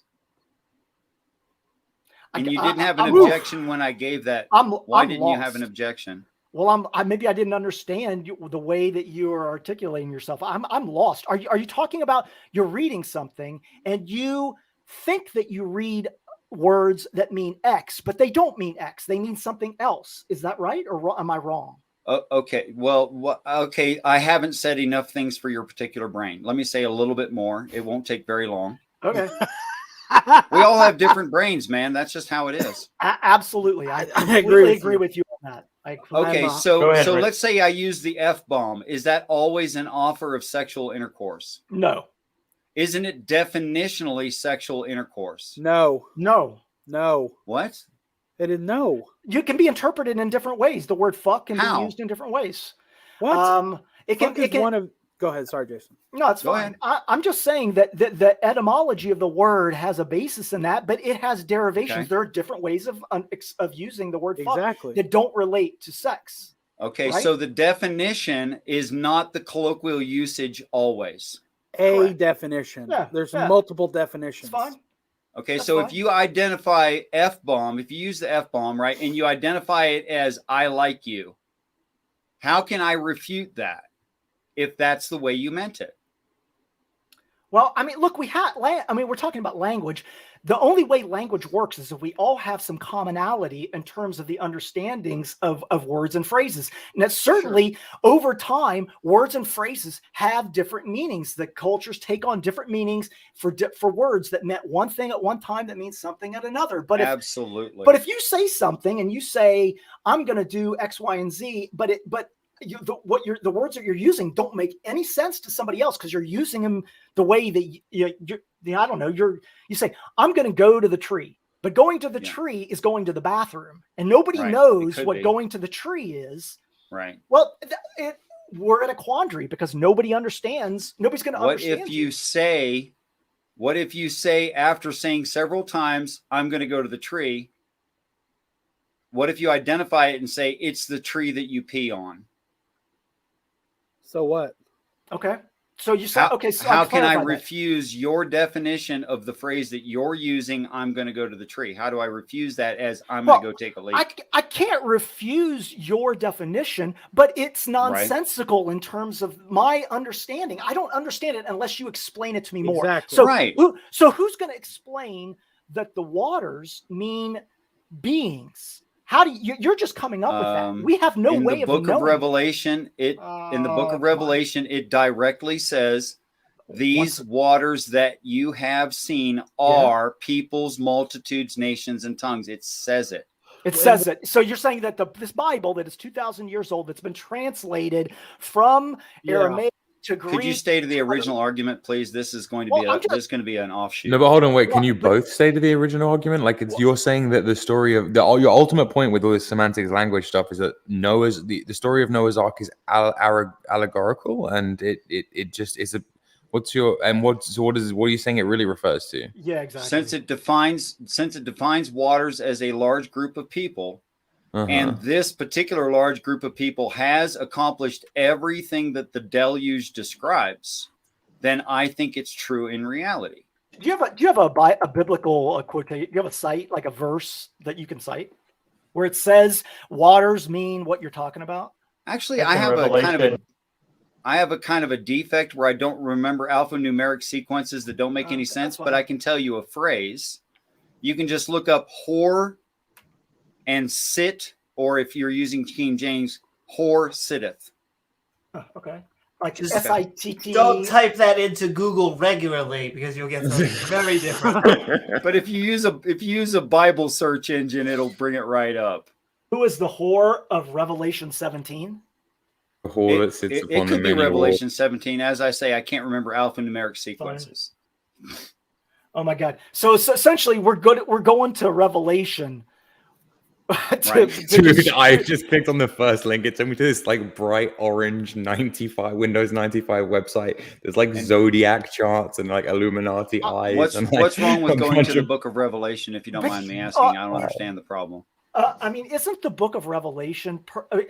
And you didn't have an objection when I gave that. Why didn't you have an objection? Well, maybe I didn't understand the way that you are articulating yourself. I'm lost. Are you talking about you're reading something and you think that you read words that mean X, but they don't mean X. They mean something else. Is that right, or am I wrong? Okay. Well, okay. I haven't said enough things for your particular brain. Let me say a little bit more. It won't take very long. Okay. We all have different brains, man. That's just how it is. Absolutely. I agree with you on that. Okay. So let's say I use the F-bomb. Is that always an offer of sexual intercourse? No. Isn't it definitionally sexual intercourse? No. What? It is no. You can be interpreted in different ways. The word fuck can be used in different ways. What? It can one of. Go ahead. Sorry, Jason. No, it's fine. I'm just saying that the etymology of the word has a basis in that, but it has derivations. Okay. There are different ways of using the word fuck Exactly. that don't relate to sex. Okay, right? so the definition is not the colloquial usage always. A definition. Yeah, There's yeah. multiple definitions. It's fine. Okay, That's so fine. if you identify F-bomb, if you use the F-bomb, right, and you identify it as I like you, how can I refute that if that's the way you meant it? Well, I mean, look, we're talking about language. The only way language works is if we all have some commonality in terms of the understandings of words and phrases. And that certainly over time, words and phrases have different meanings. The cultures take on different meanings for words that meant one thing at one time that means something at another. But Absolutely. But if you say something and you say, I'm going to do X, Y, and Z, but the words that you're using don't make any sense to somebody else because you're using them the way that I don't know. You say, I'm going to go to the tree, but going to the tree is going to the bathroom, and nobody knows what going to the tree is. Right. Well, we're in a quandary because nobody understands. Nobody's going to understand. What if you say after saying several times, I'm going to go to the tree? What if you identify it and say it's the tree that you pee on? So what? Okay. So you say, so how can I refuse your definition of the phrase that you're using? I'm going to go to the tree. How do I refuse that as I'm going to go take a leak? I can't refuse your definition, but it's nonsensical in terms of my understanding. I don't understand it unless you explain it to me more. Exactly. So who's going to explain that the waters mean beings? How do you're just coming up with that? We have no way of knowing. In the book of Revelation, it directly says these waters that you have seen are peoples, multitudes, nations, and tongues. It says it. It says it. So you're saying that this Bible that is 2,000 years old, that's been translated from Aramaic to Greek. Could you stay to the original argument, please? This is going to be an offshoot. No, but hold on, wait. Can you both stay to the original argument? Like, you're saying that the story of your ultimate point with all this semantics language stuff is that the story of Noah's Ark is allegorical, and it just is a. What are you saying it really refers to? Yeah, exactly. Since it defines waters as a large group of people, and this particular large group of people has accomplished everything that the deluge describes, then I think it's true in reality. Do you have a biblical quotation? Do you have a cite, like a verse that you can cite where it says waters mean what you're talking about? Actually, That's I in have Revelation. a kind of a defect where I don't remember alphanumeric sequences that don't make any sense, but I can tell you a phrase. You can just look up whore and sit, or if you're using King James, whore sitteth. Okay. Like Just SITT. Don't type that into Google regularly because you'll get something very different. But if you use a Bible search engine, it'll bring it right up. Who is the whore of Revelation 17? The whore that sits It upon the could be many Revelation waters. 17. As I say, I can't remember alphanumeric sequences. Oh my God! So essentially, we're going to Revelation. Dude, I just clicked on the first link. It took me to this like bright orange 95 Windows 95 website. There's like zodiac charts and like Illuminati eyes. What's wrong with a going bunch to the of- book of Revelation? If you don't mind me asking, I don't understand the problem. I mean, isn't the book of Revelation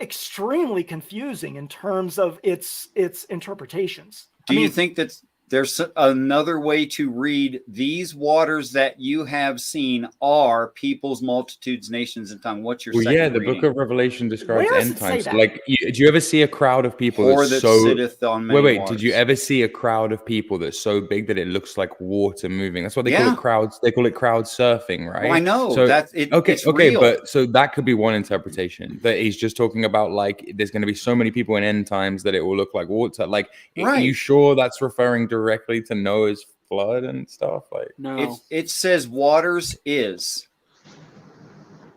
extremely confusing in terms of its interpretations? Do you think that there's another way to read these waters that you have seen are peoples, multitudes, nations, and tongue? What's your Well, second yeah, the reading? book of Revelation describes Where does end it say times. that? Like, do you ever see a crowd of people Whore that's that so? sitteth on many Wait, waters. did you ever see a crowd of people that's so big that it looks like water moving? That's what they call Yeah. it. Crowds. They call it crowd surfing, right? Well, I know So that's it. okay, It's okay, real. but so that could be one interpretation. That he's just talking about like there's going to be so many people in end times that it will look like water. Like, are Right. you sure that's referring directly to Noah's flood and stuff? Like, No. It says waters is,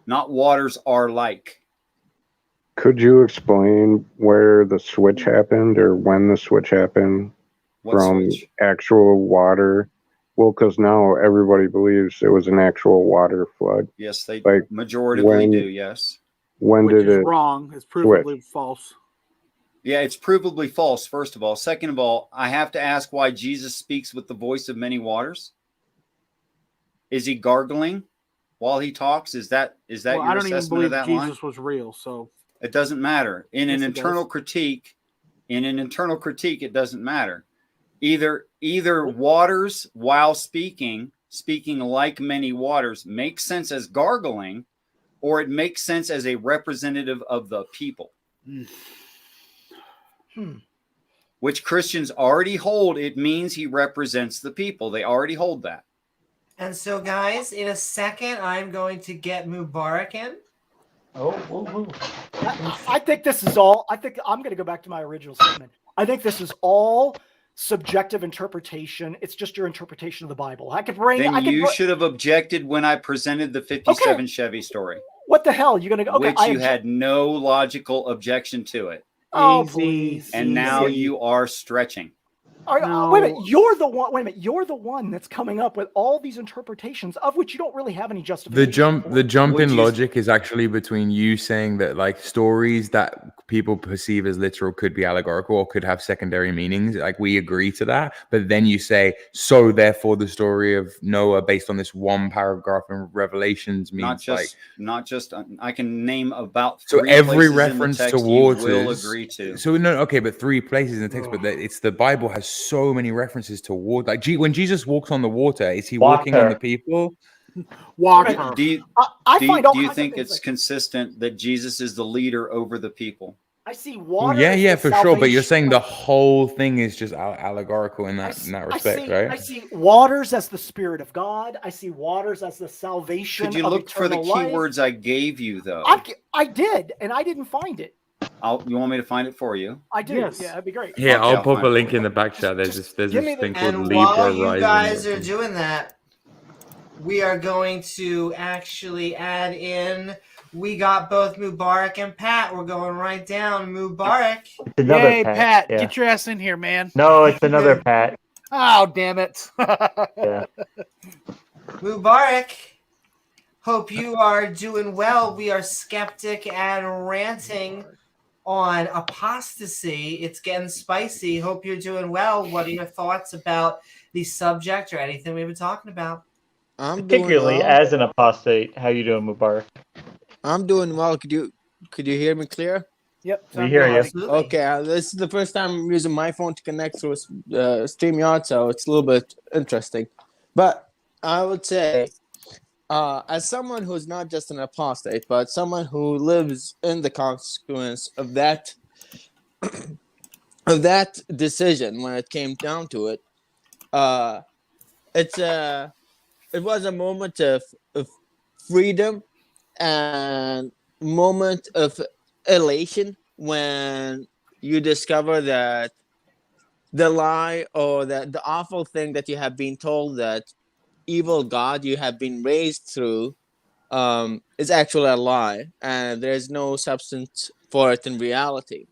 not waters are like. Could you explain where the switch happened or when the switch happened What from switch? actual water? Well, because now everybody believes it was an actual water flood. Yes, they Like, majoritively when- do. Yes. When Which did is it? wrong. It's provably false. Yeah, it's provably false, first of all. Second of all, I have to ask why Jesus speaks with the voice of many waters. Is he gargling while he talks? Is that Well, your I don't even assessment of believe that Jesus line? was real. So It doesn't matter. In Yes, an it internal does. critique, it doesn't matter. Either waters while speaking like many waters makes sense as gargling, or it makes sense as a representative of the people. Which Christians already hold. It means he represents the people. They already hold that. And so, guys, in a second, I'm going to get Mobarak in. I think this is all. I think I'm going to go back to my original statement. I think this is all subjective interpretation. It's just your interpretation of the Bible. I could bring. Then I could you bring- should have objected when I presented the 57 Chevy story, What the hell? You're going to go? Okay, which you had no logical objection to it. Oh, Easy. please. And now you are stretching. Wait a No. minute. You're the one. Wait a minute. You're the one that's coming up with all these interpretations of which you don't really have any justification. the jump Would in you- logic is actually between you saying that like stories that people perceive as literal could be allegorical or could have secondary meanings. Like we agree to that, but then you say so therefore the story of Noah based on this one paragraph in Revelations means not just I can name about so 3 every places in the reference text to you waters will agree to. So no, okay, but 3 places in the text, but it's the Bible has so many references to water. Like when Jesus walks on the water, is he walking on the people? Water. Do you I find all do you kinds of think things it's like- consistent that Jesus is the leader over the people? I see Well, water. yeah, as the for sure. But you're salvation- saying the whole thing is just allegorical in that respect, right? I see waters as the Spirit of God. I see waters as the salvation. Could you of look for the eternal life. keywords I gave you, though? I did, and I didn't find it. You want me to find it for you? I do. Yes. Yeah, that'd be great. Yeah, Okay, I'll I'll pop find a it link for in you. the back chat. There's this give me thing called And Libra while you Rising. guys are doing that, we are going to actually add in. We got both Mobarak and Pat. We're going right down. Mobarak. It's another Yay, Pat. Pat! Yeah. Get your ass in here, man. No, it's another Pat. Oh, damn it! Yeah. Mobarak. Hope you are doing well. We are Skeptic and Ranting on Apostasy. It's getting spicy. Hope you're doing well. What are your thoughts about the subject or anything we've been talking about? Particularly as an apostate. How you doing, Mubarak? I'm doing well. Could you hear me clear? Yep. We hear you. Absolutely. Okay, this is the first time I'm using my phone to connect through StreamYard, so it's a little bit interesting. But I would say, as someone who's not just an apostate, but someone who lives in the consequence of that decision when it came down to it, it was a moment of freedom and moment of elation when you discover that the lie or the awful thing that you have been told, that evil God you have been raised through, is actually a lie, and there's no substance for it in reality.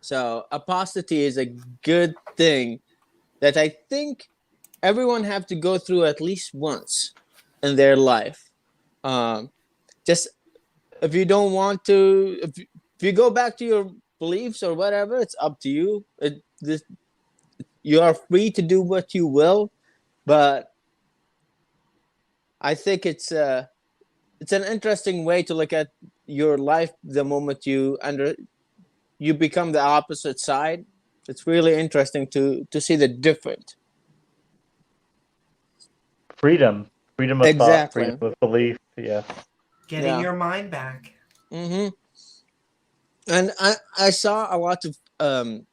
So apostasy is a good thing that I think everyone have to go through at least once in their life. Just if you don't want to, if you go back to your beliefs or whatever, it's up to you. You are free to do what you will, but I think it's an interesting way to look at your life the moment you become the opposite side. It's really interesting to see the difference. Freedom of thought, Exactly. freedom of belief. Yeah. Getting your mind back. Mm-hmm. And I saw a lot of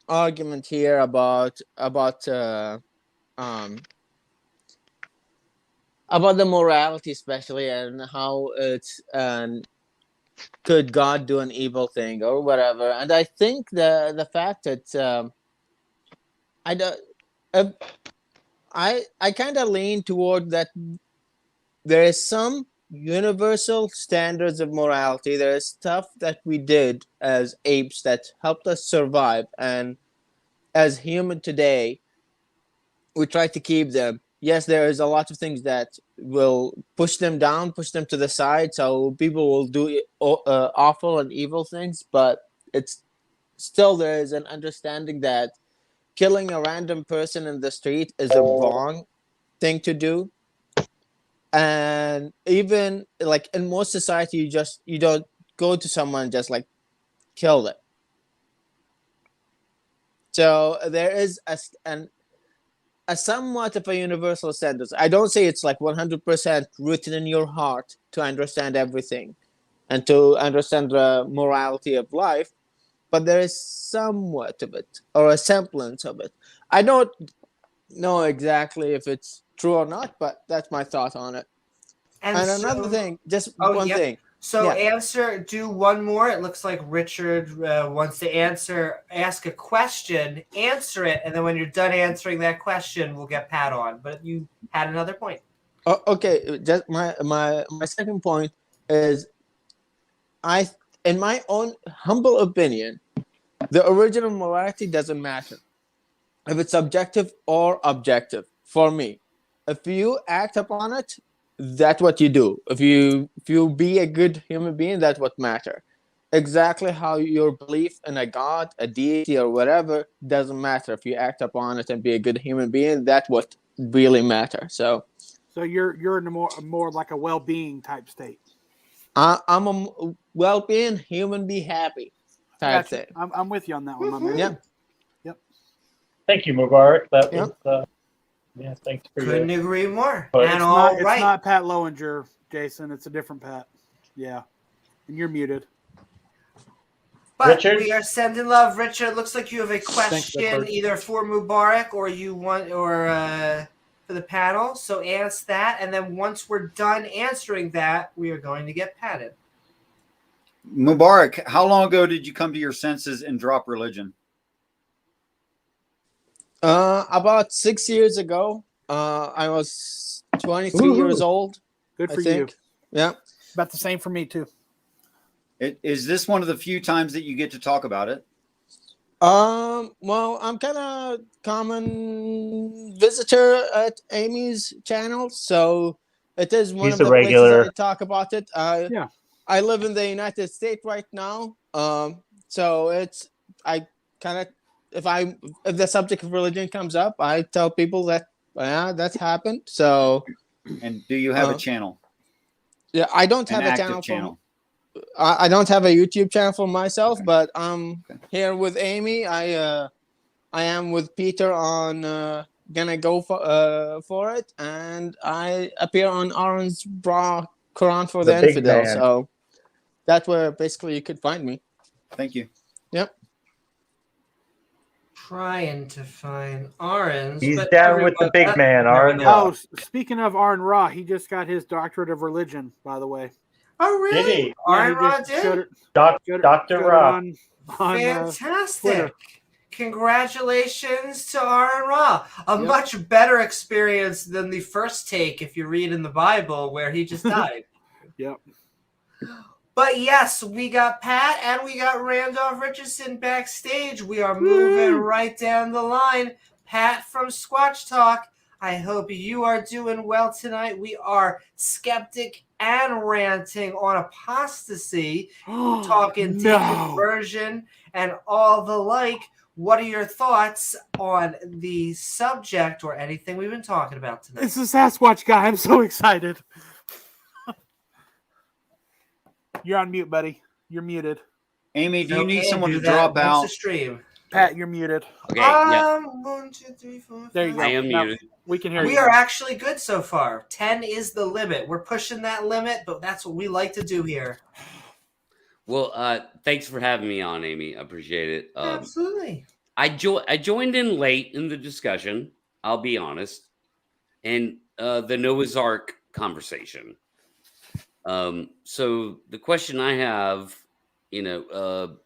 argument here about the morality, especially, and how it's could God do an evil thing or whatever. And I think the fact that I kind of lean toward that there is some universal standards of morality. There is stuff that we did as apes that helped us survive, and as human today, we try to keep them. Yes, there is a lot of things that will push them down, push them to the side, so people will do awful and evil things, but it's still, there is an understanding that killing a random person in the street is a wrong thing to do. And even like in most society, you don't go to someone just like kill them. So there is a somewhat of a universal standard. I don't say it's like 100% written in your heart to understand everything and to understand the morality of life, but there is somewhat of it, or a semblance of it. I don't know exactly if it's true or not, but that's my thought on it. And another thing, just one thing. So do one more. It looks like Richard wants to ask a question, answer it, and then when you're done answering that question, we'll get Pat on. But you had another point. Okay, just my second point is, in my own humble opinion, the original morality doesn't matter if it's subjective or objective. For me, if you act upon it, that's what you do. If you be a good human being, that's what matters. Exactly how your belief in a god, a deity, or whatever doesn't matter. If you act upon it and be a good human being, that's what really matters. So you're in a more like a well-being type state. I'm a well-being human, be happy type thing. I'm with you on that one, my man. Yep. Thank you, Mobarak. That was. Yeah, thanks for Couldn't agree more. It's not Pat Lowinger, Jason. It's a different Pat. Yeah. And you're muted. But Richard? we are sending love. Richard, looks like you have a question either for Mobarak or for the panel. So ask that. And then once we're done answering that, we are going to get patted. Mobarak, how long ago did you come to your senses and drop religion? About 6 years ago. I was 23 years old. Good for you. Yeah. About the same for me too. Is this one of the few times that you get to talk about it? Well, I'm kind of common visitor at Amy's channel, so it is one of the places I talk about it. I live in the United States right now. So I kind of, if the subject of religion comes up, I tell people that that's happened. So, and do you have a channel? Yeah, I don't An have a active channel. I don't have a YouTube channel for myself, but I'm here with Amy. I am with Peter on gonna go for it, and I appear on Aaron's Bra Quran for the The big Infidel. man. So that's where basically you could find me. Thank you. Yep. Trying to find Orange. He's but down with the big man, Aaron Ra. Oh, speaking of Aaron Ra, he just got his doctorate of religion, by the way. Oh, really? Did he? Aaron Yeah, Ra he just did? showed it- Dr. showed it Ra. on Fantastic. Twitter. Congratulations to Aaron Ra. A Yep. much better experience than the first take if you read in the Bible where he just died. Yep. But yes, we got Pat and we got Randolph Richardson backstage. We are moving right down the line. Pat from Squatch Talk, I hope you are doing well tonight. We are skeptic and ranting on apostasy, talking No. deconversion and all the like. What are your thoughts on the subject or anything we've been talking about tonight? It's a Sasquatch guy. I'm so excited. You're on mute, buddy. You're muted. Amy, do you need Okay, someone do to that drop once out? a stream. Pat, you're muted. Okay, yeah, 1, 2, 3, 4, There you 5. go. I am Now, muted. we can hear We you. are actually good so far. 10 is the limit. We're pushing that limit, but that's what we like to do here. Well, thanks for having me on, Amy. I appreciate it. Absolutely. I joined in late in the discussion, I'll be honest, and the Noah's Ark conversation. So the question I have, to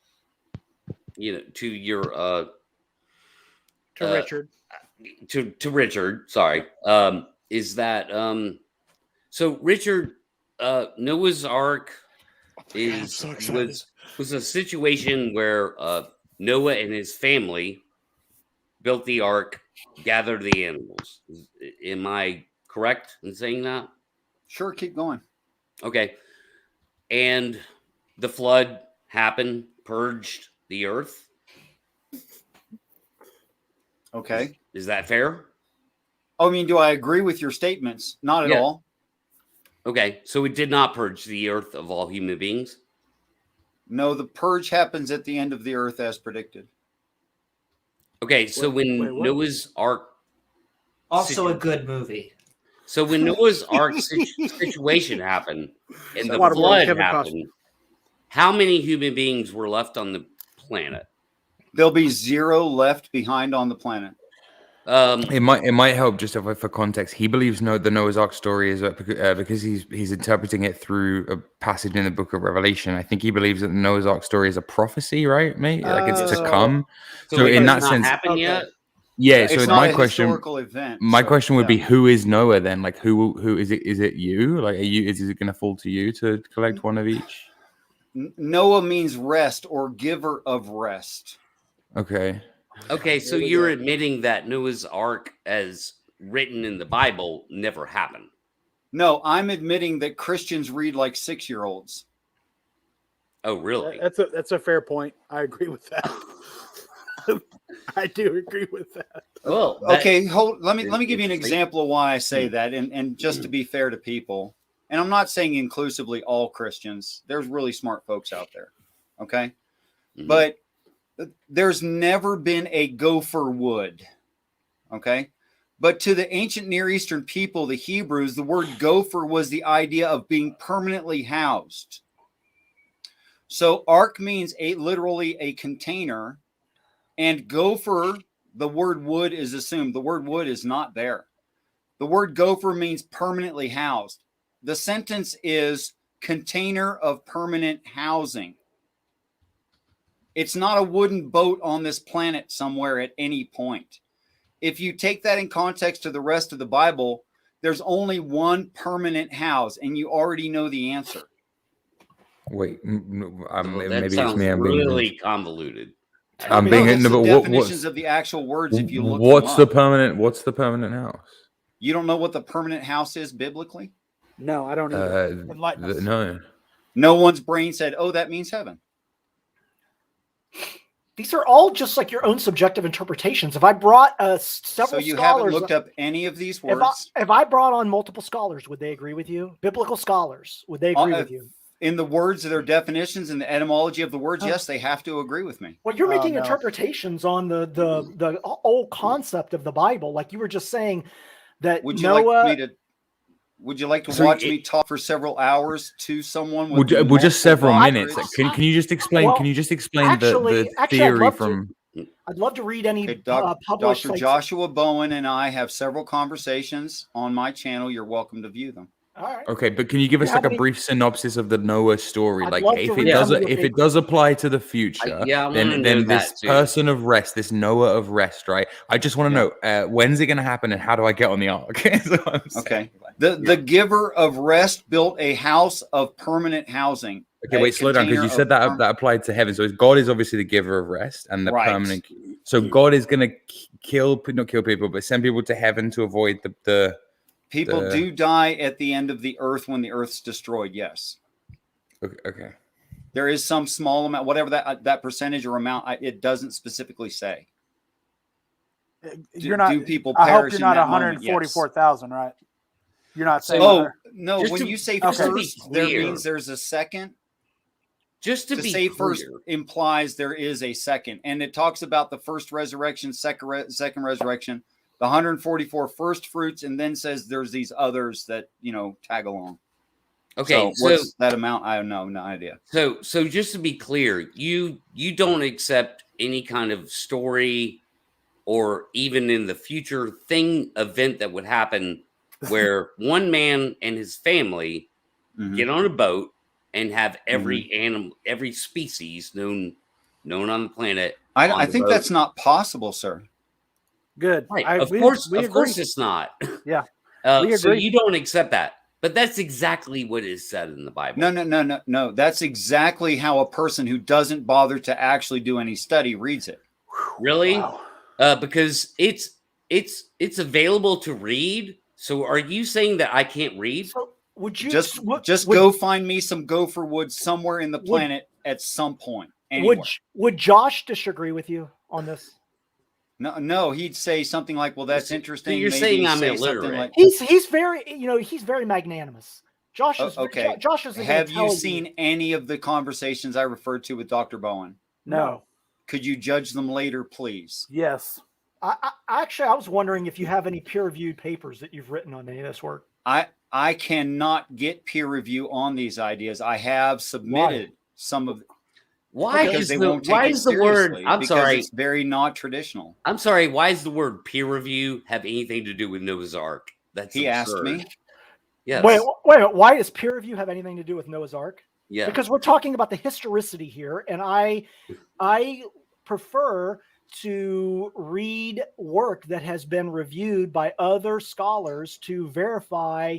your To Richard. to Richard, sorry, is that so Richard, Noah's Ark was a situation where Noah and his family built the ark, gathered the animals. Am I correct in saying that? Sure, keep going. Okay. And the flood happened, purged the earth. Okay. Is that fair? I mean, do I agree with your statements? Not at Yeah. all. Okay. So it did not purge the earth of all human beings? No, the purge happens at the end of the earth as predicted. Okay. So when wait, what? Noah's Ark... Also a good movie. So when Noah's Ark situation happened and the Waterboy, flood Kevin happened, how many human beings were left on the planet? There'll be 0 left behind on the planet. It might help just for context. He believes the Noah's Ark story is because he's interpreting it through a passage in the Book of Revelation. I think he believes that the Noah's Ark story is a prophecy, right, mate? Like it's to come. So in that sense, happened yet? Yeah. So It's my not a question, historical event. my so, question would be, yeah. who is Noah then? Like, who is it? Is it you? Like, is it going to fall to you to collect one of each? Noah means rest or giver of rest. Okay. Okay, so you're admitting that Noah's Ark, as written in the Bible, never happened. No, I'm admitting that Christians read like 6-year-olds. Oh, really? That's a fair point. I agree with that. I do agree with that. Well, Okay, let me give you an example of why I say that, and just to be fair to people, and I'm not saying inclusively all Christians. There's really smart folks out there, okay? Mhm. But there's never been a gopher wood, okay? But to the ancient Near Eastern people, the Hebrews, the word gopher was the idea of being permanently housed. So ark means literally a container, and gopher, the word wood is assumed. The word wood is not there. The word gopher means permanently housed. The sentence is container of permanent housing. It's not a wooden boat on this planet somewhere at any point. If you take that in context to the rest of the Bible, there's only one permanent house, and you already know the answer. that Wait, maybe it's sounds me. I'm really convoluted. I'm No, being it's no, the but definitions of the actual words. If you look what's them the up. What's the permanent house? You don't know what the permanent house is biblically? No, I don't either. Enlighten us. No. No one's brain said, "Oh, that means heaven." These are all just like your own subjective interpretations. If I brought several So you scholars, haven't looked up any of these words? If I brought on multiple scholars, would they agree with you? Biblical scholars, would they agree with you? In the words of their definitions and the etymology of the words, yes, they have to agree with me. Well, you're making interpretations on the whole concept of the Bible. Like you were just saying that Would you Noah. Would you like to watch me talk for several hours to someone? With Well, just several doctorates? minutes. Can you just explain? Well, can you just explain actually, the theory I'd love to read any published. Dr. Joshua Bowen and I have several conversations on my channel. You're welcome to view them. All right. Okay, but can you give us like a brief synopsis of the Noah story? I'd like love if to it read does some of if your it does apply to the future, then this person of rest, this Noah of rest, right? I just want to know when's it going to happen and how do I get on the ark? Okay. The giver of rest built a house of permanent housing. Okay, wait, slow down, because you said that applied to heaven. So God is obviously the giver of rest and the permanent. So God is going to not kill people, but send people to heaven to avoid the people do die at the end of the earth when the earth's destroyed. Yes. Okay. There is some small amount, whatever that percentage or amount. It doesn't specifically say. You're not. Do people I perish hope you're not in that moment? 144,000, right? You're not saying. Oh no! When you say okay. first, there means there's a second. Just to be say clear. First implies there is a second, and it talks about the first resurrection, second resurrection, the 144 first fruits, and then says there's these others that tag along. Okay, so what's that amount? I have no idea. So just to be clear, you don't accept any kind of story or even in the future event that would happen where one man and his family get on a boat and have every animal, every species known on the planet. I think that's not possible, sir. Good. Right. Of course it's not. Yeah. So you don't accept that. But that's exactly what is said in the Bible. No. That's exactly how a person who doesn't bother to actually do any study reads it. Really? Wow. Because it's available to read. So are you saying that I can't read? So would you just go find me some gopher wood somewhere in the planet at some point? Anywhere. Would Josh disagree with you on this? No, he'd say something like, "Well, that's interesting." So you're saying I'm illiterate. He's very magnanimous. Josh is okay. Josh is. Have you seen any of the conversations I referred to with Dr. Bowen? No. Could you judge them later, please? Yes. I was wondering if you have any peer-reviewed papers that you've written on any of this work. I cannot get peer review on these ideas. I have submitted some of. Why is the word? I'm sorry. It's very not traditional. I'm sorry. Why is the word peer review have anything to do with Noah's Ark? He asked me. Yes. Wait. Why does peer review have anything to do with Noah's Ark? Yeah. Because we're talking about the historicity here, and I prefer to read work that has been reviewed by other scholars to verify.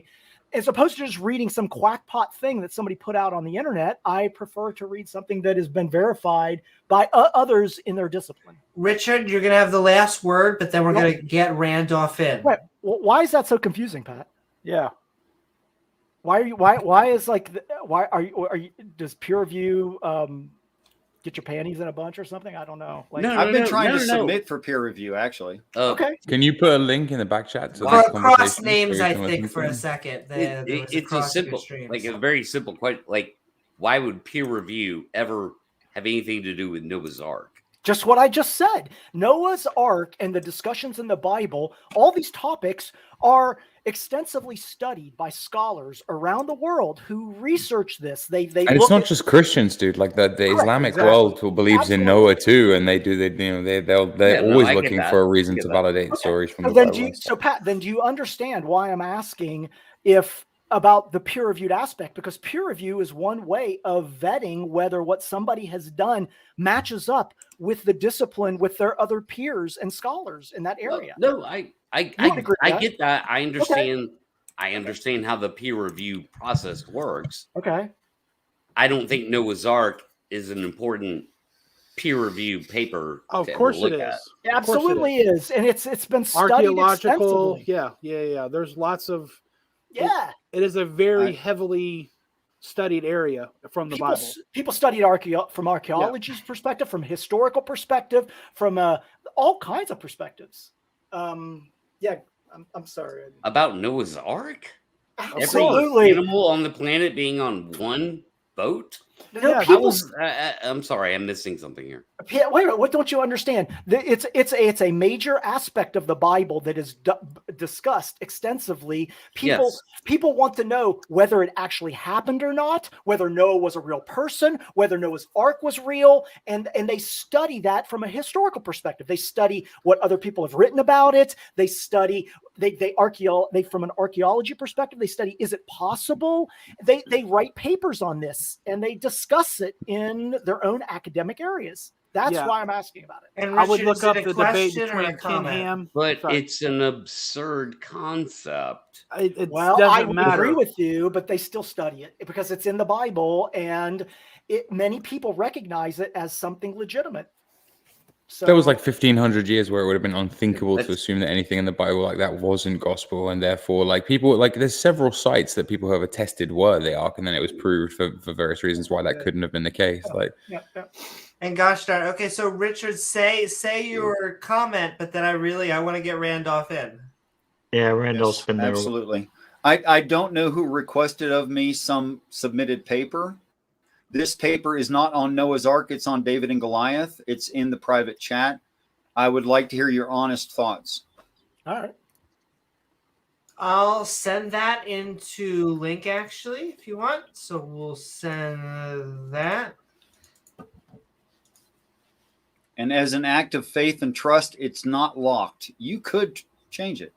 As opposed to just reading some quackpot thing that somebody put out on the internet, I prefer to read something that has been verified by others in their discipline. Richard, you're going to have the last word, but then we're going to get Randolph in. Wait, why is that so confusing, Pat? Yeah. Why does peer review get your panties in a bunch or something? I don't know. I've been trying to submit for peer review, actually. Okay. Can you put a link in the back chat to this cross names? I think for a second. It's a simple, a very simple question. Like, why would peer review ever have anything to do with Noah's Ark? Just what I just said. Noah's Ark and the discussions in the Bible, all these topics are extensively studied by scholars around the world who research this. And it's not just Christians, dude. Like the Islamic world who believes in Noah too, and they're always looking for a reason to validate stories from the Bible. So Pat, then do you understand why I'm asking about the peer-reviewed aspect? Because peer review is one way of vetting whether what somebody has done matches up with the discipline with their other peers and scholars in that area. No, I get that. I understand. Okay. I understand how the peer review process works. Okay. I don't think Noah's Ark is an important peer review paper. Of course it is. It absolutely is. And it's been studied extensively. Yeah. There's lots of. Yeah. It is a very heavily studied area from the Bible. People studied from archaeology's perspective, from historical perspective, from all kinds of perspectives. I'm sorry. About Noah's Ark? Absolutely. Every animal on the planet being on one boat? No, I'm sorry, I'm missing something here. Wait, what don't you understand? It's a major aspect of the Bible that is discussed extensively. People want to know whether it actually happened or not, whether Noah was a real person, whether Noah's Ark was real, and they study that from a historical perspective. They study what other people have written about it. They study from an archaeology perspective. They study, is it possible? They write papers on this and they discuss it in their own academic areas. That's why I'm asking about it. And I would Richard, look is up it a the debate question or a between Ken comment? Ham. But it's an absurd concept. Well, I would agree with you, but they still study it because it's in the Bible, and many people recognize it as something legitimate. So there was like 1,500 years where it would have been unthinkable to assume that anything in the Bible like that wasn't gospel, and therefore, like people, like there's several sites that people have attested were the Ark, and then it was proved for various reasons why that couldn't have been the case. Like, And gosh darn, okay, so Richard, say your comment, but then I want to get Randolph in. Yeah, Randolph's been there. Absolutely. I don't know who requested of me some submitted paper. This paper is not on Noah's Ark. It's on David and Goliath. It's in the private chat. I would like to hear your honest thoughts. All right. I'll send that into Link, actually, if you want. So we'll send that. And as an act of faith and trust, it's not locked. You could change it.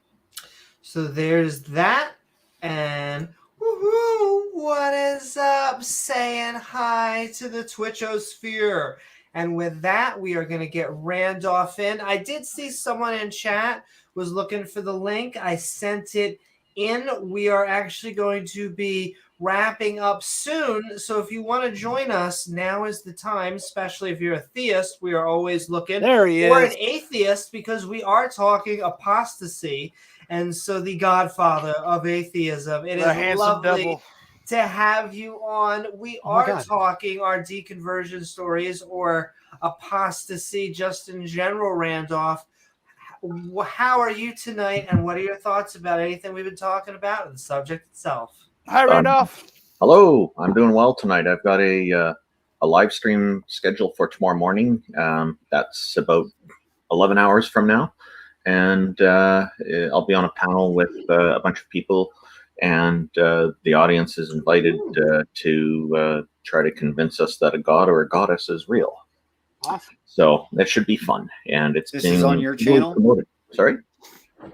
So there's that. And woohoo! What is up? Saying hi to the Twitchosphere. And with that, we are going to get Randolph in. I did see someone in chat was looking for the link. I sent it in. We are actually going to be wrapping up soon. So if you want to join us, now is the time, especially if you're a theist. We are always looking. There he or is. an atheist, because we are talking apostasy. And so the godfather of atheism. It is lovely to have you on. We are talking our deconversion stories or apostasy just in general, Randolph. How are you tonight, and what are your thoughts about anything we've been talking about and the subject itself? Hi, Randolph. Hello, I'm doing well tonight. I've got a live stream scheduled for tomorrow morning. That's about 11 hours from now. And I'll be on a panel with a bunch of people, and the audience is invited to try to convince us that a god or a goddess is real. Awesome. So that should be fun. And this is on your channel? Promoted. Sorry?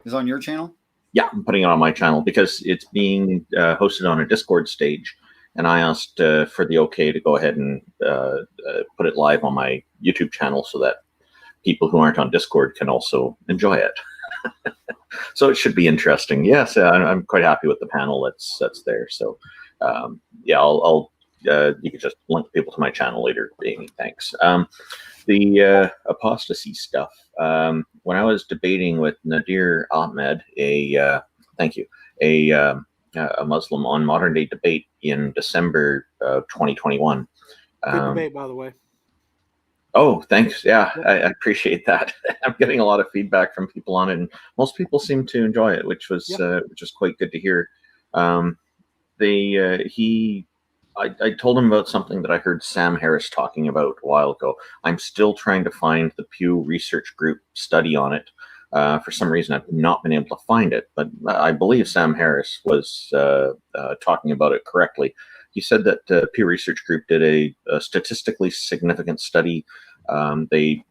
Is on your channel? Yeah, I'm putting it on my channel because it's being hosted on a Discord stage. And I asked for the okay to go ahead and put it live on my YouTube channel so that people who aren't on Discord can also enjoy it. So it should be interesting. Yes, I'm quite happy with the panel that's there. So yeah, I'll you can just link people to my channel later. Amy, thanks. The apostasy stuff. When I was debating with Nadir Ahmed, a Muslim on Modern Day Debate in December of 2021. Good debate, by the way. Oh, thanks. Yeah, I appreciate that. I'm getting a lot of feedback from people on it, and most people seem to enjoy it, which was quite good to hear. I told him about something that I heard Sam Harris talking about a while ago. I'm still trying to find the Pew Research Group study on it. For some reason, I've not been able to find it, but I believe Sam Harris was talking about it correctly. He said that Pew Research Group did a statistically significant study. They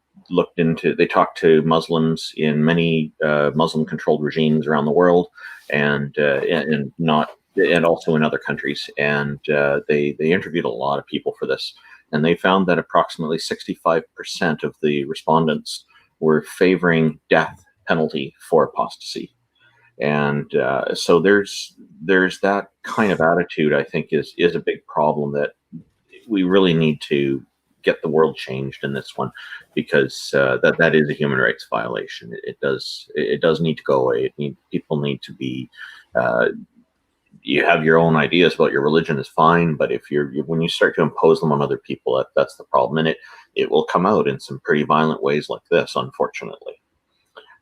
talked to Muslims in many Muslim-controlled regimes around the world, and also in other countries. And they interviewed a lot of people for this, and they found that approximately 65% of the respondents were favoring death penalty for apostasy. And so there's that kind of attitude, I think, is a big problem that we really need to get the world changed in this one, because that is a human rights violation. It does need to go away. People need to be you have your own ideas about your religion is fine, but if when you start to impose them on other people, that's the problem, and it will come out in some pretty violent ways like this, unfortunately,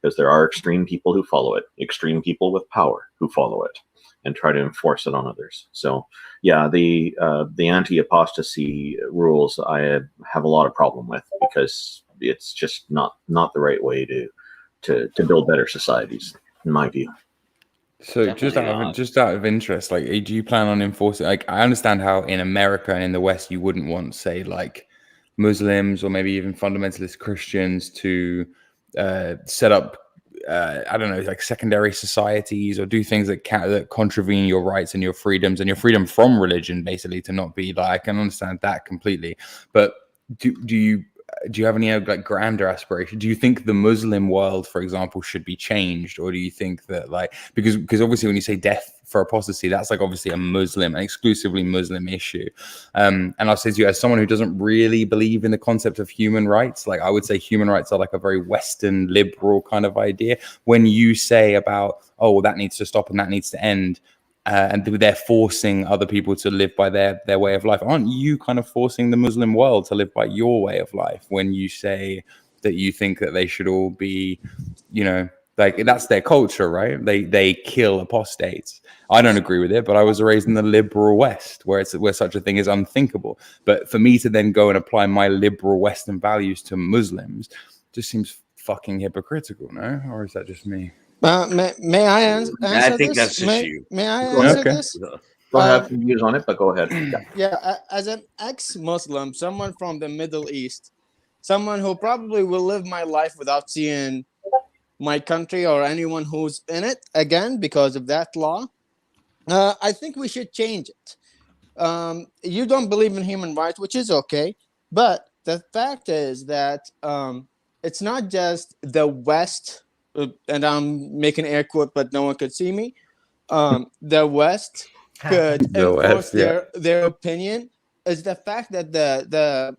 because there are extreme people who follow it, extreme people with power who follow it and try to enforce it on others. So yeah, the anti-apostasy rules I have a lot of problem with, because it's just not the right way to build better societies, in my view. So just out of interest, like, do you plan on enforcing? Like, I understand how in America and in the West you wouldn't want, say, like Muslims or maybe even fundamentalist Christians to set up, I don't know, like secondary societies or do things that contravene your rights and your freedoms and your freedom from religion, basically, to not be like. I can understand that completely, but do you have any like grander aspiration? Do you think the Muslim world, for example, should be changed, or do you think that, like, because obviously when you say death for apostasy, that's like obviously an exclusively Muslim issue, and I'll say to you, as someone who doesn't really believe in the concept of human rights, like I would say human rights are like a very Western liberal kind of idea. When you say about, oh, well, that needs to stop and that needs to end, and they're forcing other people to live by their way of life, aren't you kind of forcing the Muslim world to live by your way of life when you say that you think that they should all be, you know, like that's their culture, right? They kill apostates. I don't agree with it, but I was raised in the liberal West where such a thing is unthinkable. But for me to then go and apply my liberal Western values to Muslims just seems fucking hypocritical, no? Or is that just me? May I answer I think this? that's just you. May I answer this? Go have some views on it, but go ahead. Yeah, as an ex-Muslim, someone from the Middle East, someone who probably will live my life without seeing my country or anyone who's in it again because of that law, I think we should change it. You don't believe in human rights, which is okay, but the fact is that it's not just the West. And I'm making air quote, but no one could see me. The West could enforce their opinion. Is the fact that the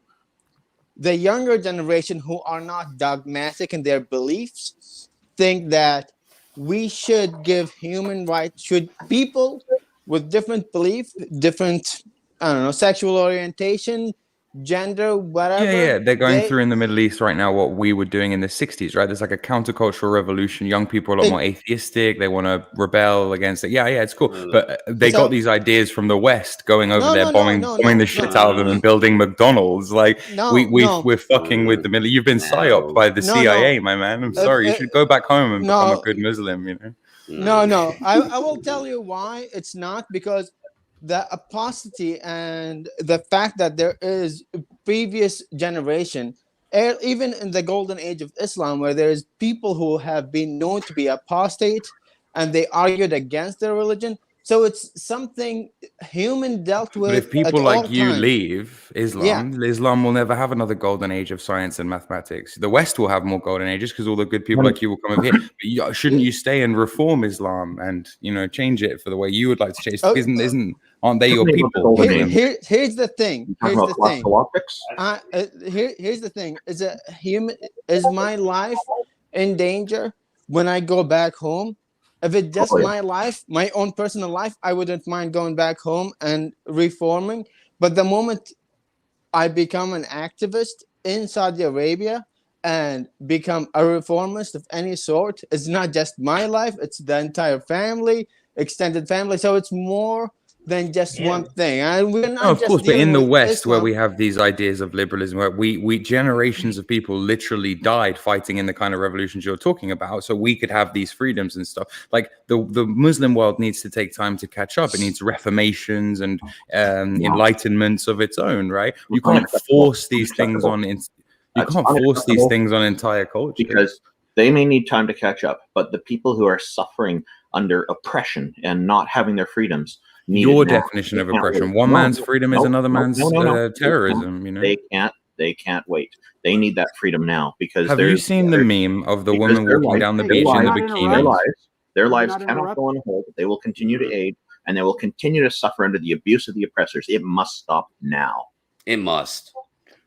younger generation who are not dogmatic in their beliefs think that we should give human rights, should people with different belief, different, I don't know, sexual orientation, gender, whatever. Yeah, they're going through in the Middle East right now what we were doing in the 60s, right? There's like a countercultural revolution. Young people are a lot more atheistic. They want to rebel against it. Yeah, it's cool. But they got these ideas from the West, going over there, bombing the shit out of them and building McDonald's. Like, we're fucking with the Middle East. You've been psyoped by the CIA, my man. I'm sorry. You should go back home and become a good Muslim, you know? No. I will tell you why it's not, because the apostasy and the fact that there is previous generation, even in the golden age of Islam, where there's people who have been known to be apostate and they argued against their religion. So it's something human dealt with. But if people like you leave Islam, Islam will never have another golden age of science and mathematics. The West will have more golden ages because all the good people like you will come over here. But shouldn't you stay and reform Islam and, you know, change it for the way you would like to change? Aren't they your people? Here's the thing. Here's the thing. Is my life in danger when I go back home? If it's just my life, my own personal life, I wouldn't mind going back home and reforming. But the moment I become an activist in Saudi Arabia and become a reformist of any sort, it's not just my life, it's the entire family, extended family. So it's more than just one thing. And we're not of course, but in the West, Islam, where we have these ideas of liberalism, where we generations of people literally died fighting in the kind of revolutions you're talking about, so we could have these freedoms and stuff. Like the Muslim world needs to take time to catch up. It needs reformations and enlightenments of its own, right? You can't force these things on. You can't force these things on entire culture, because they may need time to catch up. But the people who are suffering under oppression and not having their freedoms. Your definition of oppression. One man's freedom is another man's terrorism. You know, they can't wait. They need that freedom now, because have you seen the meme of the woman walking down the beach in the bikini? Their lives cannot go on hold. They will continue to aid, and they will continue to suffer under the abuse of the oppressors. It must stop now. It must.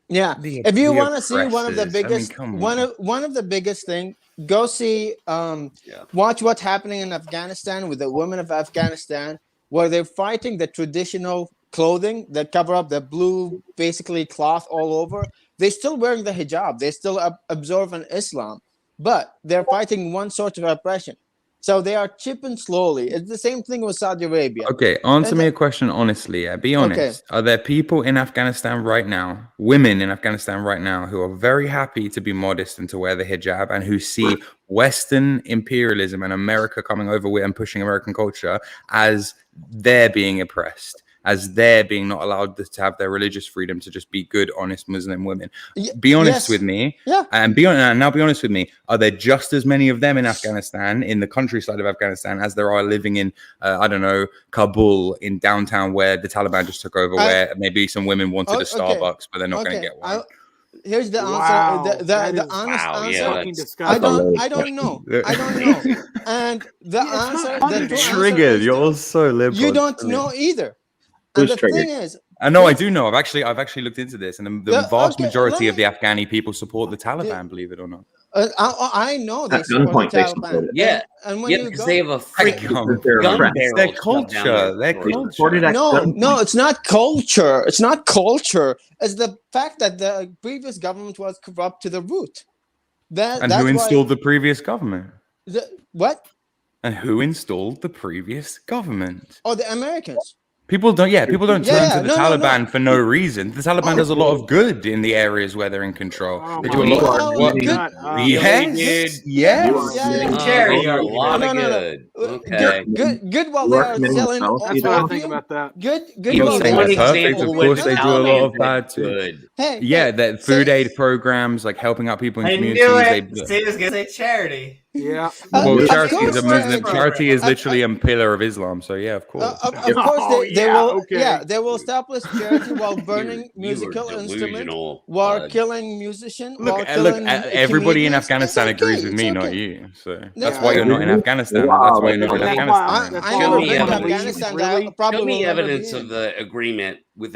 Yeah. If you want to see one of the biggest, one of the biggest thing, go see, watch what's happening in Afghanistan with the women of Afghanistan. where they're fighting the traditional clothing that cover up the blue, basically cloth all over. They're still wearing the hijab. They're still observant Islam, but they're fighting one sort of oppression. So they are chipping slowly. It's the same thing with Saudi Arabia. Okay, answer me a question honestly. Yeah, be honest. Are there people in Afghanistan right now, women in Afghanistan right now, who are very happy to be modest and to wear the hijab, and who see Western imperialism and America coming over with and pushing American culture as they're being oppressed, as they're being not allowed to have their religious freedom to just be good, honest Muslim women? Be honest with me. Yeah. And now be honest with me. Are there just as many of them in Afghanistan, in the countryside of Afghanistan, as there are living in, I don't know, Kabul, in downtown, where the Taliban just took over, where maybe some women wanted a Starbucks, but they're not going to get one? Here's the answer. Wow, The honest answer. fucking disgusting. I don't know. I don't know. And the answer. The true Triggered. answer is You're so liberal. you don't know either. And the thing is, I know, I do know. I've actually looked into this, and the vast majority of the Afghani people support the Taliban, believe it or not. I know they support the Taliban. Yeah, and when because they have a freaking gun barrel. Their culture. Their culture. No, it's not culture. It's not culture. It's the fact that the previous government was corrupt to the root. And who installed the previous government? What? And who installed the previous government? Oh, the Americans. People don't turn to the Taliban for no reason. The Taliban does a lot of good in the areas where they're in control. They do a lot of work. Yes. They are a lot of good. Okay. Good while they are selling. That's what I think about that. Good You're while saying they they're are perfect. Of course, they do a lot of bad too. Yeah, that food aid programs, like helping out people in communities. I knew it. Steve was gonna say charity. Yeah. Well, charity is a Muslim. Charity is literally a pillar of Islam. So yeah, of course. Of course, they will. Yeah, they will establish charity while burning musical instruments, while killing musicians. Look, everybody in Afghanistan agrees with me, not you. So that's why you're not in Afghanistan. That's why you're not in Afghanistan. I never been to Afghanistan. Show me evidence of the agreement with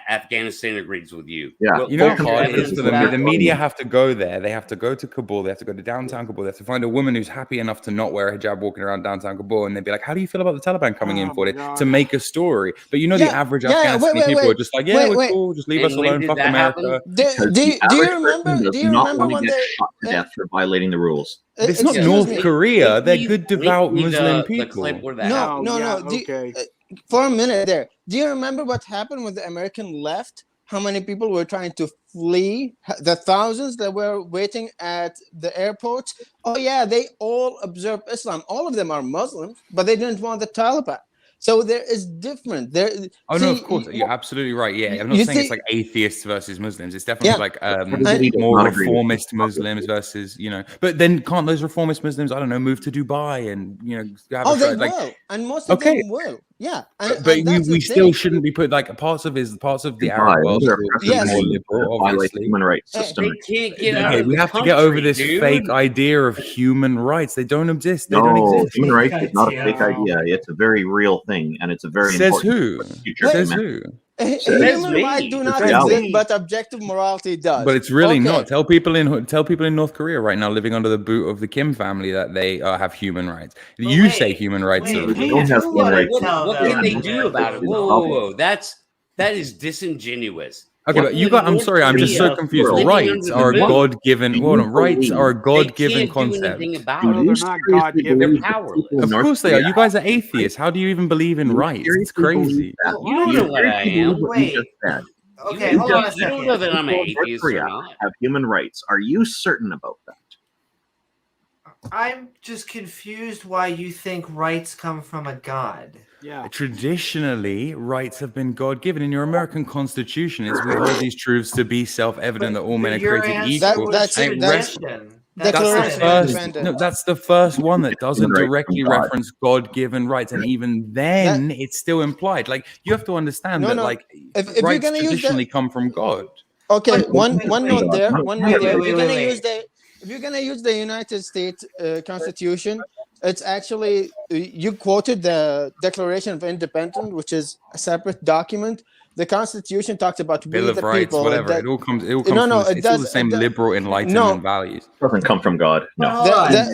Afghanistan agrees with you. Yeah, you know how hard it is for the media have to go there. They have to go to Kabul. They have to go to downtown Kabul. They have to find a woman who's happy enough to not wear a hijab walking around downtown Kabul, and they'd be like, "How do you feel about the Taliban coming in for it?" To make a story. But you know, the average Afghanistani people are just like, "Yeah, we're cool. Just leave us alone. Fuck America." Do you remember? Do you remember when they shot to death for violating the rules? It's not North Korea. They're good, devout Muslim people. No. For a minute there. Do you remember what happened when the American left? How many people were trying to flee? The thousands that were waiting at the airport. Oh yeah, they all observe Islam. All of them are Muslims, but they didn't want the Taliban. So there is different. No, of course, you're absolutely right. Yeah, I'm not saying it's like atheists versus Muslims. It's definitely like more reformist Muslims versus, But then can't those reformist Muslims, I don't know, move to Dubai and have they will, and most of them will. Yeah, but we still shouldn't be put like parts of the Arab world more liberal, obviously. Human rights system. They can't get we have to get over this fake idea of human rights. They don't exist. They don't exist. Human rights is not a fake idea. It's a very real thing, and it's a very important. Says who? Human rights do not exist, but objective morality does. But it's really not. Tell people in North Korea right now, living under the boot of the Kim family, that they have human rights. You say human rights are what can they do about it? Whoa. That is disingenuous. Okay, but I'm sorry, I'm just so confused. Rights are a God-given. Rights are a God-given concept. They're not God-given. They're powerless. Of course they are. You guys are atheists. How do you even believe in rights? It's crazy. You don't know what I am. Wait. Okay, hold on a second. You don't know that I'm an atheist or not. Have human rights. Are you certain about that? I'm just confused why you think rights come from a god. Yeah. Traditionally, rights have been God-given. In your American Constitution, we hold these truths to be self-evident that all men are created equal. That's the first one that doesn't directly reference God-given rights, and even then, it's still implied. Like, you have to understand that rights traditionally come from God. Okay, one note there. If you're gonna use the United States Constitution, it's actually, you quoted the Declaration of Independence, which is a separate document. the Constitution talks about we Bill of the Rights, people. whatever. That, it all comes no, from it it's all does. the same liberal enlightenment No. values. Doesn't come from God. No.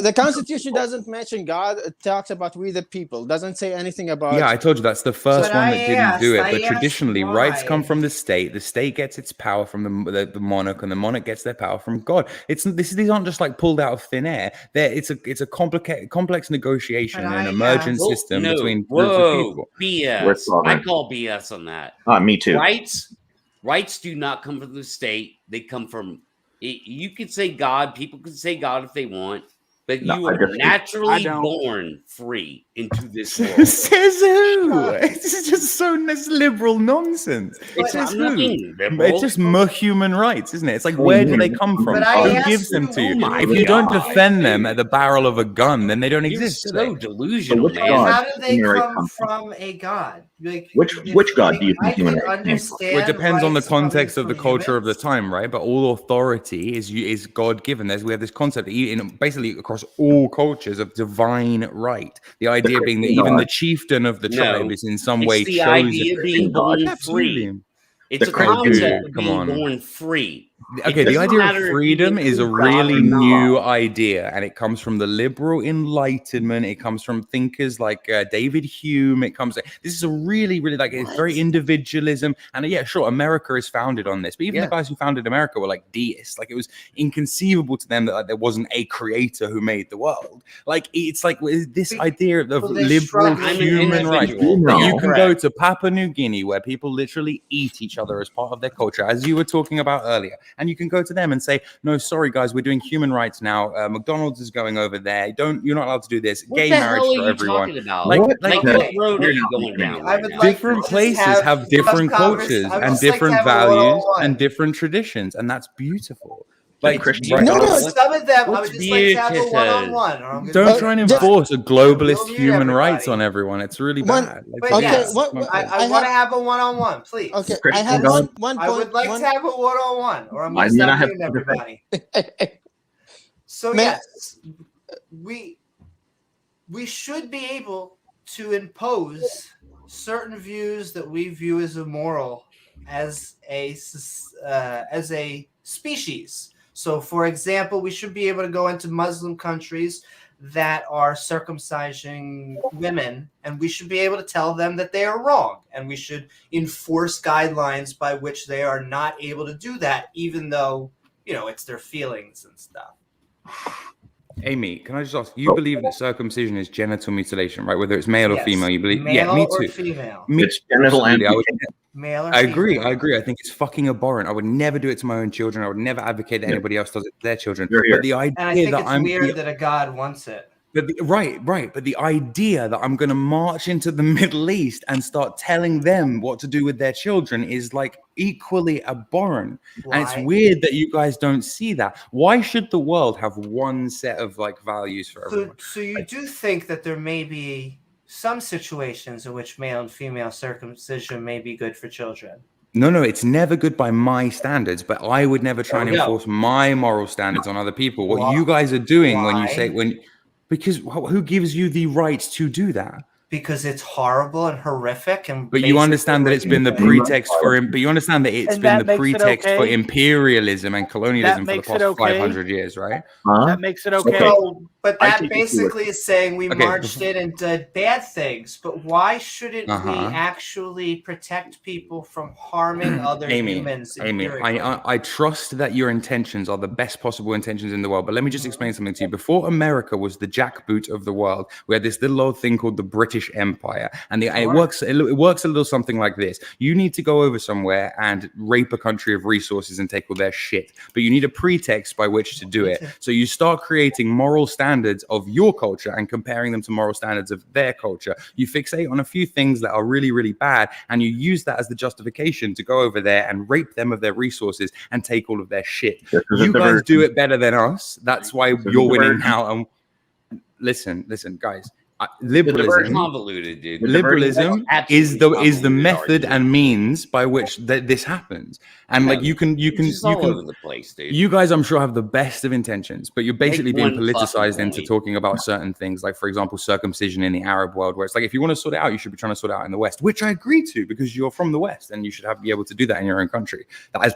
The Constitution doesn't mention God. It talks about we the people. Doesn't say anything about. Yeah, I told you that's the first But one I that didn't do it. asked- But I asked traditionally, rights come why. from the state. The state gets its power from the monarch, and the monarch gets their power from God. These aren't just like pulled out of thin air. It's a complex negotiation But and an I emergent asked- system No, between groups of whoa, people. BS. We're sovereign. I call BS on that. Me too. Rights do not come from the state. They come from. You could say God. People can say God if they want, but No, you I are disagree. naturally I don't. born free into this world. Says who? This is just this liberal nonsense. It's Says not who? nothing liberal. It's just human rights, isn't it? It's like, where do they come from? But I Who asked gives them you, to you? oh my If you don't God. defend them at the barrel of a gun, then they don't You're exist. do so they? delusional, which man. God? How did they Human rights come come from a god? Like, Which God do you think I human can rights came from? understand. Well, it depends on the rights coming context of the from culture of the humans. time, right? But all authority is God given. We have this concept basically across all cultures of divine right. The idea being that Christian even God. the chieftain of the No, tribe is in some it's way the chosen. idea of being born Absolutely. free. It's The a Christian concept God. of Come being on. born free. Okay, It the doesn't idea of matter if you freedom is a include God really or not. new idea, and it comes from the liberal enlightenment. It comes from thinkers like David Hume. It comes. This is a really, it's very individualism, and yeah, sure, America is founded on this. But even the guys who founded America were like deists. Like it was inconceivable to them that there wasn't a creator who made the world. Like it's like this idea of liberal I'm an human rights. individual. That No. you can Correct. go to Papua New Guinea, where people literally eat each other as part of their culture, as you were talking about earlier, and you can go to them and say, "No, sorry guys, we're doing human rights now. McDonald's is going over there. You're not allowed to do this. What Gay the marriage hell are for you everyone." talking about? Like What road are you going down I right would now? like different to just places have different cultures I would and just like to different have a values one-on-one. and different traditions, and that's beautiful. Like Like, Christian right, Some of them, I what's would just like to have a weird, one-on-one. Or I'm gonna don't be try and like, enforce a globalist We'll mute human rights everybody. on everyone. It's really One- bad. But Like, yes, what- I want to have a one-on-one, please. Okay, I Christian have God. one I point. would like to have a one-on-one, or I'm I going to mean, I stop have muting two different- everybody. So May- yes, we should be able to impose certain views that we view as immoral as a species. So, for example, we should be able to go into Muslim countries that are circumcising women, and we should be able to tell them that they are wrong, and we should enforce guidelines by which they are not able to do that, even though, it's their feelings and stuff. Amy, can I just ask? You believe that circumcision is genital mutilation, right? Whether it's male or Yes. female, you believe? Male Yeah, me or too. female? It's genital Absolutely. amputation. Male or I agree. female? I agree. I think it's fucking abhorrent. I would never do it to my own children. I would never advocate that anybody else does it to their children. You're here. But the idea And I think that it's I'm weird that a god wants it. But right. But the idea that I'm going to march into the Middle East and start telling them what to do with their children is like equally abhorrent. And it's Why? weird that you guys don't see that. Why should the world have one set of like values for everyone? So you do think that there may be some situations in which male and female circumcision may be good for children? No, it's never good by my standards, but I would never try and There we go. enforce my moral standards on other people. What Why? you guys are doing when you say, Why? because who gives you the right to do that? Because it's horrible and horrific, and But you understand that it's been the basically- pretext for him. But you understand that it's And been that the makes it pretext for okay? imperialism and colonialism for the makes past it okay? 500 years, right? That makes it okay. So, but I that take issue basically is saying we Okay. marched in and did bad things. But why shouldn't we Uh-huh. actually protect people from harming other humans? Amy, empirically? I trust that your intentions are the best possible intentions in the world. But let me just explain something to you. Before America was the jackboot of the world, we had this little old thing called the British Empire, and it works a little something like this. You need to go over somewhere and rape a country of resources and take all their shit, but you need a pretext by which to do it. So you start creating moral standards of your culture and comparing them to moral standards of their culture. You fixate on a few things that are really, really bad, and you use that as the justification to go over there and rape them of their resources and take all of their shit. You guys do it better than us. That's why you're winning now. And listen, guys. liberalism, convoluted, dude. liberalism is the method and means by which this happens. And like you can all over the place, dude. You guys, I'm sure, have the best of intentions, but you're basically being one politicized fucking into point. talking about certain things, like, for example, circumcision in the Arab world, where it's like, if you want to sort it out, you should be trying to sort it out in the West, which I agree to, because you're from the West and you should be able to do that in your own country. That is,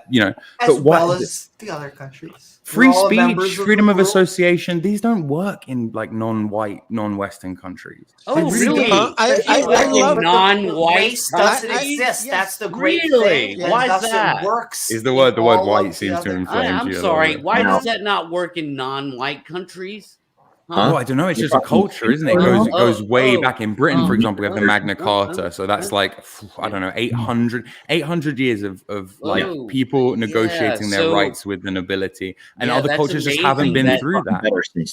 as but well as the other countries. Free We're all speech, members freedom of the world. association, these don't work in like non-white, non-Western countries. Oh, They really? don't. I love non-white Race doesn't I- exist. yes. That's the great Really? thing. and Why is thus that? It works. Is the in word all white of seems the to other- inflame I'm you a sorry. little bit. Why does that not work in non-white countries? Oh, I don't know. It's just a culture, isn't it? It goes way back in Britain, for example. We have the Magna Carta, so that's like, I don't know, 800 years of like people negotiating their rights with the nobility, and other cultures just haven't been through that.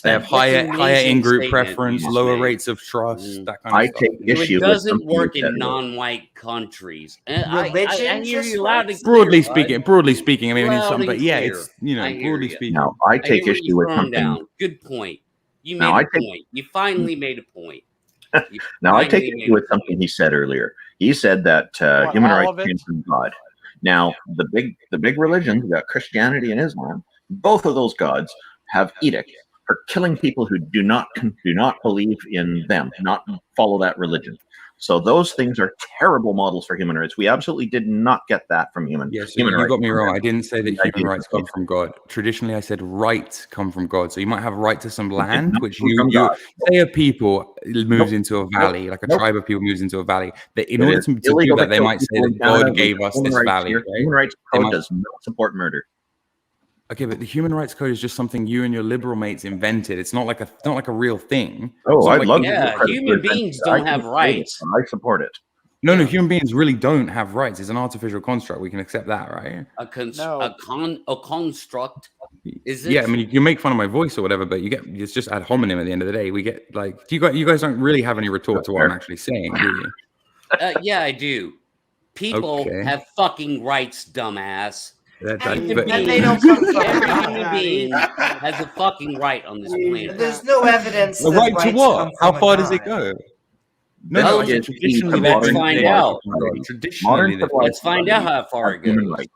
They have higher in-group preference, lower rates of trust, that kind of stuff. So it doesn't work in non-white countries. I hear you loud and clear. Broadly speaking, I mean, Loud some, and but yeah, clear. it's I hear broadly you. speaking. Now, I take hear what issue you're with throwing something. down. Good point. You made Now, a I take- point. You finally made a point. Now, I take issue with something he said earlier. He said that human all rights of it? came from God. Now, the big religions, we got Christianity and Islam. Both of those gods have edicts for killing people who do not believe in them, not follow that religion. So those things are terrible models for human rights. We absolutely did not get that from human rights. You got me wrong. I didn't say that human rights come from God. Traditionally, I said rights come from God. So you might have right to some land, which you say a people moves into a valley, like a tribe of people moves into a valley. That in order to do that, they might say that God gave us this valley. Right? Human rights code does not support murder. Okay, but the human rights code is just something you and your liberal mates invented. It's not like a real thing. Oh, I'd love to. Human beings don't have rights. I support it. No, human beings really don't have rights. It's an artificial construct. We can accept that, right? A construct. Is it? Yeah, I mean, you make fun of my voice or whatever, but it's just ad hominem at the end of the day. We get like, you guys don't really have any retort to what I'm actually saying, do you? Yeah, I do. People have fucking rights, dumbass. And they don't come from every human being has a fucking right on this planet. There's no evidence. The right to what? How far does it go? No, traditionally, let's find out. Traditionally, let's find out how far it goes. Human rights.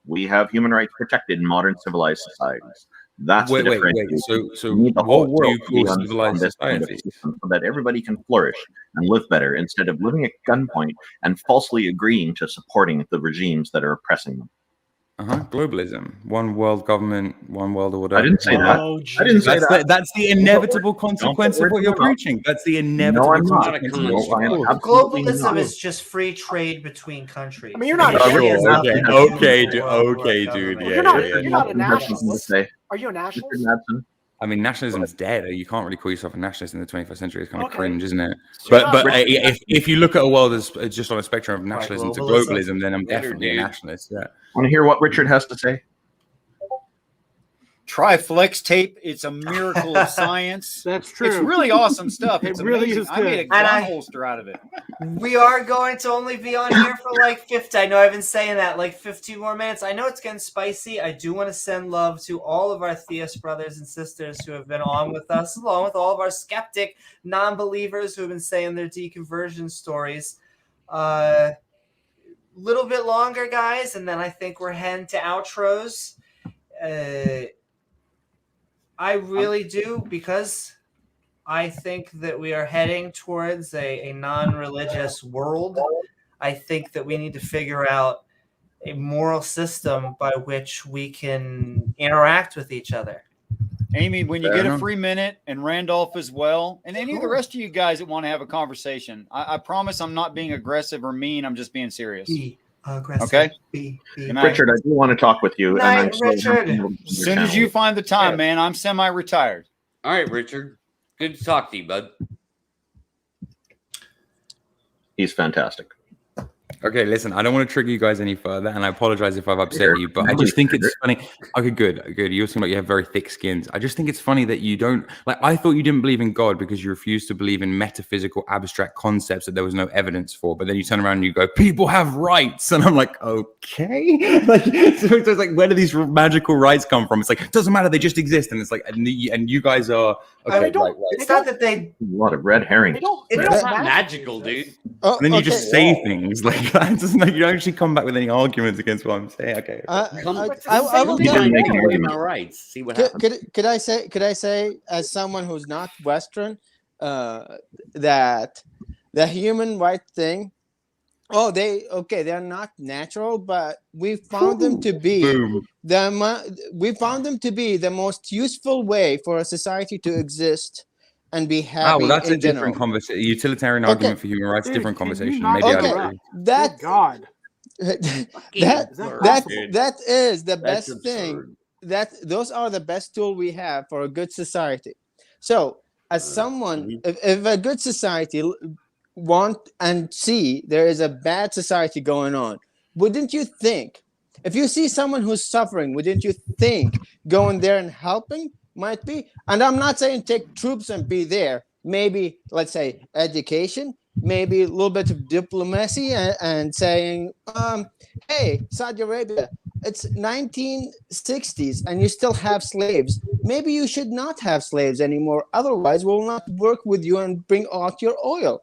We have human rights protected in modern civilized societies. That's the difference. So we need the whole world do you to call be civilized this kind of society? system so that everybody can flourish and live better instead of living at gunpoint and falsely agreeing to supporting the regimes that are oppressing them. Globalism, one world government, one world order. I didn't say that. I didn't say that. That's the inevitable consequence of what you're preaching. That's the inevitable consequence. Globalism is just free trade between countries. I mean, you're not. Okay, dude. You're not a nationalist. Are you a nationalist? I mean, nationalism is dead. You can't really call yourself a nationalist in the 21st century. It's kind of cringe, isn't it? But if you look at a world as just on a spectrum of nationalism to globalism, then I'm definitely a nationalist. Yeah. Want to hear what Richard has to say? Try flex tape. It's a miracle of science. That's true. It's really awesome stuff. It's really amazing. is I made a good. gun holster out of it. We are going to only be on here for like 50. I know I've been saying that, like 15 more minutes. I know it's getting spicy. I do want to send love to all of our theist brothers and sisters who have been on with us, along with all of our skeptic non-believers who have been saying their deconversion stories. Little bit longer, guys, and then I think we're heading to outros. I really do, because I think that we are heading towards a non-religious world. I think that we need to figure out a moral system by which we can interact with each other. Amy, when you get a free minute, and Randolph as well, and any of the rest of you guys that want to have a conversation, I promise I'm not being aggressive or mean. I'm just being serious. Be aggressive. Okay? Richard, I do want to talk with you. Richard. As soon as you find the time, man, I'm semi-retired. All right, Richard. Good to talk to you, bud. He's fantastic. Okay, listen, I don't want to trigger you guys any further, and I apologize if I've upset you, but I just think it's funny. Okay, good. You seem like you have very thick skins. I just think it's funny that you don't, like, I thought you didn't believe in God because you refused to believe in metaphysical, abstract concepts that there was no evidence for, but then you turn around and you go, people have rights, and I'm like, okay? Like, so it's like, where do these magical rights come from? It's like, it doesn't matter, they just exist, and it's like, and you guys are, okay, right. It's not that they... A lot of red herring. It's not magical, dude. And then you just say things like that. Doesn't like you don't actually come back with any arguments against what I'm saying. Okay. I will make my rights. See what happens. Could I say, as someone who's not Western, that the human right thing? Oh, they're not natural, but we found them to be the most useful way for a society to exist and be happy. Well, that's a general. different conversation. Utilitarian argument for human rights, different conversation. Maybe that God. that is the best thing. Those are the best tool we have for a good society. So, as someone, if a good society want and see there is a bad society going on, wouldn't you think, if you see someone who's suffering, wouldn't you think going there and helping might be? And I'm not saying take troops and be there. Maybe, let's say, education, maybe a little bit of diplomacy, and saying, hey, Saudi Arabia, it's 1960s and you still have slaves. Maybe you should not have slaves anymore. Otherwise, we'll not work with you and bring out your oil.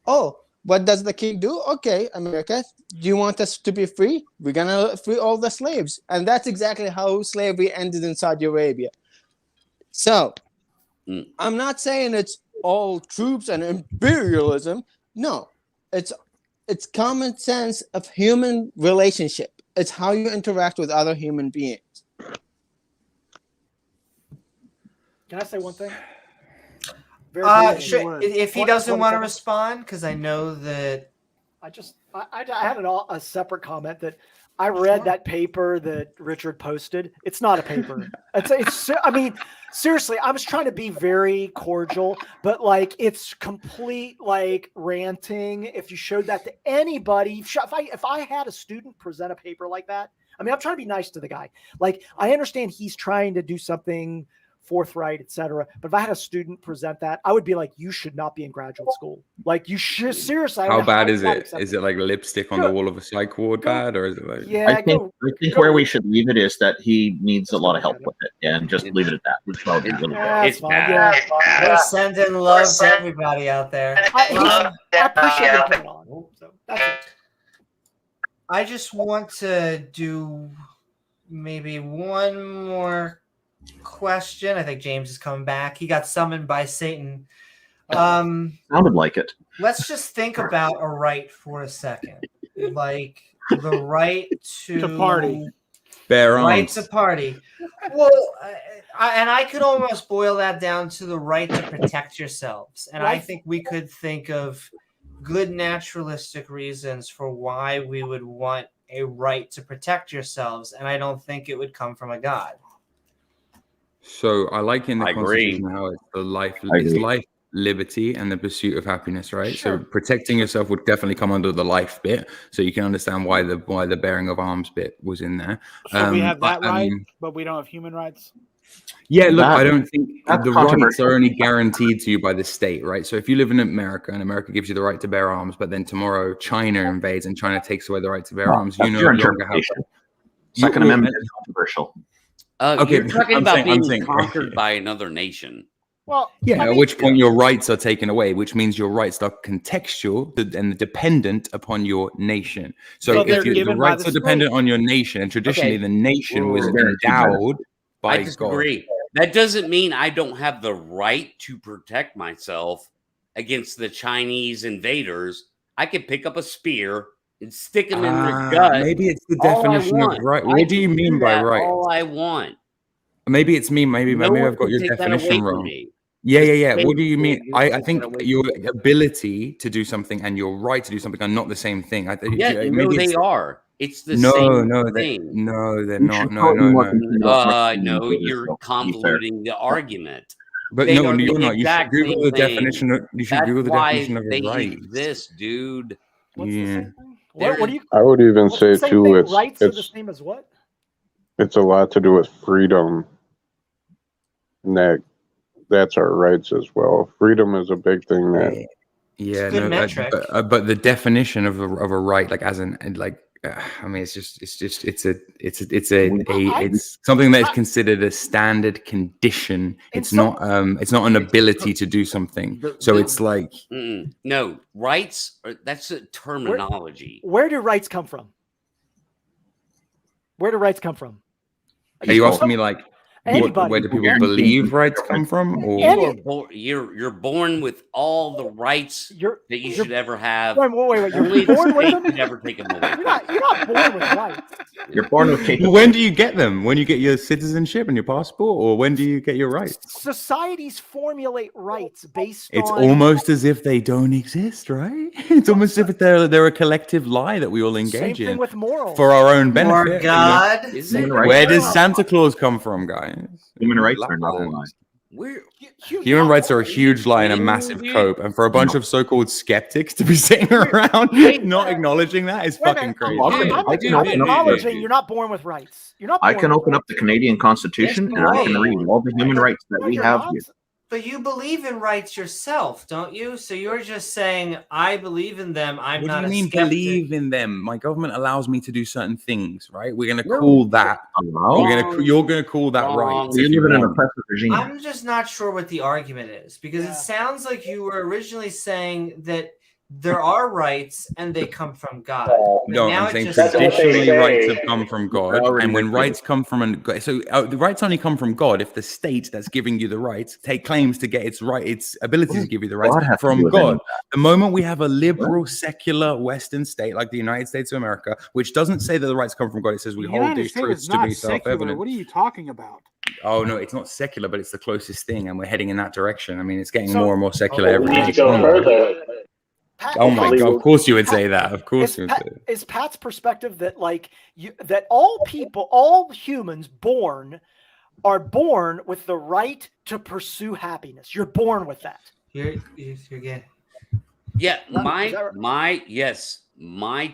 Oh, what does the king do? Okay, America, do you want us to be free? We're going to free all the slaves. And that's exactly how slavery ended in Saudi Arabia. So, I'm not saying it's all troops and imperialism. No, it's common sense of human relationship. It's how you interact with other human beings. Can I say one thing? Sure. If he doesn't want to respond, because I know that I had a separate comment that I read that paper that Richard posted. It's not a paper. It's I mean, seriously, I was trying to be very cordial, but like it's complete like ranting. If you showed that to anybody, if I had a student present a paper like that, I mean, I'm trying to be nice to the guy. Like, I understand he's trying to do something forthright, etc. But if I had a student present that, I would be like, you should not be in graduate school. Like, you should seriously. How bad is it? Is it like lipstick on the wall of a psych ward bad, or is it like? Yeah, I think where we should leave it is that he needs a lot of help with it, and just leave it at that. It's bad. We're sending love to everybody out there. I appreciate it coming on. So that's it. I just want to do maybe one more question. I think James is coming back. He got summoned by Satan. Sounded like it. Let's just think about a right for a second. Like the right to party. Bear arms. Right to party. Well, I could almost boil that down to the right to protect yourselves. And I think we could think of good naturalistic reasons for why we would want a right to protect yourselves. And I don't think it would come from a God. So I like in the Constitution how it's the life, liberty, and the pursuit of happiness, right? Sure. So protecting yourself would definitely come under the life bit, so you can understand why the bearing of arms bit was in there. So we have that right, but we don't have human rights. Yeah, look, I don't think the rights are only guaranteed to you by the state, right? So if you live in America and America gives you the right to bear arms, but then tomorrow China invades and China takes away the right to bear arms, you no longer have that. Second Amendment is controversial. Okay, you're talking about being conquered by another nation. Well, yeah, at which point your rights are taken away, which means your rights are contextual and dependent upon your nation. So if the rights are dependent on your nation, and traditionally the nation was endowed by I disagree. God. That doesn't mean I don't have the right to protect myself against the Chinese invaders. I could pick up a spear and stick them in their gut. Maybe it's the definition of right. What do you mean by right? All I want. Maybe it's me. Maybe I've got your definition wrong. Yeah. What do you mean? I think your ability to do something and your right to do something are not the same thing. They are. It's the same thing. No, they're not. No, you're convoluting the argument. But no, you're not. You should Google the definition. You should Google the definition of a right. Exist, dude. Yeah. What do you? I would even what's the say same too, thing? it's Rights are the same as what? it's a lot to do with freedom. And that's our rights as well. Freedom is a big thing that. Yeah, It's a good no, metric. but the definition of a right, like as in like, I mean, it's something that is considered a standard condition. It's not an ability to do something. So it's like no rights. That's a terminology. Where do rights come from? Where do rights come from? Are you asking me like anybody? Where do people believe rights come from? Or You're born with all the rights that you should ever have. Wait. Only You're born the with state them? can never take them away. You're not born with rights. You're born with capability. When do you get them? When you get your citizenship and your passport, or when do you get your rights? Societies formulate rights based It's on. almost as if they don't exist, right? It's almost as if they're a collective lie that we all engage Same thing in with morals. for our own benefit. More God. Is it? Where does Santa Claus come from, guys? Human rights are not a lie. Human rights are a huge lie and a massive cope, and for a bunch of so-called skeptics to be sitting around not acknowledging that is fucking crazy. I'm acknowledging you're not born with rights. You're not. I can open up the Canadian Constitution and I can read all the human rights that we have here. But you believe in rights yourself, don't you? So you're just saying, I believe in them. I'm What not do you a mean skeptic. believe in them? My government allows me to do certain things, right? We're gonna call that. You're gonna call that right. You live in an oppressive regime. I'm just not sure what the argument is, because it sounds like you were originally saying that there are rights and they come from God. But No, now I'm it saying just traditionally sounds- rights have come from God, and when rights come from the rights only come from God if the state that's giving you the rights claims to get its ability to give you the rights from God. The moment we have a liberal, secular Western state like the United States of America, which doesn't say that the rights come from God, it says we hold these truths to be self-evident. What are you talking about? Oh no, it's not secular, but it's the closest thing, and we're heading in that direction. I mean, it's getting more and more secular every We need day. to go further. Oh my God! Of course you would say that. Of course you would say that. Is Pat's perspective that that all humans are born with the right to pursue happiness? You're born with that. You're gay. Yeah, my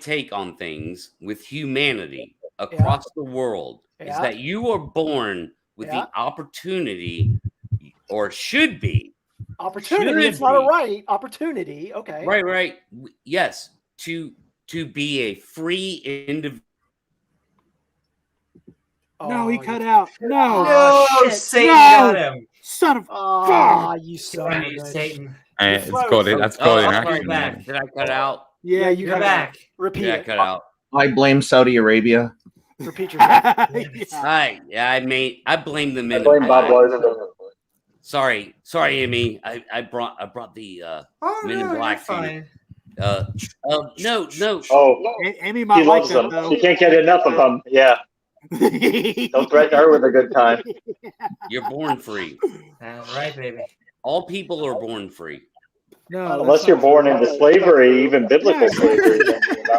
take on things with humanity across the world is that you are born with the opportunity, or should be. Opportunity. It's not a right. Opportunity. Okay. Right. Yes. To be a free individual. No, he cut out. No. No, Satan got him. Son of fuck. You son of a Satan. It's got it. That's got it in action. Back. Did I cut out? Yeah, you cut back. Out. Repeat I it. cut out. I blame Saudi Arabia. Repeat yourself. I blame the men. I blame Bob Larson. Sorry, Amy. I brought the Men in Black. Fine. No. Oh, Amy he might like loves that, them. though. She can't get enough of them. Yeah. Don't threaten her with a good time. You're born free. That's right, baby. All people are born free. No, unless you're born into slavery, even biblical slavery.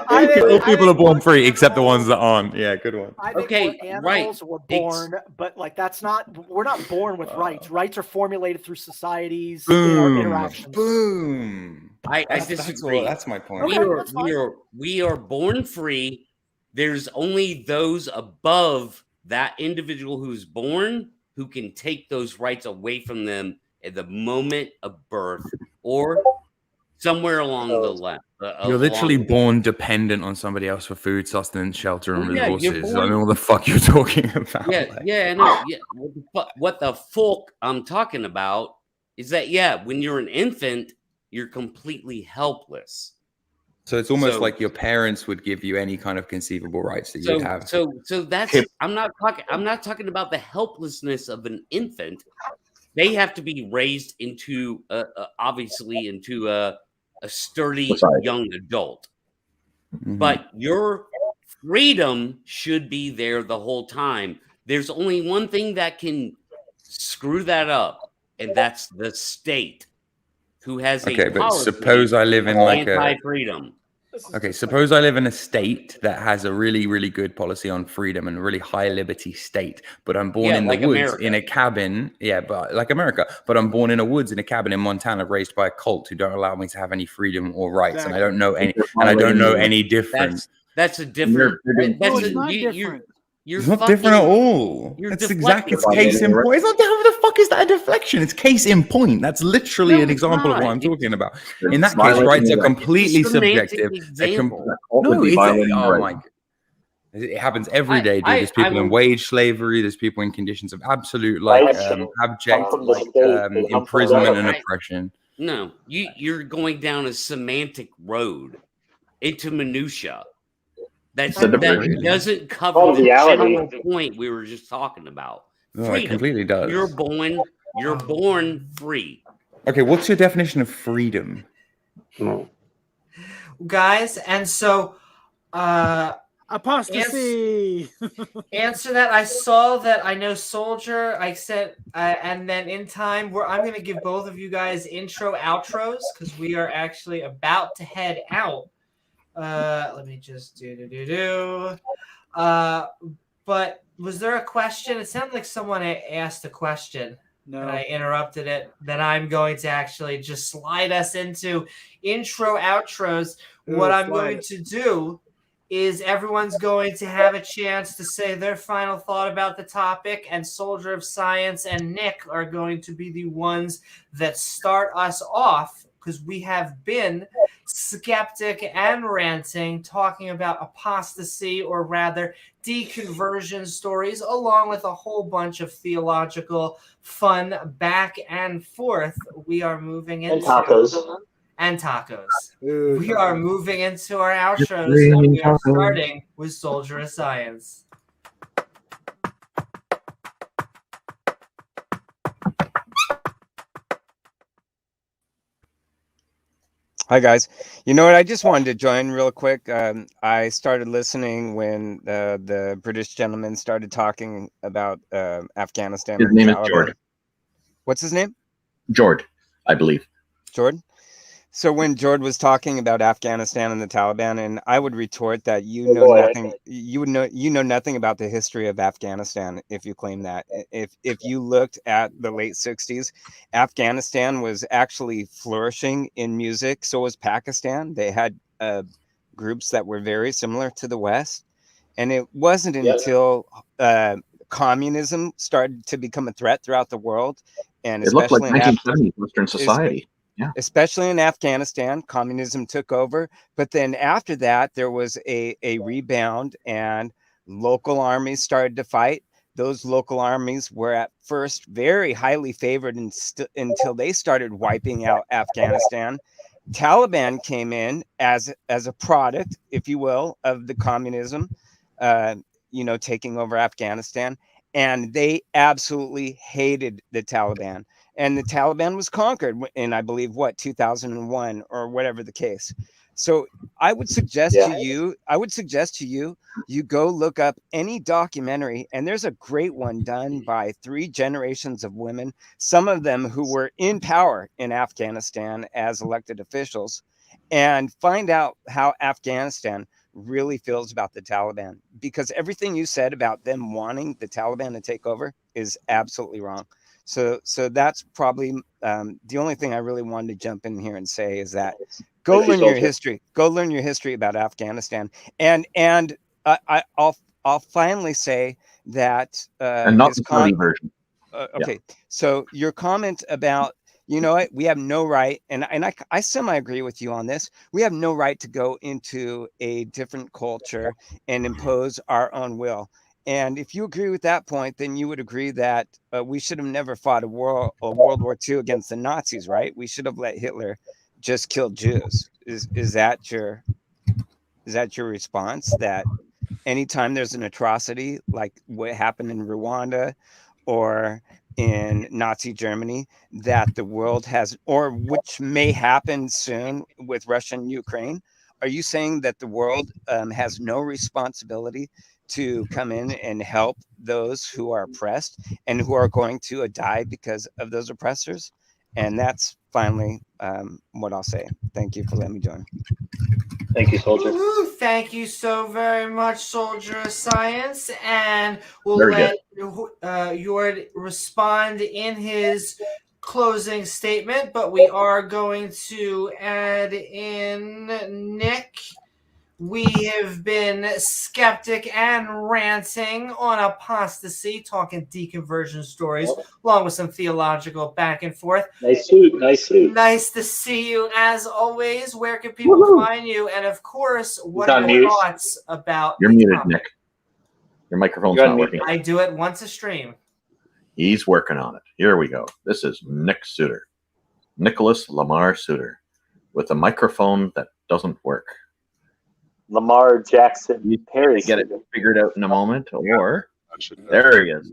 All people are born free except the ones that aren't. Yeah, good one. I think animals were born, but that's not. We're not born with rights. Rights are formulated through societies and our interactions. Boom. I disagree. That's my point. We are born free. There's only those above that individual who's born who can take those rights away from them at the moment of birth or somewhere along the left. You're literally born dependent on somebody else for food, sustenance, shelter, and resources. I don't know what the fuck you're talking about. What the fuck I'm talking about is that, when you're an infant, you're completely helpless. So it's almost like your parents would give you any kind of conceivable rights that you'd have. So that's I'm not talking about the helplessness of an infant. They have to be raised into obviously into a sturdy young adult. Mm-hmm. But your freedom should be there the whole time. There's only one thing that can screw that up, and that's the state, who has but suppose I live in like anti-freedom. Okay, suppose I live in a state that has a really, really good policy on freedom and a really high liberty state, but I'm born in the like woods America. in a cabin. Yeah, but like America, but I'm born in a woods in a cabin in Montana, raised by a cult who don't allow me to have any freedom or rights, and I don't know any, and I don't know any different. That's a different. No, it's not different. You're It's not different at all. It's exactly. It's case in point. It's not. How the fuck is that a deflection? It's case in point. That's literally an example of what I'm talking about. In that case, rights are completely subjective. No, it's oh my. It happens every day, dude. There's people in wage slavery. There's people in conditions of absolute, like, abject, like, imprisonment and oppression. No, you're going down a semantic road into minutia. That doesn't cover the general point we were just talking about. No, it completely does. You're born free. Okay, what's your definition of freedom? Guys, and so Apostasy. Answer that. I saw that. I know Soldier. I said, and then in time, I'm going to give both of you guys intro outros because we are actually about to head out. Let me just but was there a question? It sounded like someone asked a question. No. And I interrupted it. Then I'm going to actually just slide us into intro outros. What I'm going to do is everyone's going to have a chance to say their final thought about the topic, and Soldier of Science and Nick are going to be the ones that start us off, because we have been skeptic and ranting, talking about apostasy, or rather deconversion stories, along with a whole bunch of theological fun back and forth. We are moving into tacos. We are moving into our outros, and we are starting with Soldier of Science. Hi guys, you know what? I just wanted to join real quick. I started listening when the British gentleman started talking about Afghanistan. His name is Jord. What's his name? Jord, I believe. Jord. So when Jord was talking about Afghanistan and the Taliban, and I would retort that you know nothing. You know nothing about the history of Afghanistan if you claim that. If you looked at the late '60s, Afghanistan was actually flourishing in music. So was Pakistan. They had groups that were very similar to the West, and it wasn't until communism started to become a threat throughout the world, and it looked like 1970s Western society. Yeah. Especially in Afghanistan, communism took over. But then after that, there was a rebound and local armies started to fight. Those local armies were at first very highly favored until they started wiping out Afghanistan. Taliban came in as a product, if you will, of the communism, taking over Afghanistan. And they absolutely hated the Taliban. And the Taliban was conquered in, I believe, 2001 or whatever the case. So I would suggest to you, you go look up any documentary, and there's a great one done by 3 generations of women, some of them who were in power in Afghanistan as elected officials, and find out how Afghanistan really feels about the Taliban, because everything you said about them wanting the Taliban to take over is absolutely wrong. So that's probably the only thing I really wanted to jump in here and say is that go learn your history. Go learn your history about Afghanistan, and I'll finally say that and not the Saudi version. Okay, so your comment about, you know what, we have no right, and I semi-agree with you on this. We have no right to go into a different culture and impose our own will. And if you agree with that point, then you would agree that we should have never fought a World War II against the Nazis, right? We should have let Hitler just kill Jews. Is that your response? That anytime there's an atrocity like what happened in Rwanda or in Nazi Germany, that the world has, or which may happen soon with Russia and Ukraine, are you saying that the world has no responsibility to come in and help those who are oppressed and who are going to die because of those oppressors? And that's finally what I'll say. Thank you for letting me join. Thank you, Soldier. Woo-hoo. Thank you so very much, Soldier of Science. And we'll Very let Jord respond in his closing statement, but we are going to add in Nick. We have been Skeptic and Ranting on Apostasy, talking deconversion stories, along with some theological back and forth. Nice suit. Nice suit. Nice to see you, as always. Where can people find you? And, of course, what are your thoughts about You're the muted, topic? Nick. Your microphone's not working. I do it once a stream. He's working on it. Here we go. This is Nick Suter. Nicholas Lamar Suter. With a microphone that doesn't work. Lamar Jackson Perry. Get it figured out in a moment, or there he is.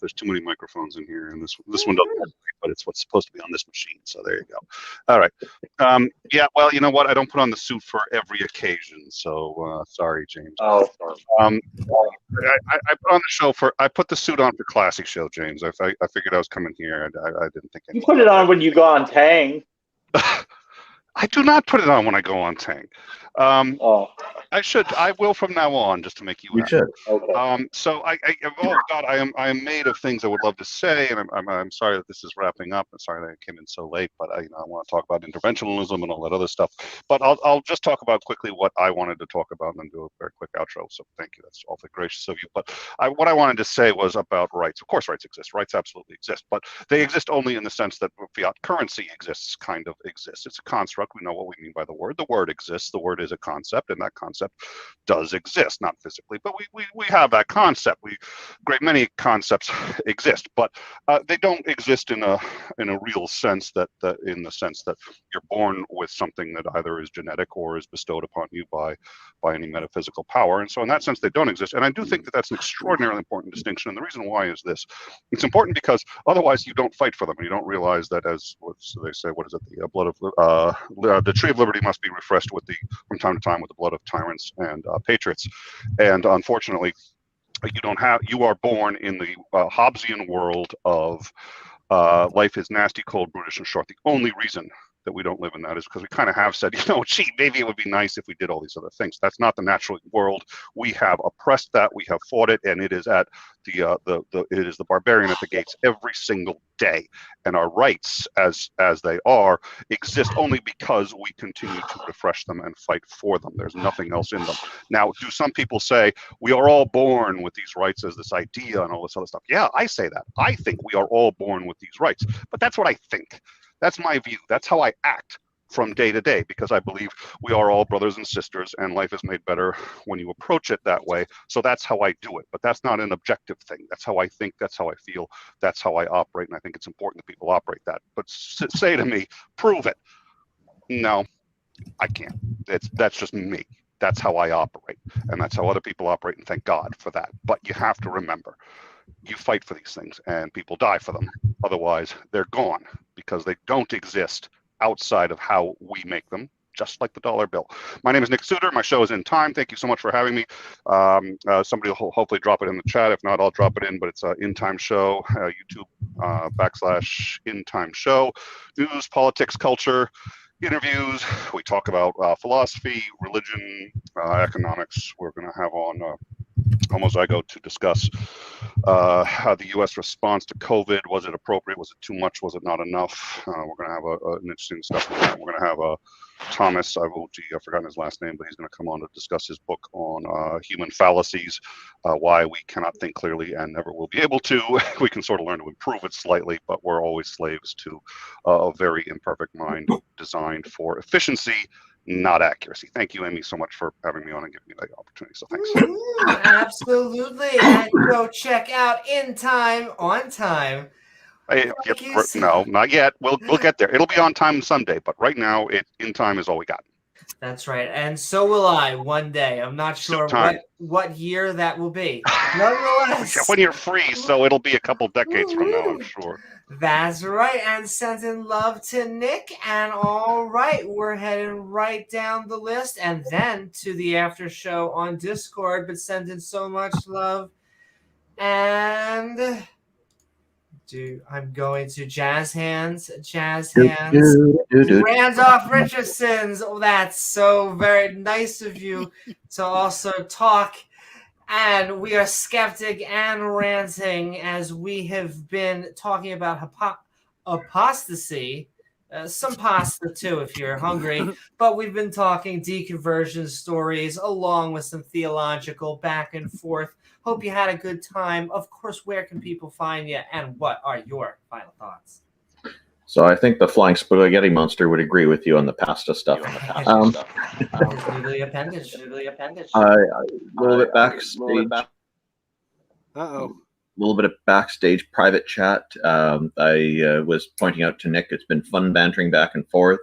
There's too many microphones in here, and this one doesn't work, but it's what's supposed to be on this machine. So there you go. All right. Yeah. Well, you know what? I don't put on the suit for every occasion. So sorry, James. Oh. I put on the show I put the suit on for classic show, James. I figured I was coming here, and I didn't think You put it on when you go on Tang. I do not put it on when I go on Tang. I will from now on, just to make you happy. Should. Okay. So God, I am made of things I would love to say, and I'm sorry that this is wrapping up. I'm sorry that I came in so late, but I want to talk about interventionism and all that other stuff. But I'll just talk about quickly what I wanted to talk about, and then do a very quick outro. So thank you. That's awfully gracious of you. But what I wanted to say was about rights. Of course, rights exist. Rights absolutely exist, but they exist only in the sense that fiat currency exists. Kind of exists. It's a construct. We know what we mean by the word. The word exists. The word is a concept, and that concept does exist, not physically, but we have that concept. Great many concepts exist, but they don't exist in a real sense, that in the sense that you're born with something that either is genetic or is bestowed upon you by any metaphysical power. And so in that sense, they don't exist. And I do think that that's an extraordinarily important distinction. And the reason why is this: it's important because otherwise you don't fight for them, and you don't realize that, as they say, what is it, the blood of the tree of liberty must be refreshed from time to time with the blood of tyrants and patriots. And unfortunately, you are born in the Hobbesian world of life is nasty, cold, brutish, and short. The only reason that we don't live in that is because we kind of have said, gee, maybe it would be nice if we did all these other things. That's not the natural world. We have oppressed that. We have fought it, and it is at it is the barbarian at the gates every single day. And our rights, as they are, exist only because we continue to refresh them and fight for them. There's nothing else in them. Now, do some people say we are all born with these rights as this idea and all this other stuff? Yeah, I say that. I think we are all born with these rights, but that's what I think. That's my view. That's how I act from day to day, because I believe we are all brothers and sisters, and life is made better when you approach it that way. So that's how I do it. But that's not an objective thing. That's how I think. That's how I feel. That's how I operate. And I think it's important that people operate that. But say to me, prove it. No, I can't. That's just me. That's how I operate. And that's how other people operate. And thank God for that. But you have to remember, you fight for these things and people die for them. Otherwise, they're gone because they don't exist outside of how we make them, just like the dollar bill. My name is Nick Suter. My show is In Time. Thank you so much for having me. Somebody will hopefully drop it in the chat. If not, I'll drop it in, but it's In Time Show, YouTube / In Time Show. News, politics, culture, interviews. We talk about philosophy, religion, economics. We're going to have on Homozygo to discuss how the U.S. response to COVID. Was it appropriate? Was it too much? Was it not enough? We're going to have an interesting stuff. We're going to have Thomas, I've forgotten his last name, but he's going to come on to discuss his book on human fallacies, why we cannot think clearly and never will be able to. We can sort of learn to improve it slightly, but we're always slaves to a very imperfect mind designed for efficiency, not accuracy. Thank you, Amy, so much for having me on and giving me that opportunity. So thanks. Absolutely. And go check out In Time on Time. No, not yet. We'll get there. It'll be on time Sunday, but right now, In Time is all we got. That's right, and so will I one day. I'm not sure what year that will be. Nonetheless, when you're free, so it'll be a couple decades from now, I'm sure. That's right, and sending love to Nick. And all right, we're heading right down the list, and then to the after show on Discord. But sending so much love and I'm going to jazz hands. Randolph Richardson's. Oh, that's so very nice of you to also talk. And we are skeptic and ranting as we have been talking about apostasy. Some pasta too if you're hungry, but we've been talking deconversion stories along with some theological back and forth. Hope you had a good time. Of course, where can people find you, and what are your final thoughts? So I think the Flying Spaghetti Monster would agree with you on the pasta stuff. Legally appendage. A little bit backstage. Uh-oh. A little bit of backstage private chat. I was pointing out to Nick, it's been fun bantering back and forth.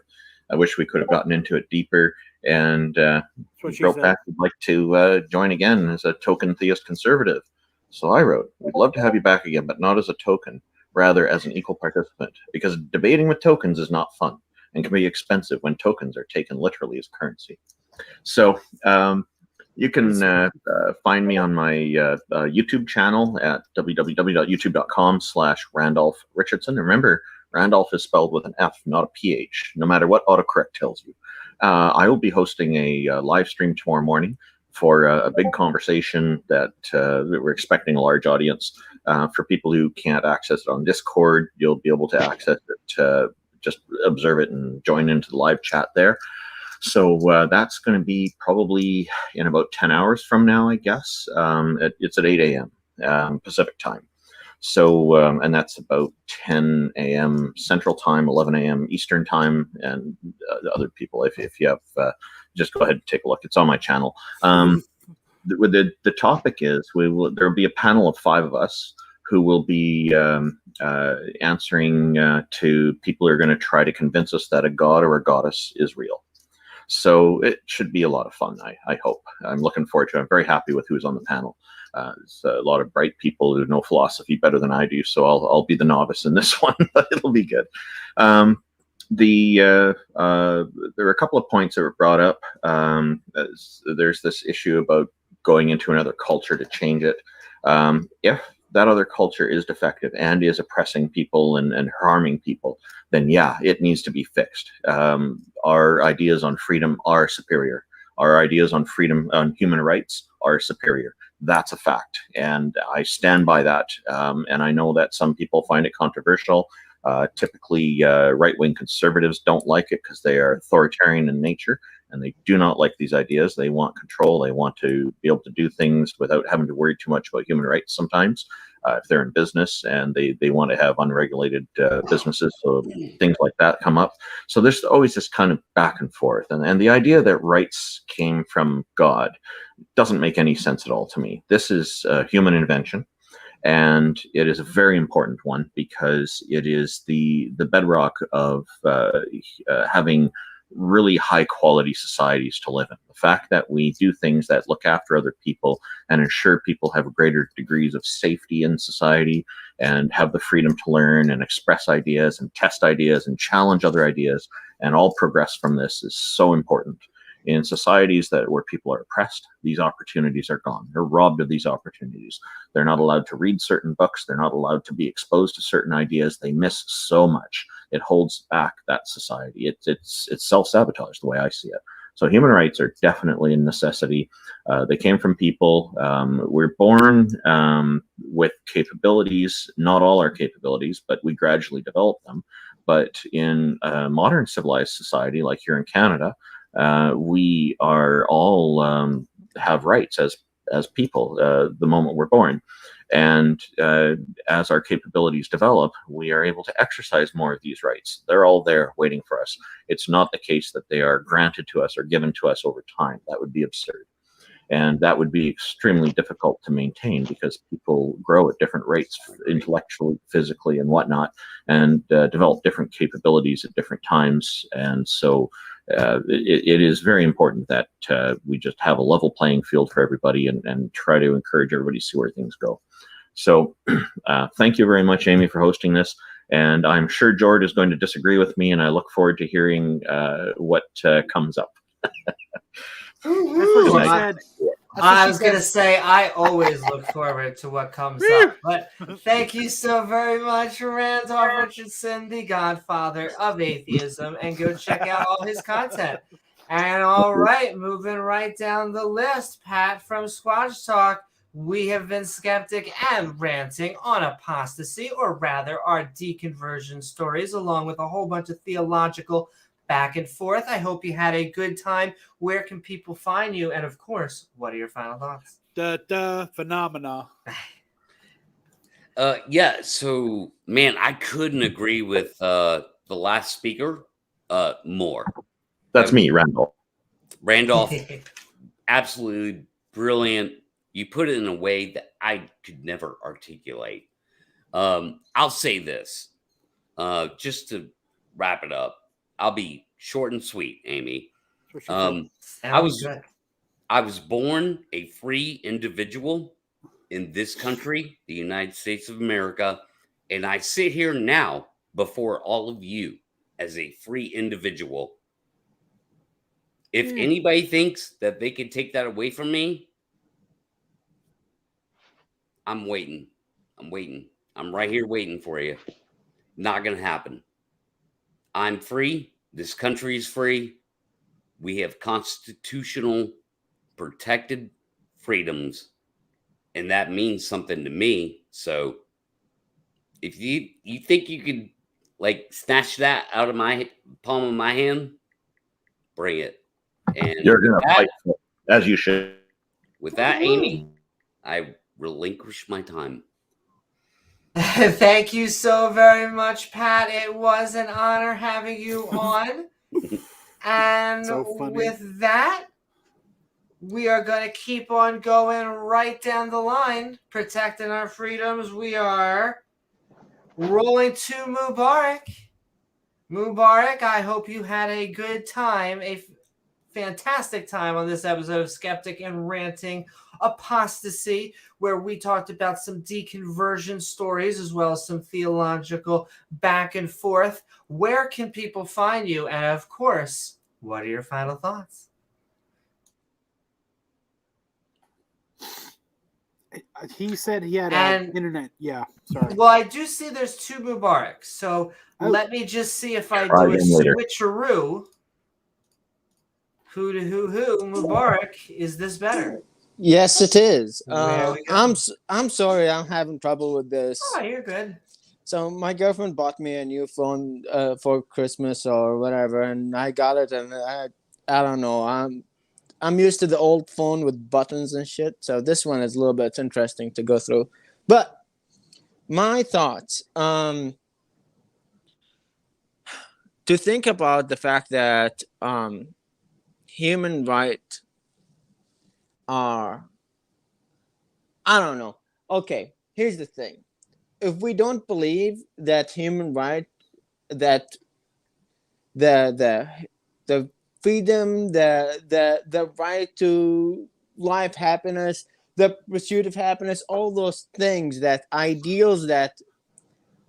I wish we could have gotten into it deeper. And wrote back, would like to join again as a token theist conservative. So I wrote, we'd love to have you back again, but not as a token, rather as an equal participant, because debating with tokens is not fun and can be expensive when tokens are taken literally as currency. So you can find me on my YouTube channel at www.youtube.com/Randolph Richardson. Remember, Randolph is spelled with an F, not a PH, no matter what autocorrect tells you. I will be hosting a live stream tomorrow morning for a big conversation that we're expecting a large audience. For people who can't access it on Discord, you'll be able to access it, just observe it and join into the live chat there. So that's going to be probably in about 10 hours from now, I guess. It's at 8 a.m. Pacific time. So, and that's about 10 a.m. Central Time, 11 a.m. Eastern Time, and other people, if you have, just go ahead and take a look. It's on my channel. The topic is, there will be a panel of 5 of us who will be answering to people who are going to try to convince us that a god or a goddess is real. So it should be a lot of fun, I hope. I'm looking forward to it. I'm very happy with who's on the panel. There's a lot of bright people who know philosophy better than I do, so I'll be the novice in this one, but it'll be good. There were a couple of points that were brought up. There's this issue about going into another culture to change it. If that other culture is defective and is oppressing people and harming people, then yeah, it needs to be fixed. Our ideas on freedom are superior. Our ideas on freedom, on human rights, are superior. That's a fact, and I stand by that. And I know that some people find it controversial. Typically, right-wing conservatives don't like it because they are authoritarian in nature, and they do not like these ideas. They want control. They want to be able to do things without having to worry too much about human rights sometimes. If they're in business and they want to have unregulated businesses, so things like that come up. So there's always this kind of back and forth. And the idea that rights came from God doesn't make any sense at all to me. This is a human invention, and it is a very important one because it is the bedrock of having really high quality societies to live in. The fact that we do things that look after other people and ensure people have greater degrees of safety in society and have the freedom to learn and express ideas and test ideas and challenge other ideas and all progress from this is so important. In societies where people are oppressed, these opportunities are gone. They're robbed of these opportunities. They're not allowed to read certain books. They're not allowed to be exposed to certain ideas. They miss so much. It holds back that society. It's self-sabotage the way I see it. So human rights are definitely a necessity. They came from people. We're born with capabilities, not all our capabilities, but we gradually develop them. But in a modern civilized society, like here in Canada, we are all have rights as people the moment we're born. And as our capabilities develop, we are able to exercise more of these rights. They're all there waiting for us. It's not the case that they are granted to us or given to us over time. That would be absurd. And that would be extremely difficult to maintain because people grow at different rates intellectually, physically, and whatnot, and develop different capabilities at different times. And so it is very important that we just have a level playing field for everybody and try to encourage everybody to see where things go. So thank you very much, Amy, for hosting this. And I'm sure Jord is going to disagree with me, and I look forward to hearing what comes up. I was going to say, I always look forward to what comes up. But thank you so very much, Randolph Richardson, the godfather of atheism, and go check out all his content. And all right, moving right down the list, Pat from Squatch Talk. We have been skeptic and ranting on apostasy, or rather our deconversion stories, along with a whole bunch of theological back and forth. I hope you had a good time. Where can people find you? And of course, what are your final thoughts? Phenomena. Yeah, so man, I couldn't agree with the last speaker more. That's me, Randolph. Randolph, absolutely brilliant. You put it in a way that I could never articulate. I'll say this, just to wrap it up. I'll be short and sweet, Amy. I was born a free individual in this country, the United States of America, and I sit here now before all of you as a free individual. If anybody thinks that they can take that away from me, I'm waiting. I'm right here waiting for you. Not going to happen. I'm free. This country is free. We have constitutional protected freedoms, and that means something to me. So if you think you could like snatch that out of my palm of my hand, bring it. And you're going to fight for it, as you should. With that, Amy, I relinquish my time. Thank you so very much, Pat. It was an honor having you on. And with that, we are going to keep on going right down the line, protecting our freedoms. We are rolling to Mobarak. Mubarak, I hope you had a good time, a fantastic time on this episode of Skeptic and Ranting Apostasy, where we talked about some deconversion stories as well as some theological back and forth. Where can people find you? And of course, what are your final thoughts? He said he had an internet. Yeah, sorry. Well, I do see there's two Mubaraks. So let me just see if I do a switcheroo. Who Mubarak, is this better? Yes, it is. I'm sorry, I'm having trouble with this. Oh, you're good. So my girlfriend bought me a new phone for Christmas or whatever, and I got it, and I don't know. I'm used to the old phone with buttons and shit, so this one is a little bit interesting to go through. But my thoughts, to think about the fact that human rights are, I don't know. Okay, here's the thing. If we don't believe that human right, that the freedom, the right to life, happiness, the pursuit of happiness, all those things, that ideals that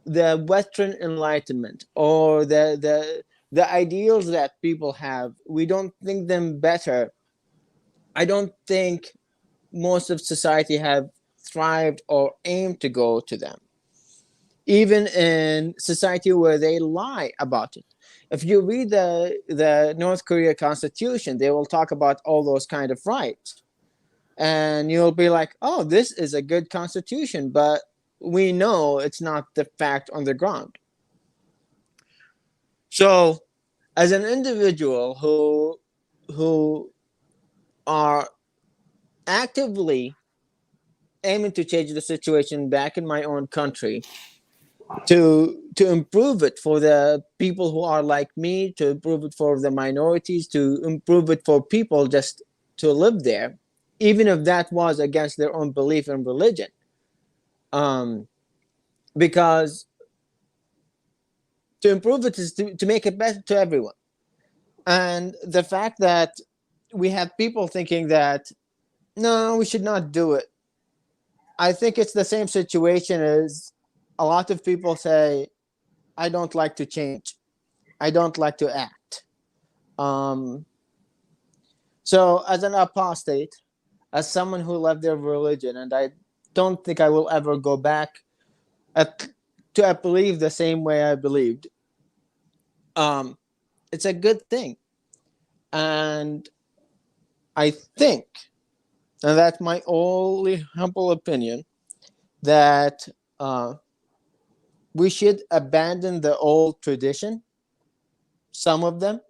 the Western Enlightenment or the ideals that people have, we don't think them better. I don't think most of society have thrived or aimed to go to them, even in society where they lie about it. If you read the North Korea Constitution, they will talk about all those kind of rights. And you'll be like, oh, this is a good constitution, but we know it's not the fact on the ground. So as an individual who are actively aiming to change the situation back in my own country, to improve it for the people who are like me, to improve it for the minorities, to improve it for people just to live there, even if that was against their own belief and religion. Because to improve it is to make it better to everyone. And the fact that we have people thinking that, no, we should not do it. I think it's the same situation as a lot of people say, I don't like to change. I don't like to act. So as an apostate, as someone who left their religion, and I don't think I will ever go back to believe the same way I believed. It's a good thing. And I think, and that's my only humble opinion, that we should abandon the old tradition, some of them,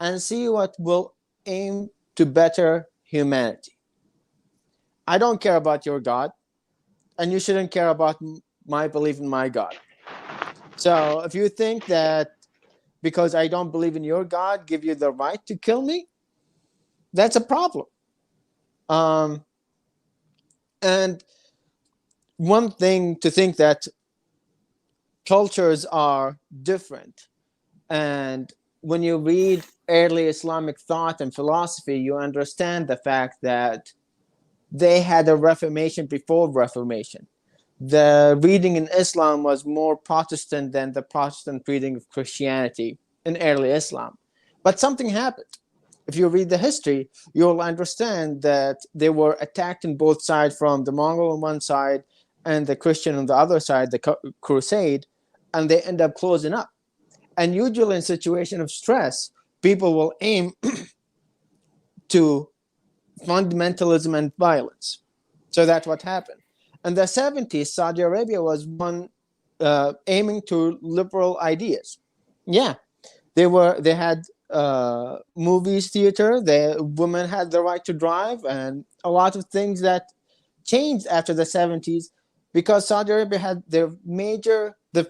and see what will aim to better humanity. I don't care about your God, and you shouldn't care about my belief in my God. So if you think that because I don't believe in your God give you the right to kill me, that's a problem. And one thing to think that cultures are different. And when you read early Islamic thought and philosophy, you understand the fact that they had a Reformation before Reformation. The reading in Islam was more Protestant than the Protestant reading of Christianity in early Islam. But something happened. If you read the history, you'll understand that they were attacked on both sides, from the Mongol on one side and the Christian on the other side, the crusade, and they end up closing up. And usually in situation of stress, people will aim to fundamentalism and violence. So that's what happened. In the 70s, Saudi Arabia was one aiming to liberal ideas. Yeah, they had movies, theater, the women had the right to drive, and a lot of things that changed after the 70s, because Saudi Arabia had the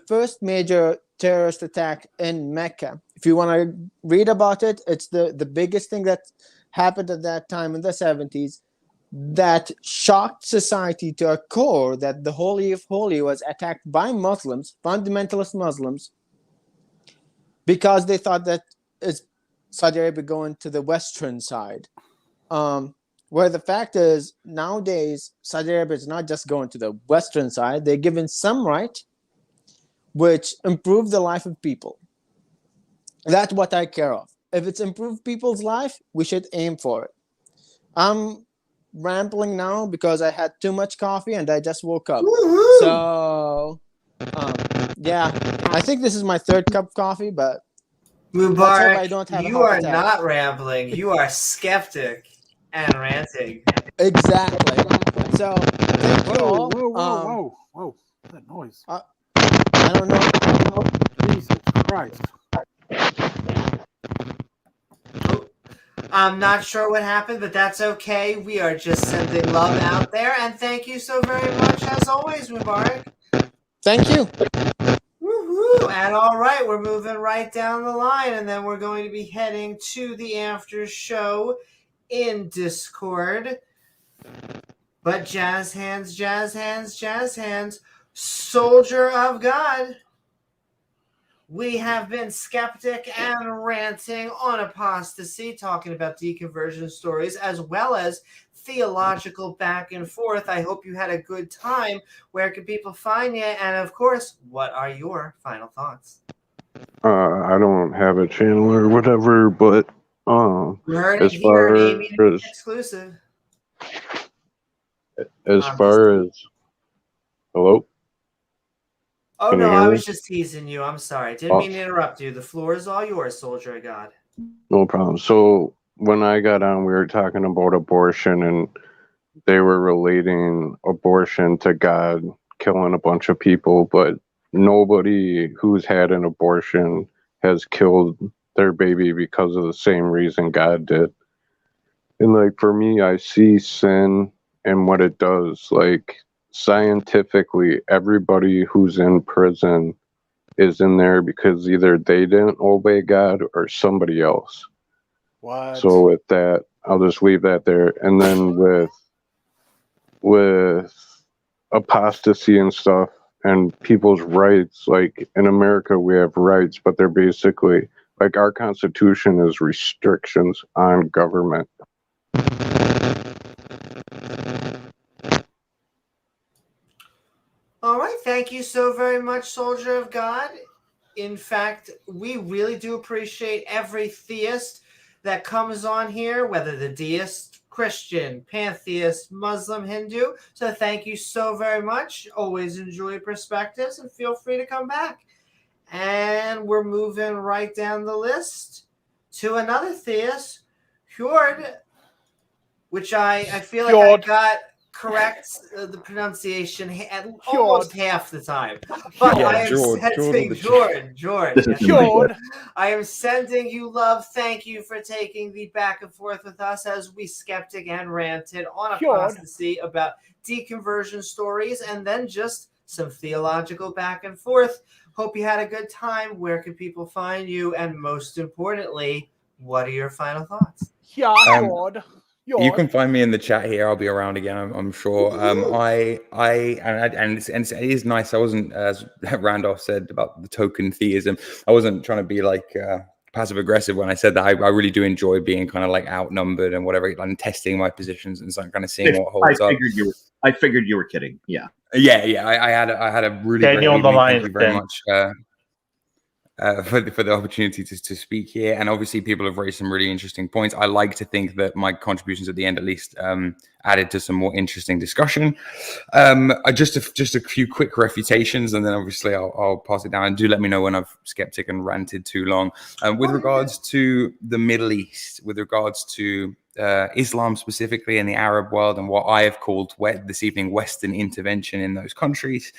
first major terrorist attack in Mecca. If you want to read about it, it's the biggest thing that happened at that time in the 70s that shocked society to a core, that the Holy of Holies was attacked by Muslims, fundamentalist Muslims, because they thought that it's Saudi Arabia going to the Western side. Where the fact is, nowadays, Saudi Arabia is not just going to the Western side, they're given some right, which improve the life of people. That's what I care of. If it's improved people's life, we should aim for it. I'm rambling now because I had too much coffee and I just woke up. Woo-hoo! So, yeah, I think this is my third cup of coffee, but Mubarak, I don't have you are not rambling. You are skeptic and ranting. Exactly. So, thank you all. Whoa. That noise. I don't know. Jesus Christ. I'm not sure what happened, but that's okay. We are just sending love out there, and thank you so very much, as always, Mubarak. Thank you. Woo-hoo. And all right, we're moving right down the line, and then we're going to be heading to the after show in Discord. But jazz hands, soldier of God. We have been skeptic and ranting on apostasy, talking about deconversion stories, as well as theological back and forth. I hope you had a good time. Where can people find you? And of course, what are your final thoughts? I don't have a channel or whatever, but as far as exclusive. As far as hello. Oh, no, I was just teasing you. I'm sorry. Didn't mean to interrupt you. The floor is all yours, soldier of God. No problem. So when I got on, we were talking about abortion, and they were relating abortion to God killing a bunch of people, but nobody who's had an abortion has killed their baby because of the same reason God did. And like for me, I see sin and what it does. Like scientifically, everybody who's in prison is in there because either they didn't obey God or somebody else. What? So with that, I'll just leave that there. And then with apostasy and stuff and people's rights, like in America we have rights, but they're basically like our Constitution is restrictions on government. All right, thank you so very much, soldier of God. In fact, we really do appreciate every theist that comes on here, whether the deist, Christian, pantheist, Muslim, Hindu. So thank you so very much. Always enjoy perspectives and feel free to come back. And we're moving right down the list to another theist, Jord, which I feel like I got correct the pronunciation at almost half the time. But I am sending Jord. I am sending you love. Thank you for taking the back and forth with us as we skeptic and ranted on apostasy about deconversion stories and then just some theological back and forth. Hope you had a good time. Where can people find you? And most importantly, what are your final thoughts? You can find me in the chat here. I'll be around again, I'm sure. And it is nice. I wasn't, as Randolph said about the token theism, I wasn't trying to be like passive aggressive when I said that. I really do enjoy being kind of like outnumbered and whatever, and testing my positions and so kind of seeing what holds up. I figured you were kidding. Yeah. I had a really great evening. Thank you very much. For the opportunity to speak here, and obviously people have raised some really interesting points. I like to think that my contributions at the end at least added to some more interesting discussion. Just a few quick refutations, and then obviously I'll pass it down. And do let me know when I've skeptic and ranted too long. With regards to the Middle East, with regards to Islam specifically in the Arab world, and what I have called this evening Western intervention in those countries.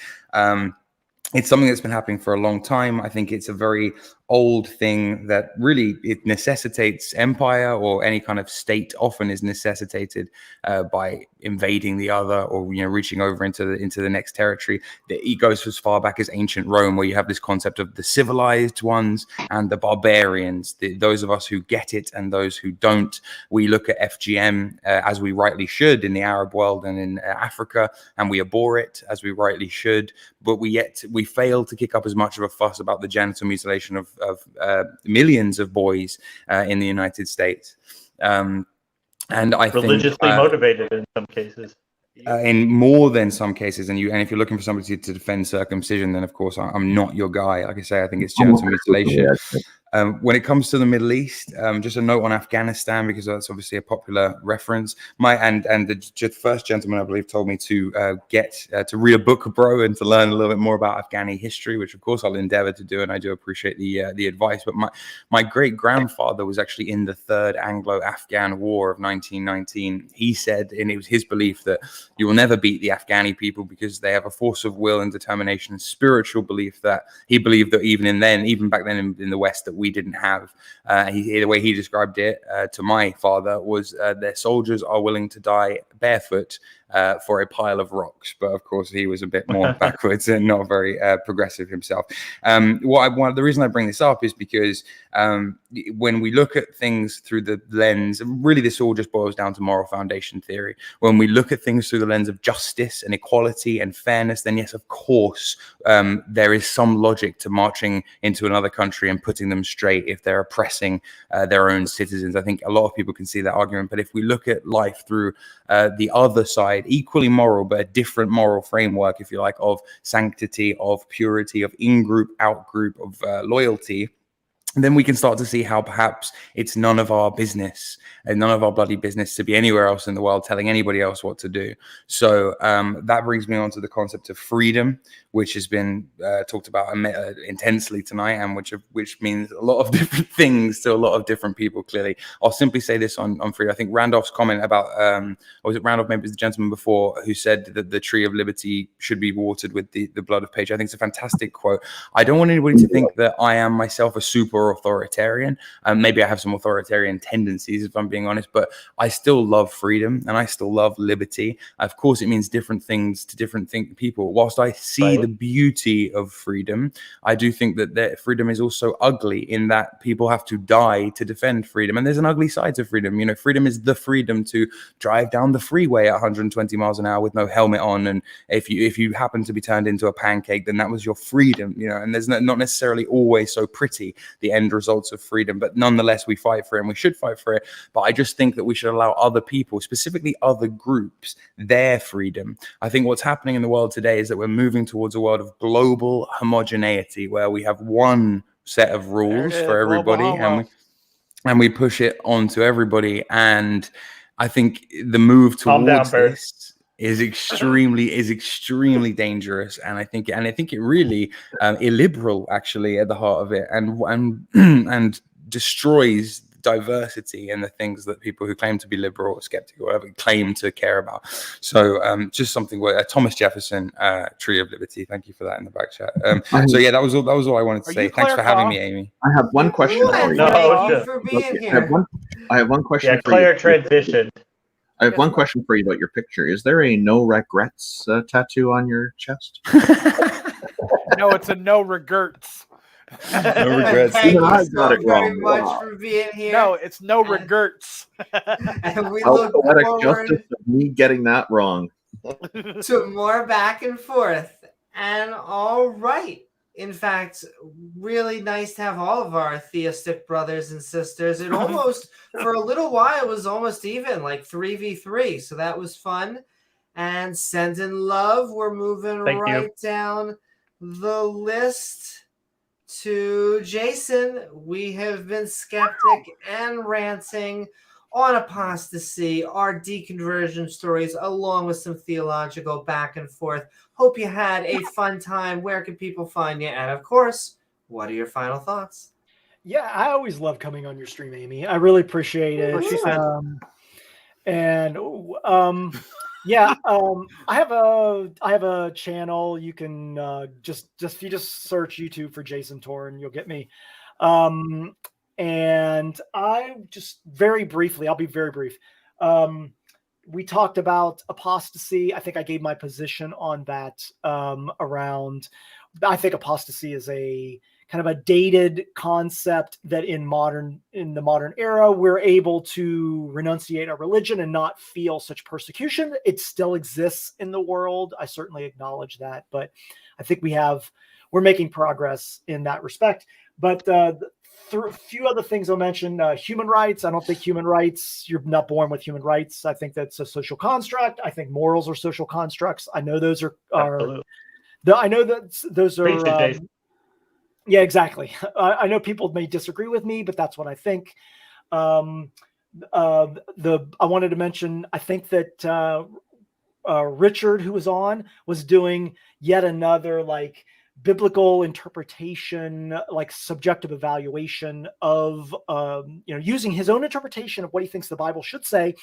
It's something that's been happening for a long time. I think it's a very old thing that really it necessitates empire, or any kind of state often is necessitated by invading the other, or reaching over into the next territory. It goes as far back as ancient Rome, where you have this concept of the civilized ones and the barbarians, those of us who get it and those who don't. We look at FGM as we rightly should in the Arab world and in Africa, and we abhor it as we rightly should, but we fail to kick up as much of a fuss about the genital mutilation of millions of boys in the United States. And I religiously think motivated in some cases. In more than some cases, and if you're looking for somebody to defend circumcision, then of course I'm not your guy. Like I say, I think it's genital mutilation. When it comes to the Middle East, just a note on Afghanistan, because that's obviously a popular reference. The first gentleman, I believe, told me to to read a book, bro, and to learn a little bit more about Afghani history, which of course I'll endeavor to do, and I do appreciate the advice. But my great grandfather was actually in the Third Anglo-Afghan War of 1919. He said, and it was his belief, that you will never beat the Afghani people because they have a force of will and determination, and spiritual belief that he believed that even back then in the West, that we didn't have. The way he described it to my father was their soldiers are willing to die barefoot for a pile of rocks. But of course, he was a bit more backwards and not very progressive himself. The reason I bring this up is because when we look at things through the lens, really this all just boils down to moral foundation theory. When we look at things through the lens of justice and equality and fairness, then yes, of course, there is some logic to marching into another country and putting them straight if they're oppressing their own citizens. I think a lot of people can see that argument. But if we look at life through the other side, equally moral, but a different moral framework, if you like, of sanctity, of purity, of in-group, out-group, of loyalty, then we can start to see how perhaps it's none of our business and none of our bloody business to be anywhere else in the world telling anybody else what to do. So that brings me on to the concept of freedom, which has been talked about intensely tonight, and which means a lot of different things to a lot of different people, clearly. I'll simply say this on freedom. I think Randolph's comment about, or was it Randolph, maybe it was the gentleman before, who said that the tree of liberty should be watered with the blood of patriots. I think it's a fantastic quote. I don't want anybody to think that I am myself a super authoritarian. Maybe I have some authoritarian tendencies, if I'm being honest, but I still love freedom and I still love liberty. Of course, it means different things to different people. Whilst I see the beauty of freedom, I do think that freedom is also ugly, in that people have to die to defend freedom. And there's an ugly side to freedom. Freedom is the freedom to drive down the freeway at 120 miles an hour with no helmet on. And if you happen to be turned into a pancake, then that was your freedom, and there's not necessarily always so pretty, the end results of freedom, but nonetheless we fight for it and we should fight for it. But I just think that we should allow other people, specifically other groups, their freedom. I think what's happening in the world today is that we're moving towards a world of global homogeneity, where we have one set of rules for everybody, and we push it on to everybody. And I think the move Calm down, towards Bird. this is extremely dangerous, and I think it really illiberal actually at the heart of it, and and destroys diversity and the things that people who claim to be liberal or skeptic or whatever claim to care about. So just something where Thomas Jefferson, Tree of Liberty. Thank you for that in the back chat. So yeah, that was all I wanted to say. Thanks for having me, Amy. I have one question for you. Thank you for being here. I have one question for Claire you. transitioned. I have one question for you about your picture. Is there a no regrets tattoo on your chest? No, it's a no regrets. No regrets. Thank Even you I so got it very wrong. much Wow. for being here. No, it's no regrets. And we How look poetic forward justice of me getting that wrong. to more back and forth. And all right. In fact, really nice to have all of our theistic brothers and sisters. It almost, for a little while, was almost even, like 3v3. So that was fun. And sending love. We're moving Thank you. right down the list to Jason. We have been skeptic and ranting on apostasy, our deconversion stories, along with some theological back and forth. Hope you had a fun time. Where can people find you? And of course, what are your final thoughts? Yeah, I always love coming on your stream, Amy. I really appreciate it. Yeah, I have a channel. You can just if you just search YouTube for Jason Torn, you'll get me. And I just very briefly, I'll be very brief. We talked about apostasy. I think I gave my position on that around. I think apostasy is a kind of a dated concept that in the modern era, we're able to renunciate our religion and not feel such persecution. It still exists in the world. I certainly acknowledge that, but I think we're making progress in that respect. But a few other things I'll mention, human rights. I don't think human rights, you're not born with human rights. I think that's a social construct. I think morals are social constructs. I know those are I know that those are, yeah, exactly. I know people may disagree with me, but that's what I think. I wanted to mention, I think that Richard, who was on, was doing yet another like biblical interpretation, like subjective evaluation of, using his own interpretation of what he thinks the Bible should say.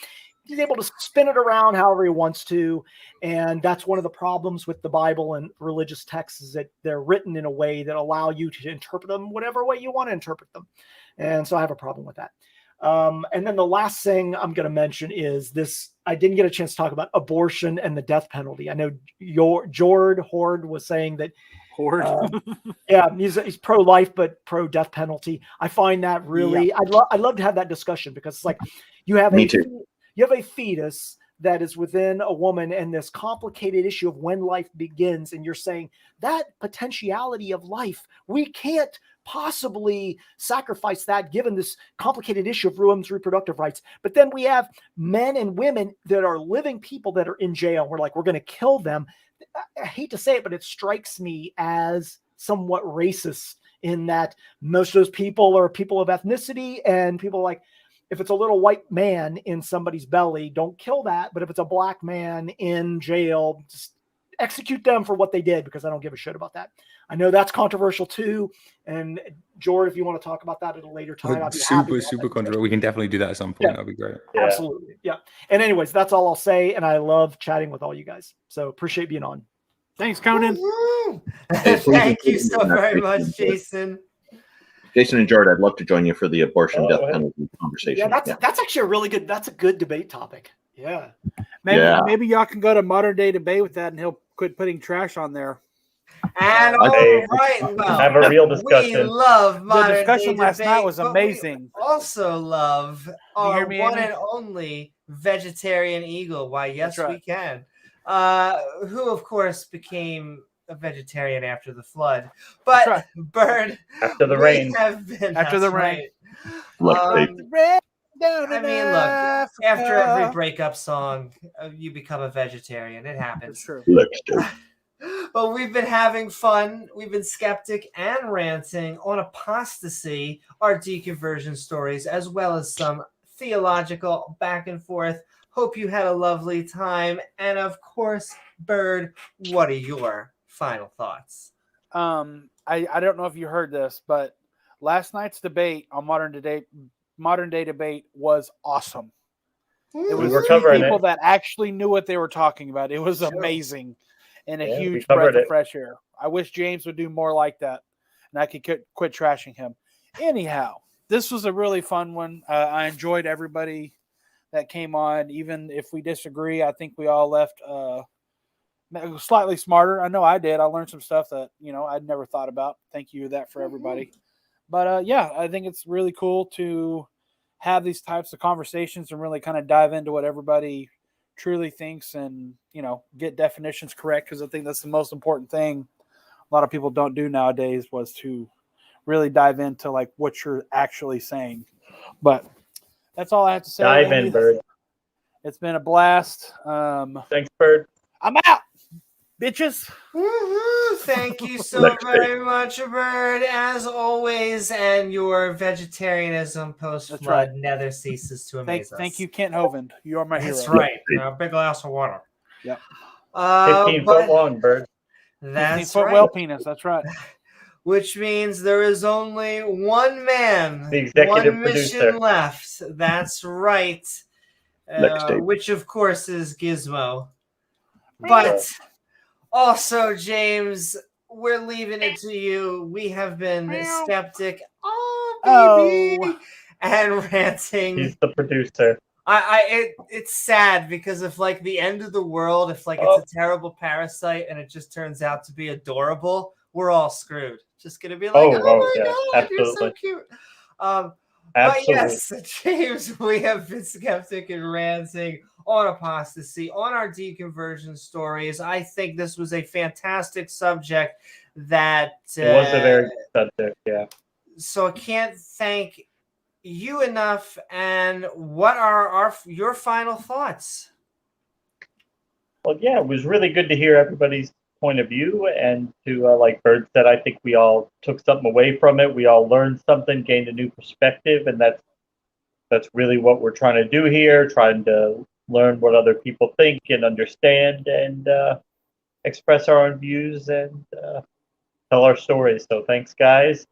He's able to spin it around however he wants to. And that's one of the problems with the Bible and religious texts, is that they're written in a way that allow you to interpret them whatever way you want to interpret them. And so I have a problem with that. And then the last thing I'm going to mention is this. I didn't get a chance to talk about abortion and the death penalty. I know Jord was saying that yeah, he's pro-life but pro-death penalty. I find that really, I'd love to have that discussion, because it's like you have a fetus that is within a woman, and this complicated issue of when life begins, and you're saying that potentiality of life, we can't possibly sacrifice that given this complicated issue of women's reproductive rights. But then we have men and women that are living people that are in jail. We're like, we're going to kill them. I hate to say it, but it strikes me as somewhat racist in that most of those people are people of ethnicity, and people like, if it's a little white man in somebody's belly, don't kill that. But if it's a black man in jail, just execute them for what they did, because I don't give a shit about that. I know that's controversial too. And Jord, if you want to talk about that at a later time, I'd be super controversial. We can definitely do that at some point. That'd be great. Yeah. Absolutely. Yeah. And anyways, that's all I'll say. And I love chatting with all you guys. So appreciate being on. Thanks, Conan. Thank you so very much, Jason. Jason and Jord, I'd love to join you for the abortion death penalty conversation. Yeah, that's actually a really good. That's a good debate topic. Yeah. Maybe y'all can go to modern day debate with that, and he'll quit putting trash on there. And all right, well, have a real discussion. We love modern The discussion day last debate, night was but amazing. We also love You hear our me, one Amy? and only vegetarian eagle. Why, yes, That's right. we can. Who, of course, became a vegetarian after the flood. But right. Bird, After the we rain. have been, After the that's rain. right. Down I in mean, look, Africa. after every breakup song, you become a vegetarian. It happens. That's true. But we've been having fun. We've been skeptic and ranting on apostasy, our deconversion stories, as well as some theological back and forth. Hope you had a lovely time. And of course, Bird, what are your final thoughts? I don't know if you heard this, but last night's debate on modern day debate was awesome. It was two people that actually knew what they were talking about. It was amazing and a huge breath of fresh air. I wish James would do more like that, and I could quit trashing him. Anyhow, this was a really fun one. I enjoyed everybody that came on. Even if we disagree, I think we all left slightly smarter. I know I did. I learned some stuff that, I'd never thought about. Thank you for everybody. But yeah, I think it's really cool to have these types of conversations and really kind of dive into what everybody truly thinks and, get definitions correct. Cause I think that's the most important thing a lot of people don't do nowadays, was to really dive into like what you're actually saying. But that's all I have to say. Dive in, Bird. It's been a blast. Thanks, Bird. I'm out, bitches. Woo-hoo. Thank you so very much, Bird, as always. And your vegetarianism post-flood never ceases to amaze us. Thank you, Kent Hovind. You are my hero. That's right. A big glass of water. Yep. 15-foot long, Bird. That's 15-foot right. whale penis. That's right. Which means there is only one man, the executive one mission producer left. That's right. Which, of course, is Gizmo. But also, James, we're leaving it to you. We have been Skeptic, baby, and Ranting. He's the producer. It's sad because if like the end of the world, if like it's a terrible parasite and it just turns out to be adorable, we're all screwed. Just gonna be like, oh my god, absolutely. you're so cute. But yes, James, we have been Skeptic and Ranting on Apostasy, on our deconversion stories. I think this was a fantastic subject that it was a very good subject, yeah. So I can't thank you enough. And what are your final thoughts? Well, yeah, it was really good to hear everybody's point of view, and to like Bird said, I think we all took something away from it. We all learned something, gained a new perspective, and that's really what we're trying to do here, trying to learn what other people think and understand, and express our own views and tell our stories. So thanks, guys.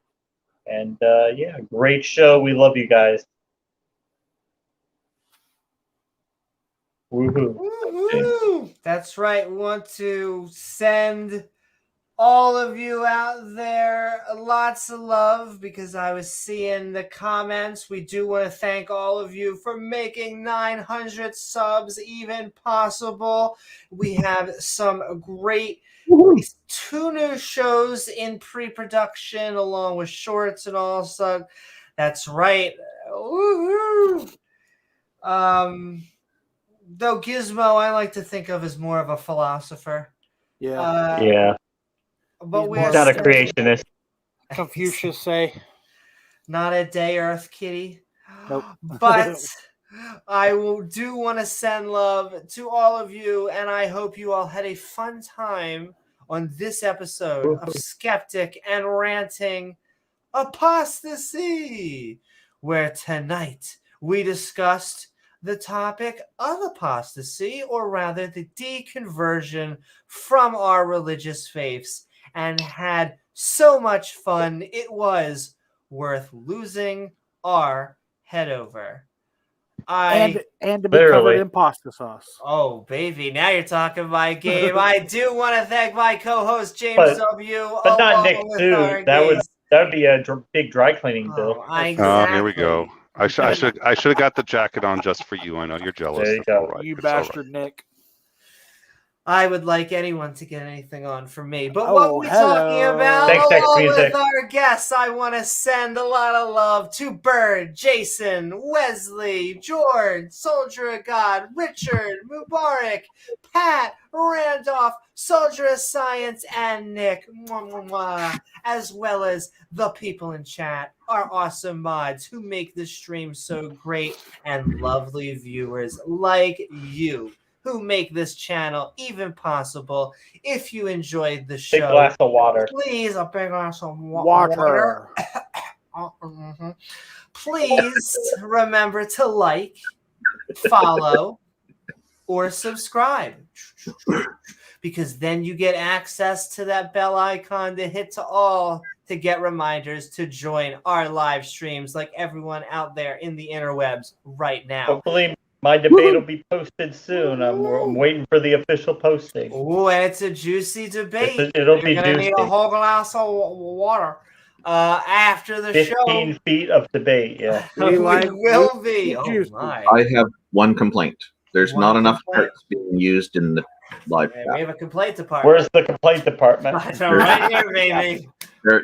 And yeah, great show. We love you guys. Woohoo. Woo-hoo. That's right. We want to send all of you out there lots of love, because I was seeing the comments. We do want to thank all of you for making 900 subs even possible. We have some great 2 new shows in pre-production along with shorts and all stuff. That's right. Woo-hoo. Though Gizmo, I like to think of as more of a philosopher. Yeah. Yeah. But we're not a creationist. Confucius say. Not a day Earth kitty. Nope. But I do want to send love to all of you, and I hope you all had a fun time on this episode of Skeptic and Ranting Apostasy, where tonight we discussed the topic of apostasy, or rather the deconversion from our religious faiths, and had so much fun. It was worth losing our head over. And to be covered in pasta sauce. Oh, baby, now you're talking my game. I do want to thank my co-host James W. But not Nick too. That would be a big dry cleaning bill. Exactly. Here we go. I should have got the jacket on just for you. I know you're jealous. There you go. Right. You bastard, Nick. I would like anyone to get anything on for me. But what we're talking about, Thanks, along music. with our guests, I want to send a lot of love to Bird, Jason, Wesley, Jord, Soldier of God, Richard, Mobarak, Pat, Randolph, Soldier of Science, and Nick, as well as the people in chat, our awesome mods who make this stream so great, and lovely viewers like you, who make this channel even possible. If you enjoyed the show, big glass of water. Please, a big glass of water. Please remember to like, follow, or subscribe, because then you get access to that bell icon to hit to all to get reminders to join our live streams like everyone out there in the interwebs right now. Hopefully my debate will be posted soon. I'm waiting for the official posting. Oh, and it's a juicy debate. It'll You're be gonna need a juicy. whole glass of water after the 15 show. feet of debate, yeah. We will be. Oh my. I have one complaint. There's One not enough complaint. hearts being used in the live Yeah, chat. we have a complaint department. Where's the complaint department? Right here, baby. There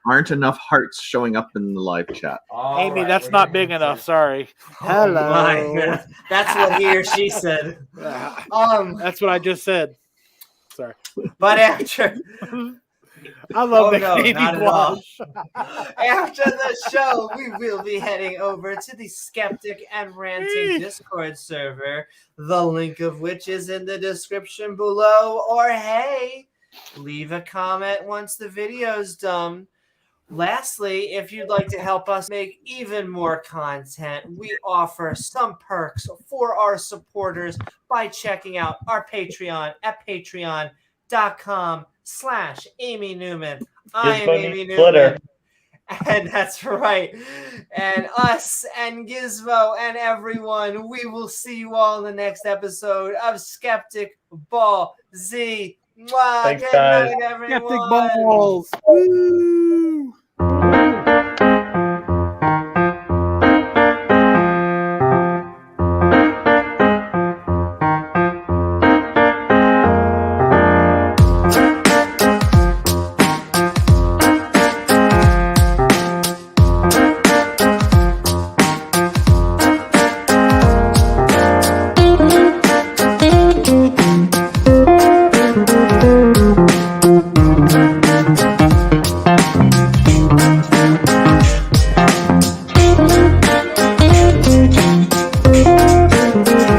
aren't enough hearts showing up in the live chat. Amy, that's not big enough. Sorry. Hello. My, that's what he or she said. That's what I just said. Sorry. But after I love the no, baby not at all. blush. After the show, we will be heading over to the Skeptic and Ranting Discord server, the link of which is in the description below. Or hey, leave a comment once the video's done. Lastly, if you'd like to help us make even more content, we offer some perks for our supporters by checking out our Patreon at patreon.com/Amy Newman. I am Amy Newman. And that's right. And us and Gizmo and everyone, we will see you all in the next episode of Skeptic Ball Z. Mwah. Thanks, Good guys. night, everyone. Skeptic balls. Woo!